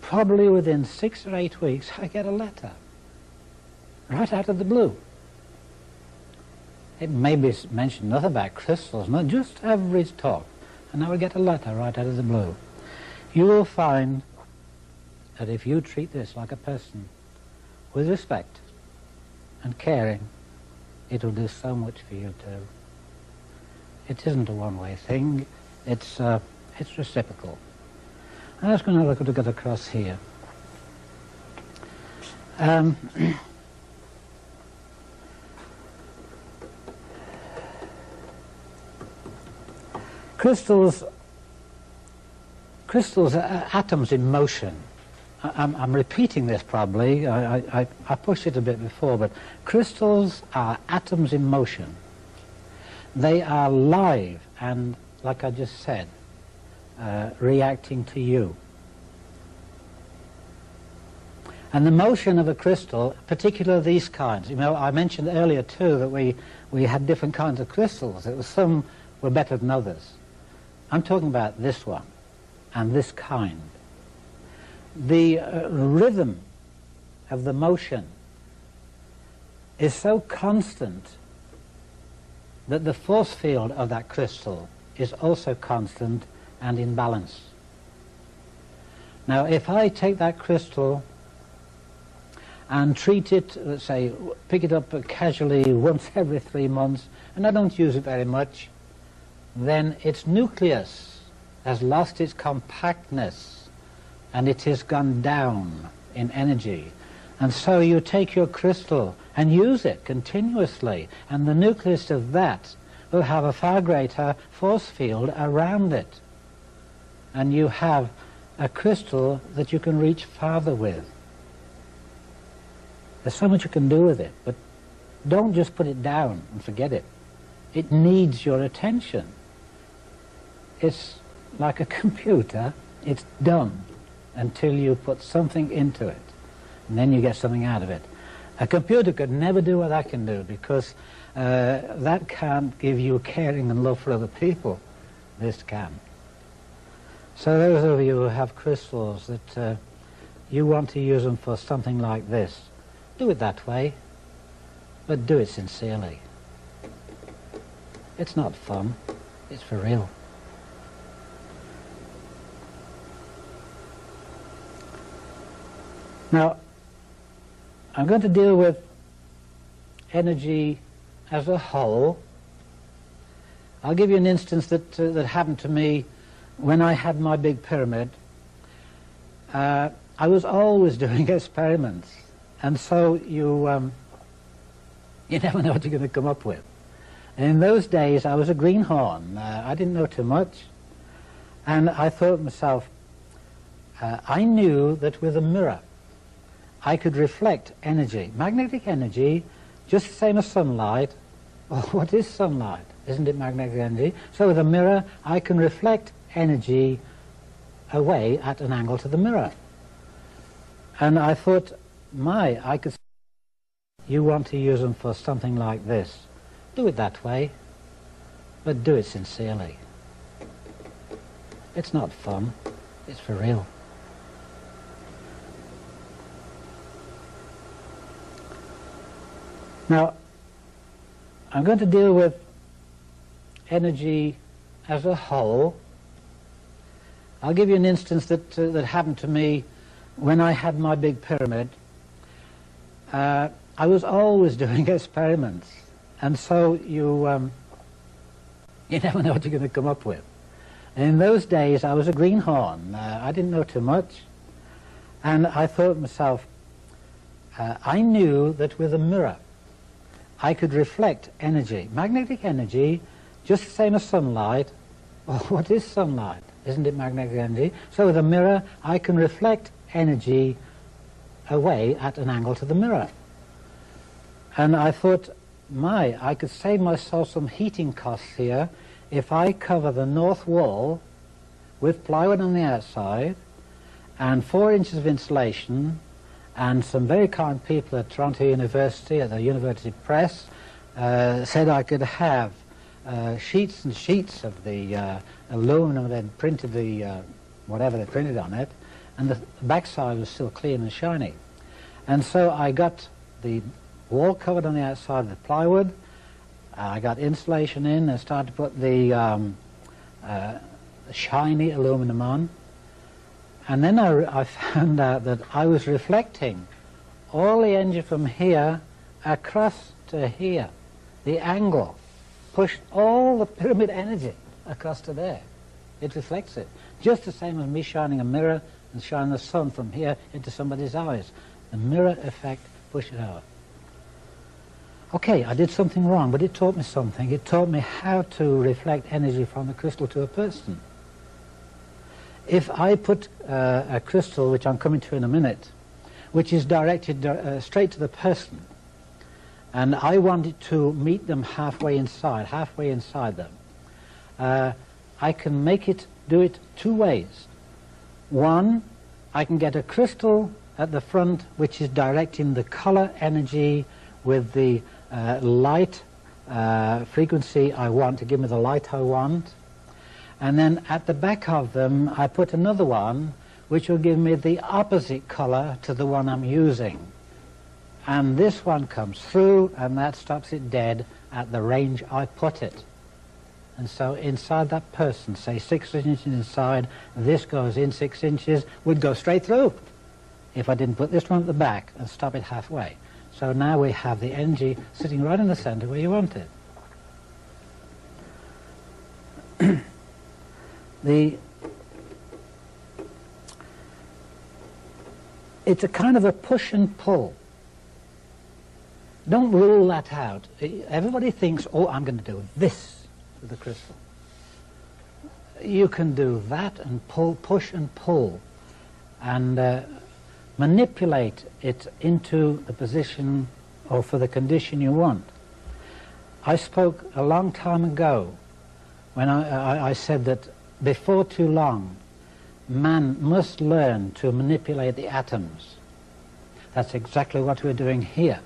probably within 6 or 8 weeks, I get a letter, right out of the blue. It maybe mentioned nothing about crystals, not just average talk, and I would get a letter right out of the blue. You will find that if you treat this like a person with respect and caring, it will do so much for you too. It isn't a one-way thing, it's reciprocal. I'm just going to look at across here. Crystals are atoms in motion. I'm repeating this probably. I pushed it a bit before, but crystals are atoms in motion. They are live and, like I just said, reacting to you. And the motion of a crystal, particularly these kinds, you know, I mentioned earlier too that we had different kinds of crystals. Some were better than others. I'm talking about this one and this kind. The rhythm of the motion is so constant that the force field of that crystal is also constant and in balance. Now, if I take that crystal and treat it, let's say, pick it up casually once every 3 months, and I don't use it very much, then its nucleus has lost its compactness and it has gone down in energy. And so you take your crystal and use it continuously, and the nucleus of that will have a far greater force field around it. And you have a crystal that you can reach farther with. There's so much you can do with it, but don't just put it down and forget it. It needs your attention. It's like a computer. It's dumb until you put something into it, and then you get something out of it. A computer could never do what I can do, because that can't give you caring and love for other people. This can. So those of you who have crystals that you want to use them for something like this, do it that way, but do it sincerely. It's not fun, it's for real. Now, I'm going to deal with energy as a whole. I'll give you an instance that happened to me when I had my big pyramid. I was always doing experiments, and so you never know what you're going to come up with. And in those days, I was a greenhorn. I didn't know too much, and I thought to myself, I knew that with a mirror, I could reflect energy, magnetic energy, just the same as sunlight. Well, what is sunlight? Isn't it magnetic energy? So with a mirror, I can reflect energy away at an angle to the mirror. And I thought, I could. You want to use them for something like this. Do it that way, but do it sincerely. It's not fun, it's for real. Now, I'm going to deal with energy as a whole. I'll give you an instance that happened to me when I had my big pyramid. I was always doing experiments, and so you never know what you're going to come up with. And in those days, I was a greenhorn. I didn't know too much, and I thought to myself, I knew that with a mirror, I could reflect energy, magnetic energy, just the same as sunlight. Well, what is sunlight? Isn't it magnetic energy? So with a mirror, I can reflect energy away at an angle to the mirror. And I thought, I could save myself some heating costs here if I cover the north wall with plywood on the outside and 4 inches of insulation, and some very kind people at Toronto University, at the University Press, said I could have sheets and sheets of the aluminum that printed the whatever they printed on it, and the backside was still clean and shiny. And so I got the wall covered on the outside with plywood. I got insulation in and started to put the shiny aluminum on. And then I found out that I was reflecting all the energy from here across to here. The angle pushed all the pyramid energy across to there. It reflects it. Just the same as me shining a mirror and shining the sun from here into somebody's eyes. The mirror effect pushed it over. Okay, I did something wrong, but it taught me something. It taught me how to reflect energy from the crystal to a person. If I put a crystal, which I'm coming to in a minute, which is directed straight to the person, and I wanted to meet them halfway inside them, I can do it 2 ways. One, I can get a crystal at the front which is directing the color energy with the light frequency I want to give me the light I want. And then at the back of them, I put another one which will give me the opposite color to the one I'm using. And this one comes through, and that stops it dead at the range I put it. And so inside that person, say 6 inches inside, this goes in 6 inches, would go straight through if I didn't put this one at the back and stop it halfway. So now we have the energy sitting right in the center where you want it. It's a kind of a push and pull. Don't rule that out. Everybody thinks, oh, I'm going to do this with the crystal. You can do that and push and pull, and manipulate it into the position or for the condition you want. I spoke a long time ago when I said that before too long, man must learn to manipulate the atoms. That's exactly what we're doing here.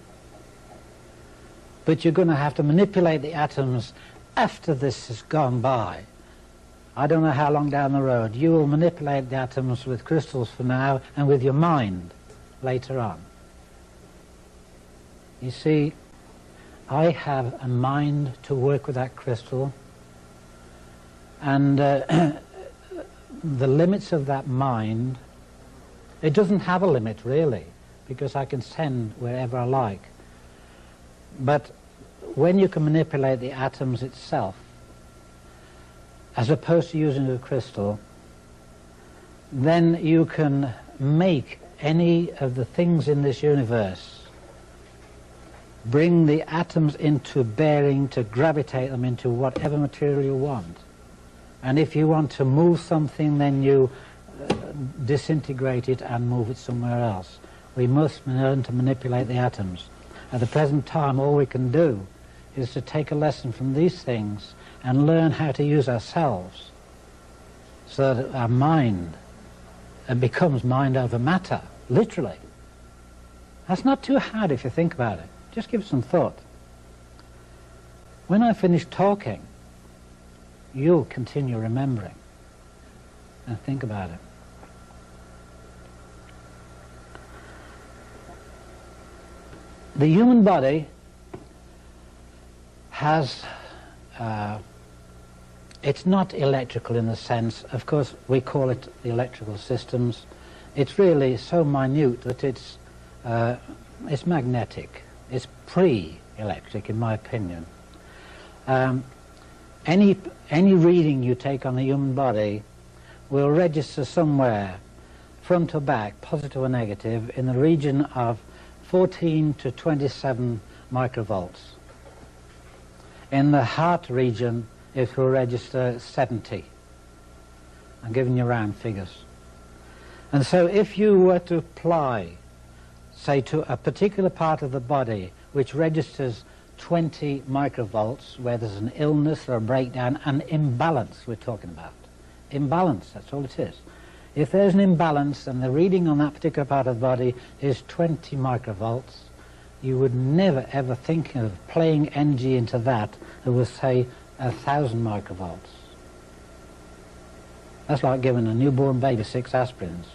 But you're going to have to manipulate the atoms after this has gone by. I don't know how long down the road. You will manipulate the atoms with crystals for now and with your mind later on. You see, I have a mind to work with that crystal, and the limits of that mind, it doesn't have a limit really, because I can send wherever I like. But when you can manipulate the atoms itself, as opposed to using a crystal, then you can make any of the things in this universe, bring the atoms into bearing to gravitate them into whatever material you want. And if you want to move something, then you disintegrate it and move it somewhere else. We must learn to manipulate the atoms. At the present time, all we can do is to take a lesson from these things and learn how to use ourselves so that our mind becomes mind over matter. literally. That's not too hard if you think about it. Just give it some thought. When I finish talking, you'll continue remembering and think about it. The human body has, it's not electrical in the sense, of course we call it the electrical systems. It's really so minute that it's magnetic. It's pre-electric in my opinion. Any reading you take on the human body will register somewhere, front or back, positive or negative, in the region of 14 to 27 microvolts. In the heart region, it will register 70. I'm giving you round figures. And so if you were to apply, say, to a particular part of the body which registers 20 microvolts, where there's an illness or a breakdown, an imbalance we're talking about. Imbalance, that's all it is. If there's an imbalance and the reading on that particular part of the body is 20 microvolts, you would never ever think of playing energy into that was, say, 1,000 microvolts. That's like giving a newborn baby 6 aspirins.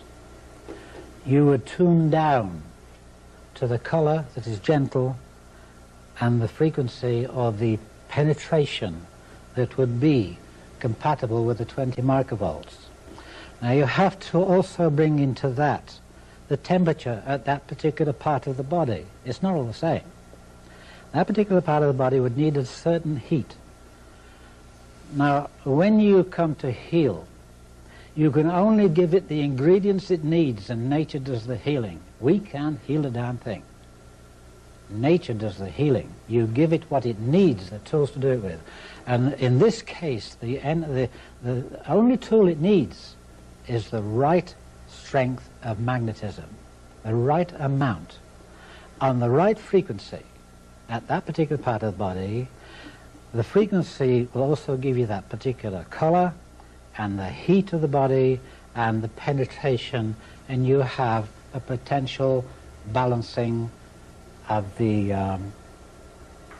You would tune down to the color that is gentle and the frequency or the penetration that would be compatible with the 20 microvolts. Now you have to also bring into that the temperature at that particular part of the body. It's not all the same. That particular part of the body would need a certain heat. Now when you come to heal, you can only give it the ingredients it needs, and nature does the healing. We can't heal a damn thing. Nature does the healing. You give it what it needs, the tools to do it with. And in this case, the only tool it needs is the right strength of magnetism, the right amount, on the right frequency at that particular part of the body. The frequency will also give you that particular color and the heat of the body and the penetration, and you have a potential balancing of the,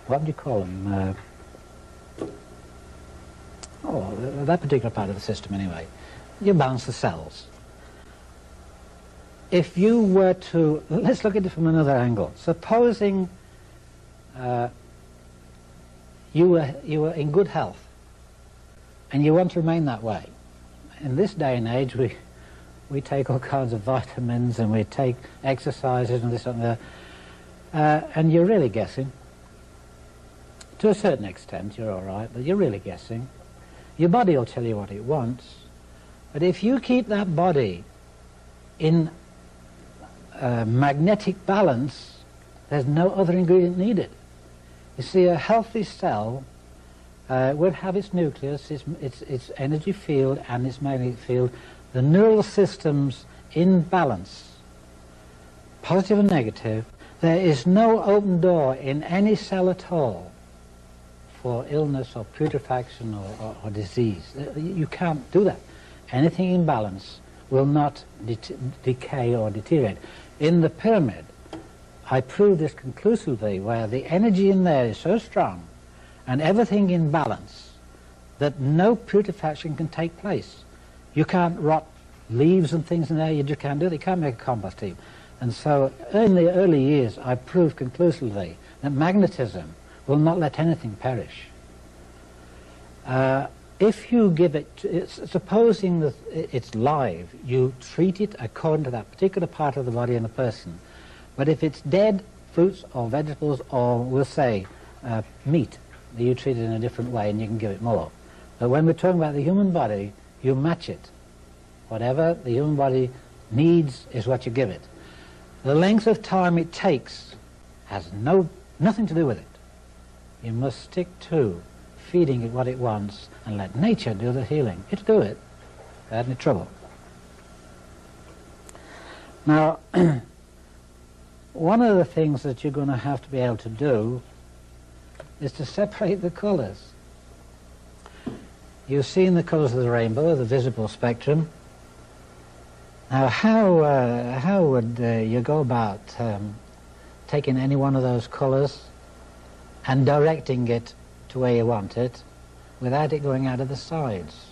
what do you call them? That particular part of the system anyway. You balance the cells. If you were to, let's look at it from another angle. Supposing you were in good health and you want to remain that way. In this day and age we take all kinds of vitamins and we take exercises and this and that, and you're really guessing. To a certain extent you're all right, but you're really guessing. Your body will tell you what it wants, but if you keep that body in magnetic balance, there's no other ingredient needed. You see, a healthy cell would have its nucleus, its energy field and its magnetic field, the neural systems in balance, positive and negative. There is no open door in any cell at all for illness or putrefaction or disease. You can't do that. Anything in balance will not decay or deteriorate. In the pyramid, I proved this conclusively, where the energy in there is so strong and everything in balance that no putrefaction can take place. You can't rot leaves and things in there, you just can't do it. You can't make a compost heap. And so in the early years I proved conclusively that magnetism will not let anything perish. If you give it, supposing that it's live, you treat it according to that particular part of the body in the person. But if it's dead, fruits or vegetables, or we'll say meat, you treat it in a different way and you can give it more. But when we're talking about the human body, you match it. Whatever the human body needs is what you give it. The length of time it takes has nothing to do with it. You must stick to feeding it what it wants and let nature do the healing. It'll do it. Had any trouble. Now, one of the things that you're going to have to be able to do is to separate the colors. You've seen the colors of the rainbow, the visible spectrum. Now, how would you go about taking any one of those colours and directing it to where you want it without it going out of the sides,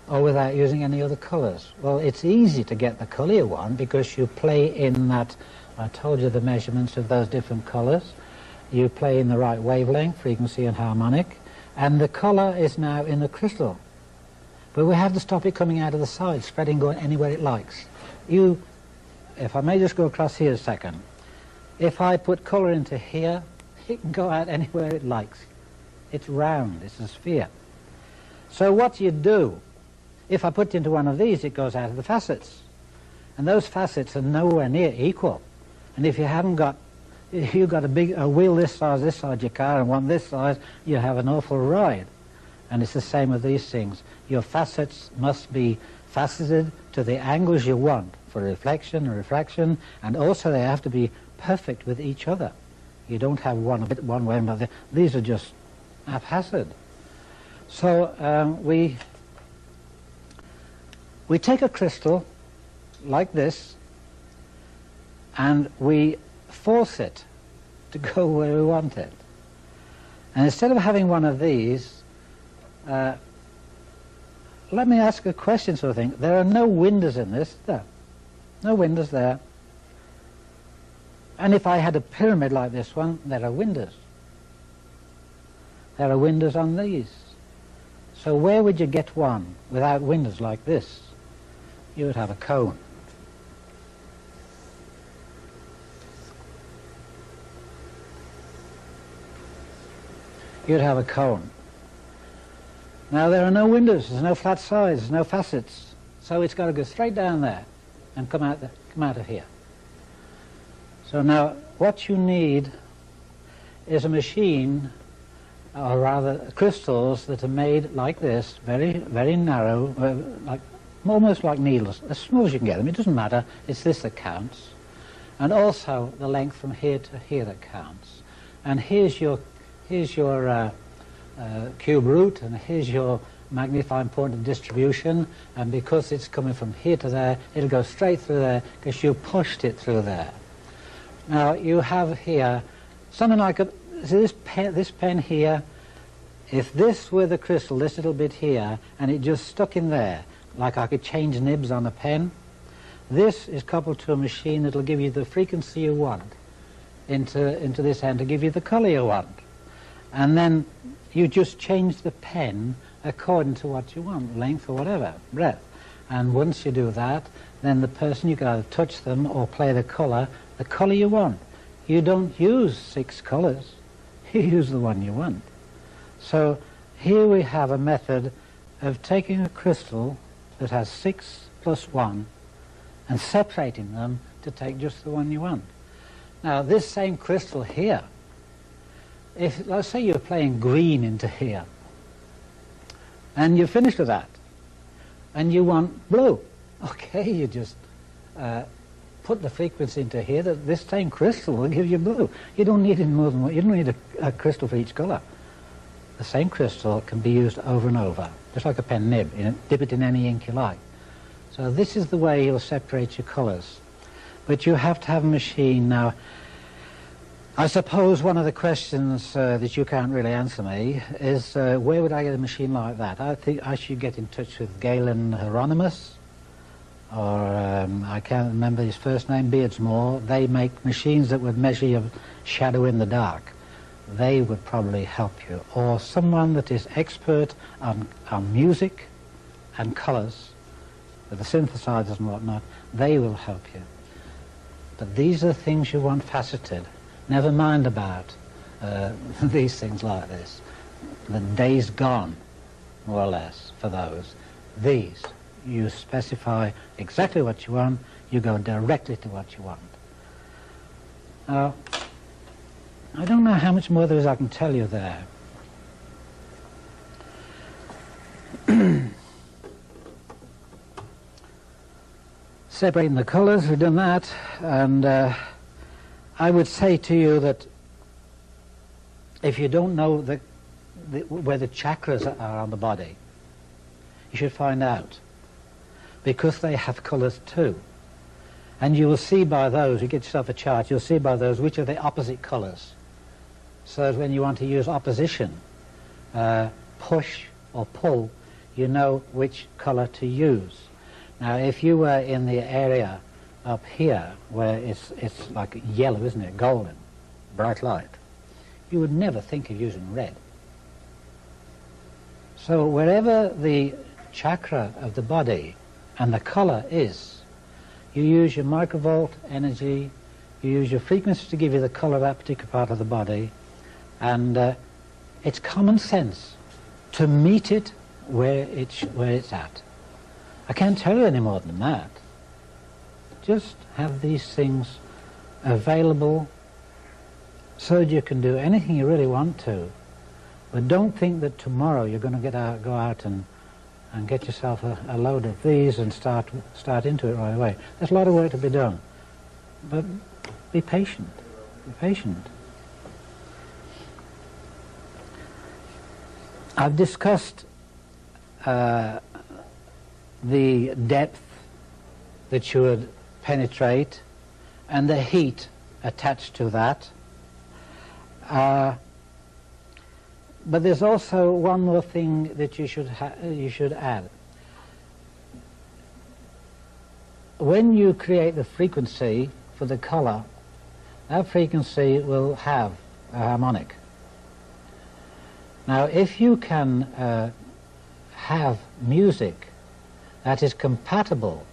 or without using any other colours? Well, it's easy to get the colour you want because you play in that, I told you the measurements of those different colours, you play in the right wavelength, frequency and harmonic, and the colour is now in the crystal. But we have to stop it coming out of the sides, spreading, going anywhere it likes. If I may just go across here a second, if I put colour into here, it can go out anywhere it likes. It's round, it's a sphere. So what you do, if I put it into one of these, it goes out of the facets. And those facets are nowhere near equal. And if you haven't got, if you've got a wheel this size your car, and one this size, you have an awful ride. And it's the same with these things. Your facets must be faceted to the angles you want for reflection and refraction, and also they have to be perfect with each other. You don't have one a bit one way and another. These are just haphazard. So we take a crystal like this and we force it to go where we want it. And instead of having one of these, let me ask a question sort of thing. There are no windows in this, there. No windows there. And if I had a pyramid like this one, there are windows. There are windows on these. So where would you get one without windows like this? You would have a cone. You'd have a cone. Now there are no windows, there's no flat sides, there's no facets, so it's got to go straight down there and come out of here. So now what you need is a machine, or rather crystals that are made like this, very, very narrow, like almost like needles, as small as you can get them. It doesn't matter, it's this that counts. And also the length from here to here that counts. And here's your cube root, and here's your magnifying point of distribution, and because it's coming from here to there, it'll go straight through there because you pushed it through there. Now you have here something like this pen here. If this were the crystal, this little bit here, and it just stuck in there, like I could change nibs on a pen, this is coupled to a machine that'll give you the frequency you want into this end to give you the colour you want. And then you just change the pen according to what you want, length or whatever, breadth. And once you do that, then the person, you can either touch them or play the colour you want. You don't use 6 colours, you use the one you want. So here we have a method of taking a crystal that has 6 plus 1 and separating them to take just the one you want. Now this same crystal here, if, let's say you're playing green into here, and you're finished with that, and you want blue, okay, you just put the frequency into here, that this same crystal will give you blue. You don't need it more than one, you don't need a crystal for each colour. The same crystal can be used over and over, just like a pen nib, dip it in any ink you like. So this is the way you'll separate your colours. But you have to have a machine. Now, I suppose one of the questions that you can't really answer me is where would I get a machine like that? I think I should get in touch with Galen Hieronymus, or I can't remember his first name, Beardsmore. They make machines that would measure your shadow in the dark. They would probably help you. Or someone that is expert on music and colours, with the synthesizers and whatnot, they will help you. But these are the things you want faceted. Never mind about these things like this. The day's gone, more or less, for those. These, you specify exactly what you want, you go directly to what you want. Now, I don't know how much more there is I can tell you there. Separating the colours, we've done that, and I would say to you that if you don't know where the chakras are on the body, you should find out. because they have colours too. And you will see by those, you get yourself a chart, you'll see by those which are the opposite colours. So that when you want to use opposition, push or pull, you know which colour to use. Now if you were in the area up here where it's like yellow, isn't it, golden, bright light, you would never think of using red. So wherever the chakra of the body and the colour is, you use your microvolt energy, you use your frequency to give you the colour of that particular part of the body, and it's common sense to meet it where it's at. I can't tell you any more than that. Just have these things available so that you can do anything you really want to. But don't think that tomorrow you're going to go out and get yourself a load of these and start into it right away. There's a lot of work to be done. But be patient. Be patient. I've discussed the depth that should penetrate and the heat attached to that. But there's also one more thing that you should add. When you create the frequency for the color, that frequency will have a harmonic. Now if you can have music that is compatible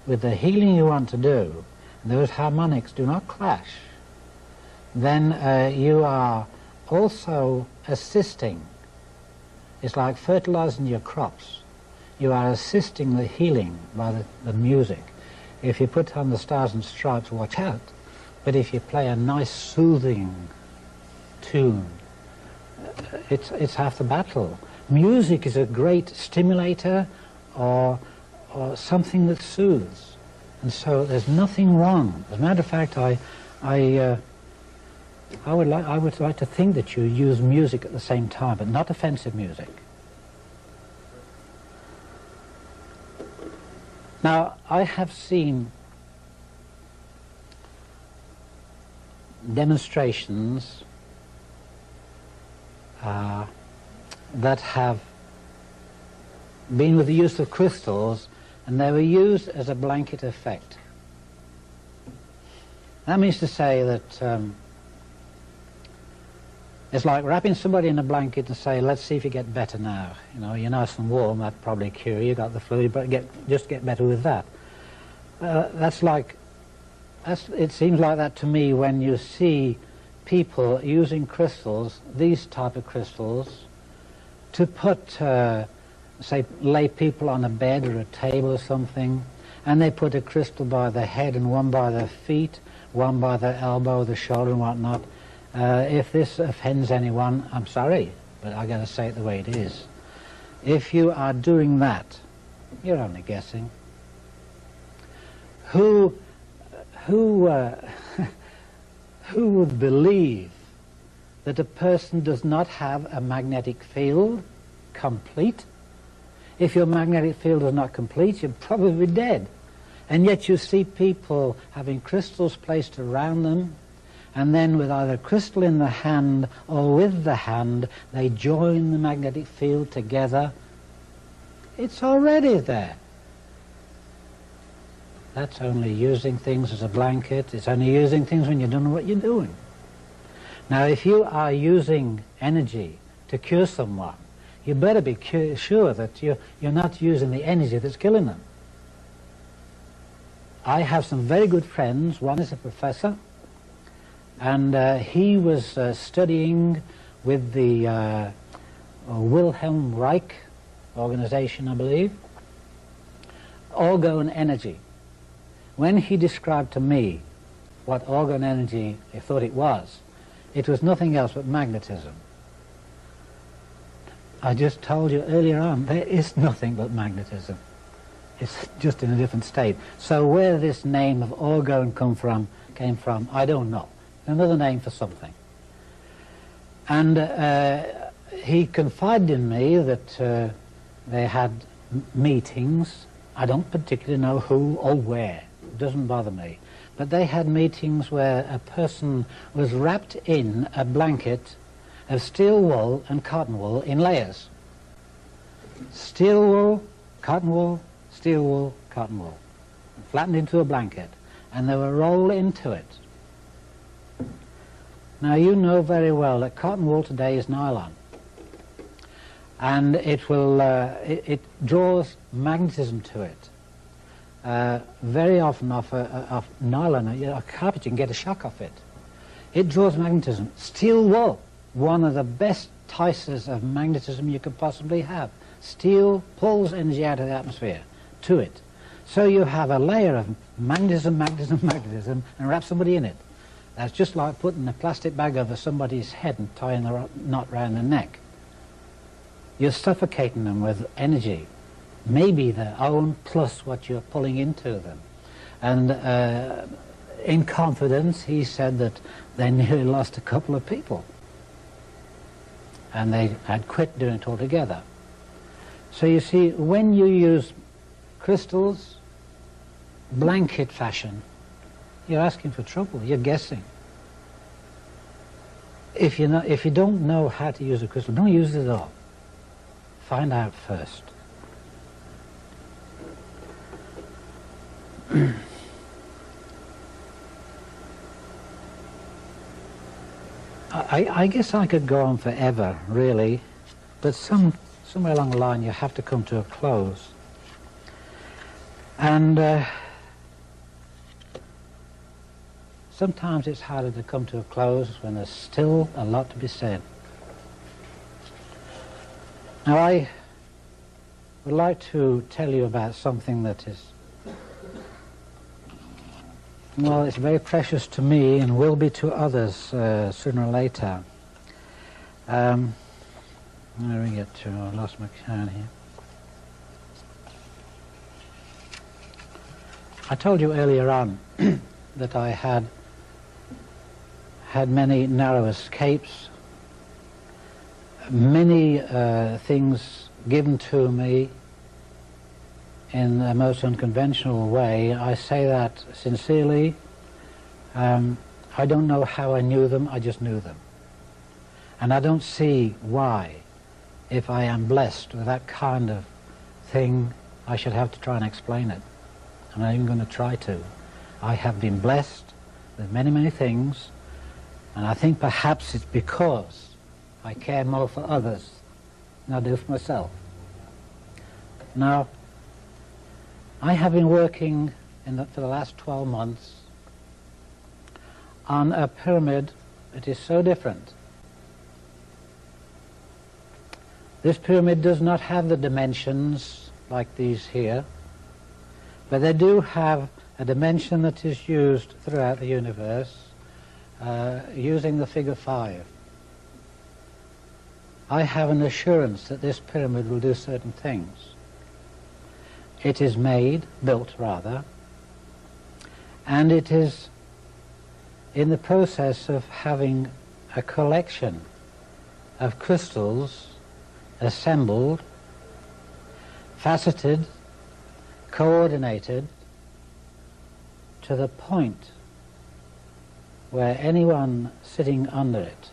with the healing you want to do, and those harmonics do not clash, then you are also assisting. It's like fertilizing your crops. You are assisting the healing by the music. If you put on the Stars and Stripes, watch out. But if you play a nice soothing tune, it's half the battle. Music is a great stimulator or something that soothes. And so there's nothing wrong. As a matter of fact, I would like to think that you use music at the same time, but not offensive music. Now, I have seen demonstrations that have been with the use of crystals, and they were used as a blanket effect. That means to say that it's like wrapping somebody in a blanket and say, let's see if you get better now. You know, you're nice and warm, that'd probably cure you, you got the flu, but just get better with that. It seems like that to me when you see people using crystals, these type of crystals, to put, say, lay people on a bed or a table or something, and they put a crystal by their head and one by their feet, one by their elbow, the shoulder and whatnot. If this offends anyone, I'm sorry, but I got to say it the way it is. If you are doing that, you're only guessing. Who would believe that a person does not have a magnetic field complete? If your magnetic field is not complete, you're probably dead. And yet you see people having crystals placed around them, and then with either crystal in the hand or with the hand, they join the magnetic field together. It's already there. That's only using things as a blanket. It's only using things when you don't know what you're doing. Now, if you are using energy to cure someone, you better be sure that you're not using the energy that's killing them. I have some very good friends. One is a professor, and he was studying with the Wilhelm Reich organization, I believe, orgone energy. When he described to me what orgone energy he thought it was nothing else but magnetism. I just told you earlier on, there is nothing but magnetism. It's just in a different state. So where this name of orgone came from, I don't know. Another name for something. And he confided in me that they had meetings. I don't particularly know who or where. It doesn't bother me. But they had meetings where a person was wrapped in a blanket of steel wool and cotton wool in layers. Steel wool, cotton wool, steel wool, cotton wool. Flattened into a blanket. And they were rolled into it. Now you know very well that cotton wool today is nylon. And it will, it draws magnetism to it. Very often off nylon, a carpet, you can get a shock off it. It draws magnetism. Steel wool, one of the best ticers of magnetism you could possibly have. Steel pulls energy out of the atmosphere to it. So you have a layer of magnetism, magnetism, magnetism, and wrap somebody in it. That's just like putting a plastic bag over somebody's head and tying the knot round their neck. You're suffocating them with energy, maybe their own plus what you're pulling into them. And in confidence, he said that they nearly lost a couple of people. And they had quit doing it altogether. So you see, when you use crystals, blanket fashion, you're asking for trouble, you're guessing. If you don't know how to use a crystal, don't use it at all. Find out first. I guess I could go on forever, really, but somewhere along the line you have to come to a close. And sometimes it's harder to come to a close when there's still a lot to be said. Now I would like to tell you about something that is, well, it's very precious to me and will be to others sooner or later. Where do we get to? I lost my can here. I told you earlier on that I had many narrow escapes, many things given to me in a most unconventional way. I say that sincerely. I don't know how I knew them, I just knew them. And I don't see why, if I am blessed with that kind of thing, I should have to try and explain it. I'm not even going to try to. I have been blessed with many, many things, and I think perhaps it's because I care more for others than I do for myself. Now, I have been working for the last 12 months on a pyramid that is so different. This pyramid does not have the dimensions like these here, but they do have a dimension that is used throughout the universe using the figure 5. I have an assurance that this pyramid will do certain things. It is built rather, and it is in the process of having a collection of crystals assembled, faceted, coordinated to the point where anyone sitting under it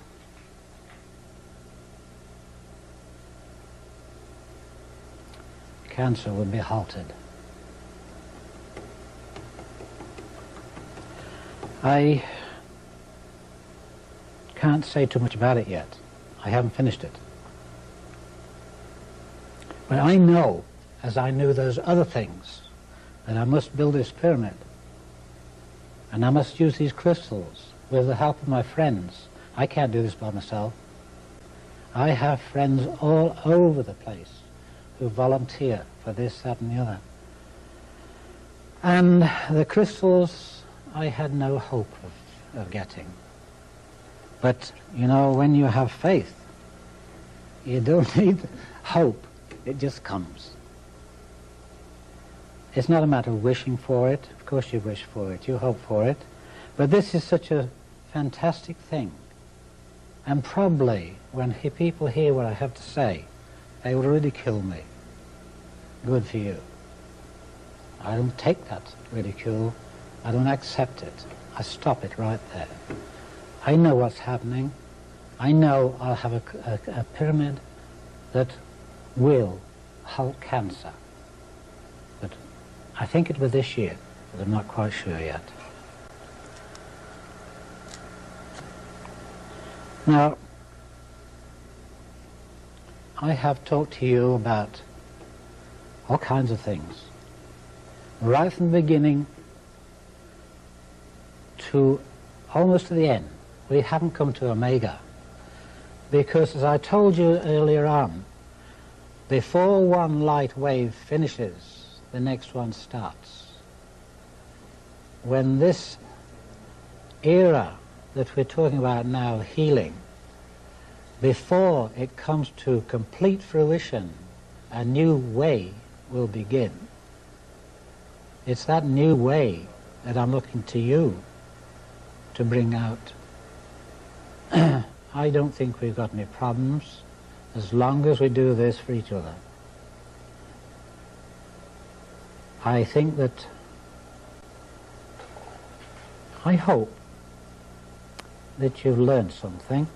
cancer would be halted. I can't say too much about it yet. I haven't finished it. But I know, as I knew those other things, that I must build this pyramid. And I must use these crystals with the help of my friends. I can't do this by myself. I have friends all over the place who volunteer for this, that, and the other. And the crystals I had no hope of getting. But, you know, when you have faith, you don't need hope. It just comes. It's not a matter of wishing for it. Of course you wish for it, you hope for it. But this is such a fantastic thing. And probably when people hear what I have to say, they will really kill me. Good for you. I don't take that ridicule. I don't accept it. I stop it right there. I know what's happening. I know I'll have a pyramid that will halt cancer. But I think it was this year, but I'm not quite sure yet. Now, I have talked to you about all kinds of things, right from the beginning to almost to the end. We haven't come to Omega, because as I told you earlier on, before one light wave finishes, the next one starts. When this era that we're talking about now, healing, before it comes to complete fruition, a new way will begin. It's that new way that I'm looking to you to bring out. I don't think we've got any problems as long as we do this for each other. I think that, I hope that you've learned something.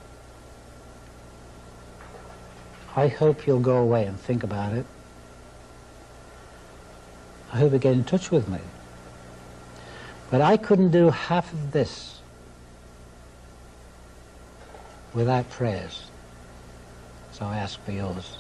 I hope you'll go away and think about it. I hope you get in touch with me. But I couldn't do half of this without prayers. So I ask for yours.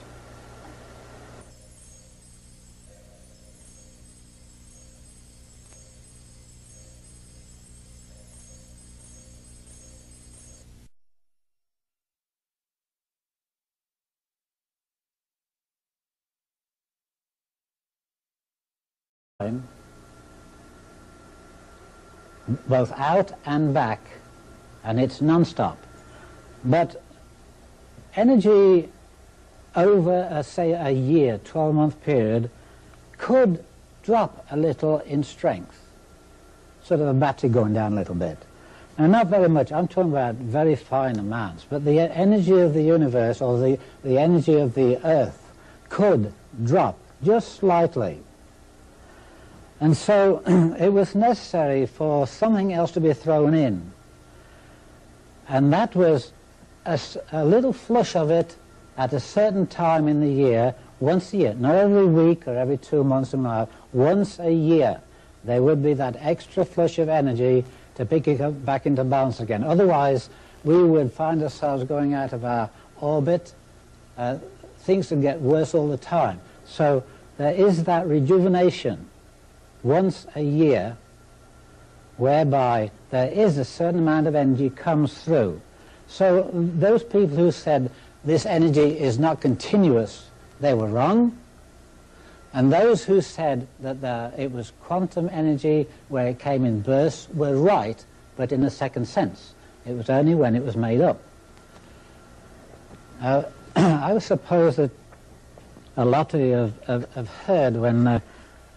Both out and back, and it's non-stop. But energy over, say, a year, 12-month period, could drop a little in strength, sort of a battery going down a little bit. Now, not very much. I'm talking about very fine amounts. But the energy of the universe, or the energy of the Earth, could drop just slightly. And so it was necessary for something else to be thrown in. And that was a little flush of it at a certain time in the year, once a year, not every week or every 2 months or more, once a year. There would be that extra flush of energy to pick it up back into balance again. Otherwise, we would find ourselves going out of our orbit. Things would get worse all the time. So there is that rejuvenation once a year, whereby there is a certain amount of energy comes through. So those people who said this energy is not continuous, they were wrong. And those who said that it was quantum energy where it came in bursts were right, but in a second sense. It was only when it was made up. I suppose that a lot of you have heard when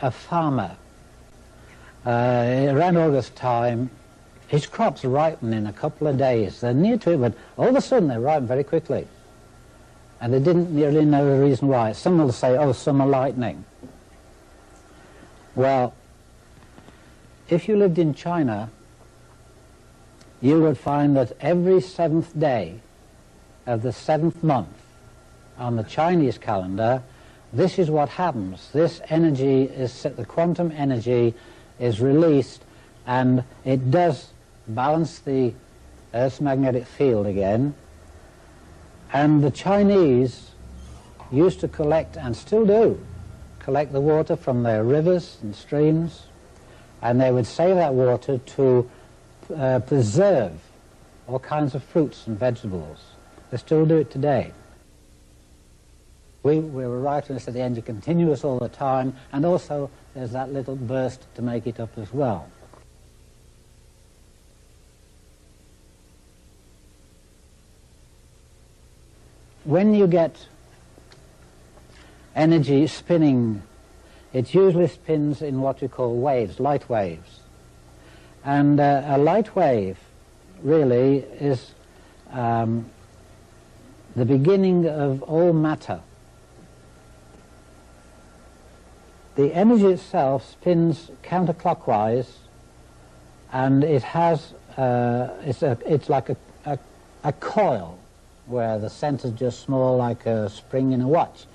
a farmer, around August time, his crops ripen in a couple of days. They're near to it, but all of a sudden they ripen very quickly. And they didn't really know the reason why. Some will say, oh, summer lightning. Well, if you lived in China, you would find that every 7th day of the 7th month on the Chinese calendar, this is what happens. This energy is, the quantum energy is released, and it does balance the Earth's magnetic field again. And the Chinese used to collect, and still do, collect the water from their rivers and streams, and they would save that water to preserve all kinds of fruits and vegetables. They still do it today. We were right when we said the energy continuous all the time, and also there's that little burst to make it up as well. When you get energy spinning, it usually spins in what we call waves, light waves. And a light wave really is the beginning of all matter. the energy itself spins counterclockwise, and it has it's like a coil where the center is just small, like a spring in a watch.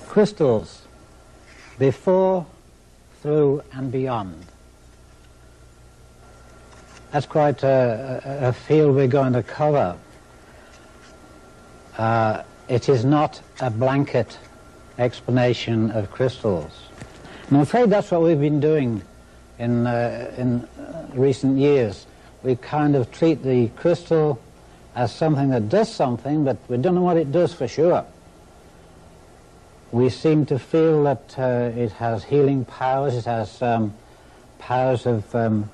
Crystals, before, through and beyond. That's quite a field we're going to cover. It is not a blanket explanation of crystals. And I'm afraid that's what we've been doing in recent years. We kind of treat the crystal as something that does something, but we don't know what it does for sure. We seem to feel that it has healing powers, it has powers of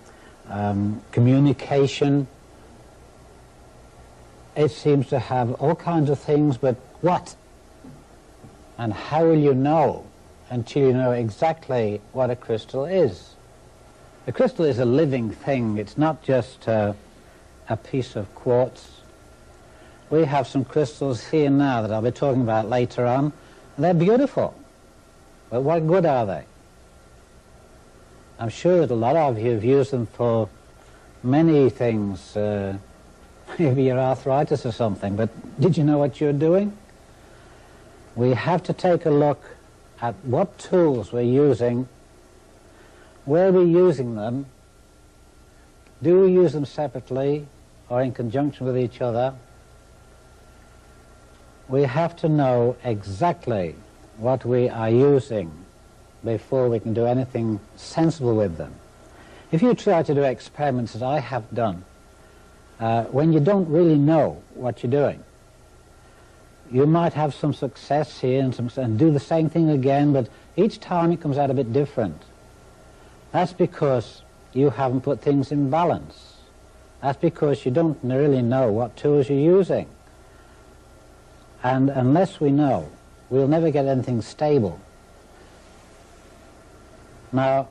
communication. It seems to have all kinds of things, but what? And how will you know until you know exactly what a crystal is? A crystal is a living thing. It's not just a piece of quartz. We have some crystals here now that I'll be talking about later on. They're beautiful, but what good are they? I'm sure that a lot of you have used them for many things, maybe your arthritis or something, but did you know what you're doing? We have to take a look at what tools we're using, where we're using them, do we use them separately or in conjunction with each other? We have to know exactly what we are using before we can do anything sensible with them. If you try to do experiments that I have done, when you don't really know what you're doing, you might have some success here and do the same thing again, but each time it comes out a bit different. That's because you haven't put things in balance. That's because you don't really know what tools you're using. And unless we know, we'll never get anything stable. Now,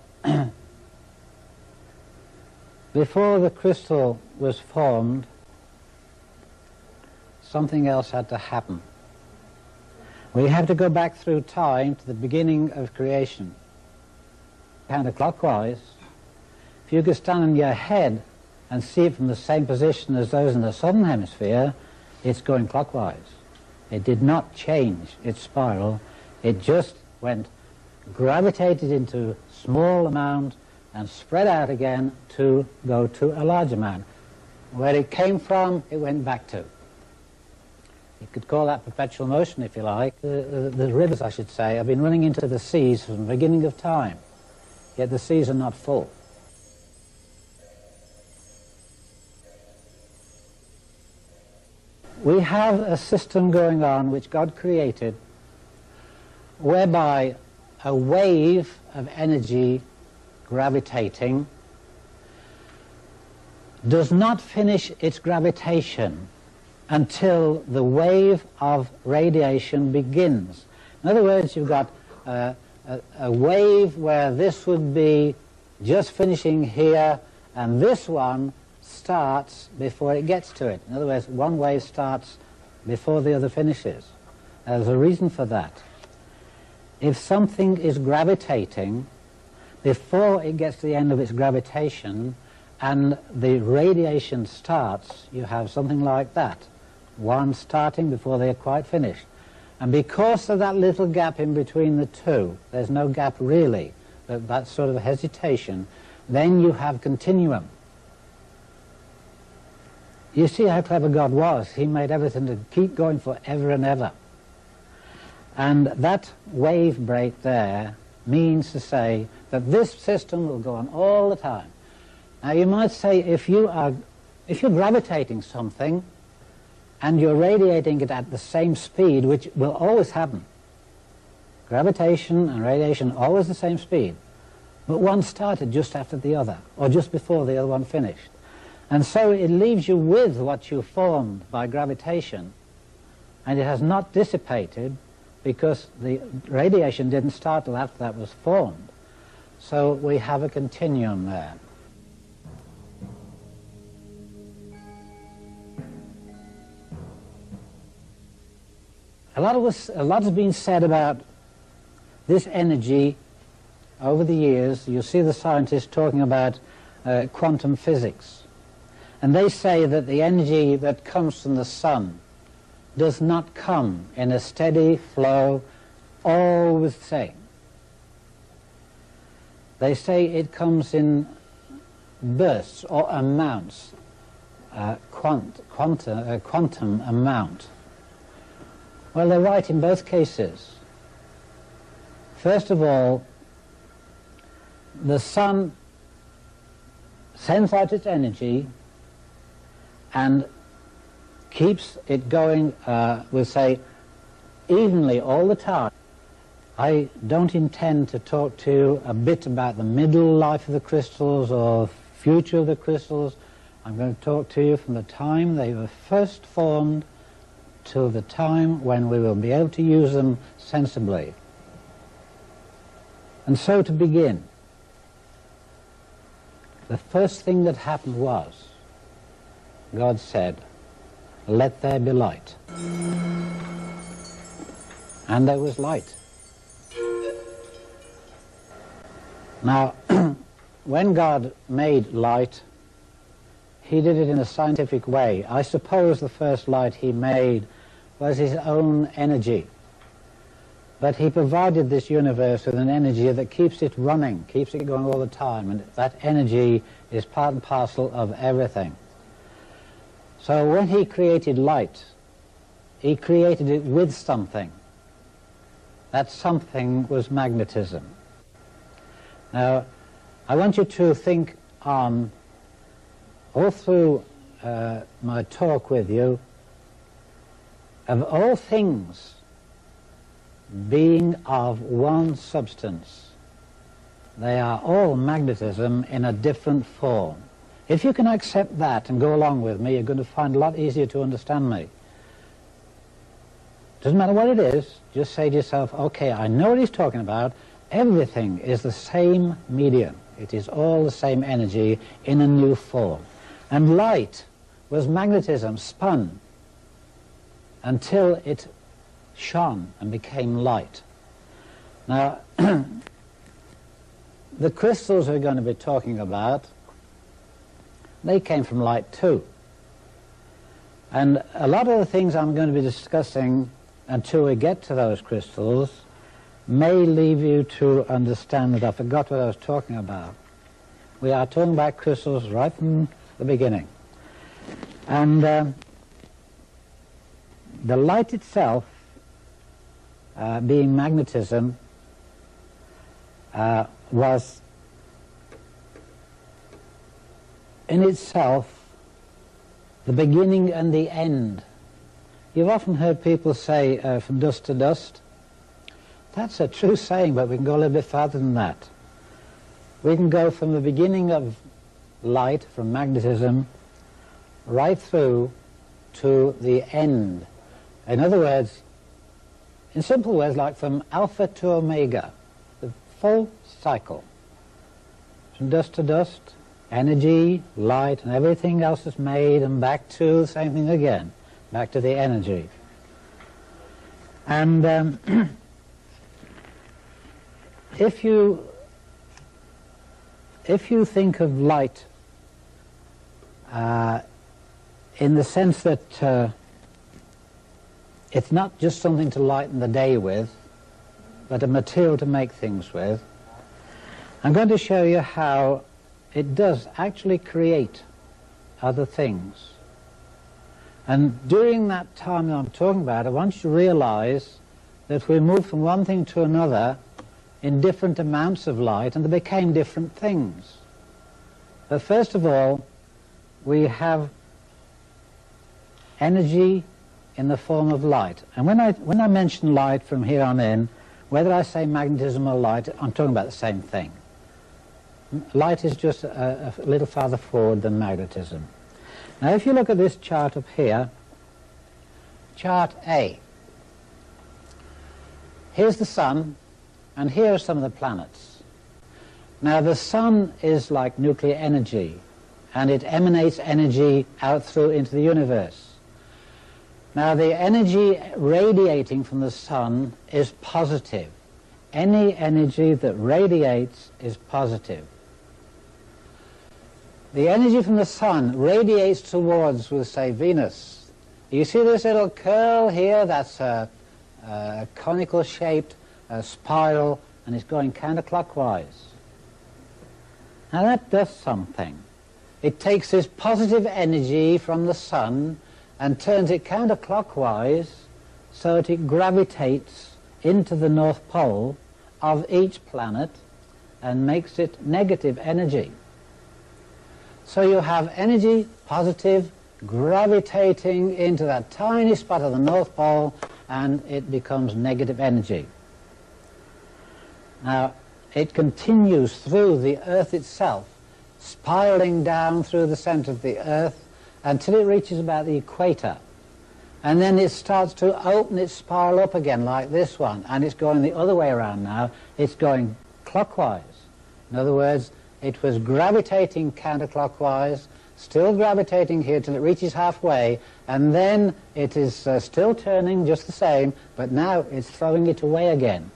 before the crystal was formed, something else had to happen. We have to go back through time to the beginning of creation. Counterclockwise, if you could stand on your head and see it from the same position as those in the southern hemisphere, it's going clockwise. It did not change its spiral. It just gravitated into small amount and spread out again to go to a large amount. Where it came from, it went back to. You could call that perpetual motion if you like. The rivers, I should say, have been running into the seas from the beginning of time, yet the seas are not full. We have a system going on which God created whereby a wave of energy gravitating does not finish its gravitation until the wave of radiation begins. In other words, you've got a wave where this would be just finishing here, and this one starts before it gets to it. In other words, one wave starts before the other finishes. There's a reason for that. If something is gravitating before it gets to the end of its gravitation and the radiation starts, you have something like that. One starting before they're quite finished. And because of that little gap in between the two, there's no gap really, but that sort of hesitation, then you have continuum. You see how clever God was. He made everything to keep going forever and ever. And that wave break there means to say that this system will go on all the time. Now you might say if you're gravitating something and you're radiating it at the same speed, which will always happen. Gravitation and radiation always the same speed. But one started just after the other, or just before the other one finished. And so it leaves you with what you formed by gravitation, and it has not dissipated because the radiation didn't start till after that was formed. So we have a continuum there. A lot has been said about this energy over the years. You see the scientists talking about quantum physics. And they say that the energy that comes from the sun does not come in a steady flow, always the same. They say it comes in bursts or amounts, quantum amount. Well, they're right in both cases. First of all, the sun sends out its energy and keeps it going, we'll say, evenly all the time. I don't intend to talk to you a bit about the middle life of the crystals or future of the crystals. I'm going to talk to you from the time they were first formed to the time when we will be able to use them sensibly. And so to begin, the first thing that happened was, God said, "Let there be light." And there was light. Now, when God made light, he did it in a scientific way. I suppose the first light he made was his own energy. But he provided this universe with an energy that keeps it running, keeps it going all the time, and that energy is part and parcel of everything. So when he created light, he created it with something. That something was magnetism. Now, I want you to think on, all through my talk with you, of all things being of one substance. They are all magnetism in a different form. If you can accept that and go along with me, you're going to find it a lot easier to understand me. Doesn't matter what it is, just say to yourself, okay, I know what he's talking about. Everything is the same medium. It is all the same energy in a new form. And light was magnetism spun until it shone and became light. Now, the crystals we're going to be talking about, they came from light too. And a lot of the things I'm going to be discussing until we get to those crystals may leave you to understand that I forgot what I was talking about. We are talking about crystals right from the beginning. And the light itself, being magnetism, was in itself the beginning and the end. You've often heard people say from dust to dust. That's a true saying, but we can go a little bit farther than that. We can go from the beginning of light, from magnetism, right through to the end. In other words, in simple words, like from alpha to omega, the full cycle. From dust to dust, energy, light, and everything else is made, and back to the same thing again, back to the energy. And if you think of light in the sense that it's not just something to lighten the day with, but a material to make things with, I'm going to show you how it does actually create other things. And during that time that I'm talking about, I want you to realize that we moved from one thing to another in different amounts of light, and they became different things. But first of all, we have energy in the form of light. And when I mention light from here on in, whether I say magnetism or light, I'm talking about the same thing. Light is just a little farther forward than magnetism. Now if you look at this chart up here, chart A, here's the sun, and here are some of the planets. Now the sun is like nuclear energy, and it emanates energy out through into the universe. Now the energy radiating from the sun is positive. Any energy that radiates is positive. The energy from the sun radiates towards, we'll say, Venus. You see this little curl here? That's a conical shaped spiral, and it's going counterclockwise. Now that does something. It takes this positive energy from the sun and turns it counterclockwise so that it gravitates into the North Pole of each planet and makes it negative energy. So you have energy, positive, gravitating into that tiny spot of the North Pole, and it becomes negative energy. Now, it continues through the Earth itself, spiraling down through the center of the Earth until it reaches about the equator. And then it starts to open its spiral up again like this one, and it's going the other way around now. It's going clockwise. In other words, it was gravitating counterclockwise, still gravitating here till it reaches halfway, and then it is still turning just the same, but now it's throwing it away again.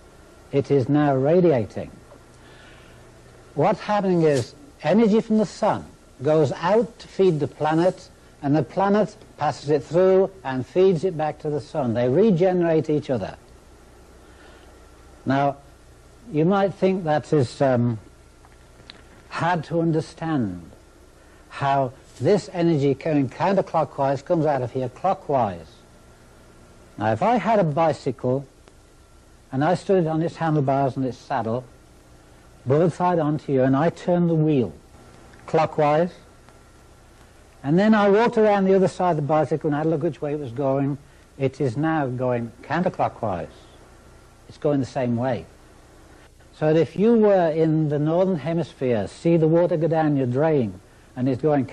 It is now radiating. What's happening is energy from the sun goes out to feed the planet, and the planet passes it through and feeds it back to the sun. They regenerate each other. Now, you might think that is hard to understand, how this energy going counterclockwise comes out of here clockwise. Now, if I had a bicycle and I stood on its handlebars and its saddle, broadside onto you, and I turned the wheel clockwise, and then I walked around the other side of the bicycle and had a look which way it was going, it is now going counterclockwise. It's going the same way. So that if you were in the northern hemisphere, see the water go down your drain, and it's going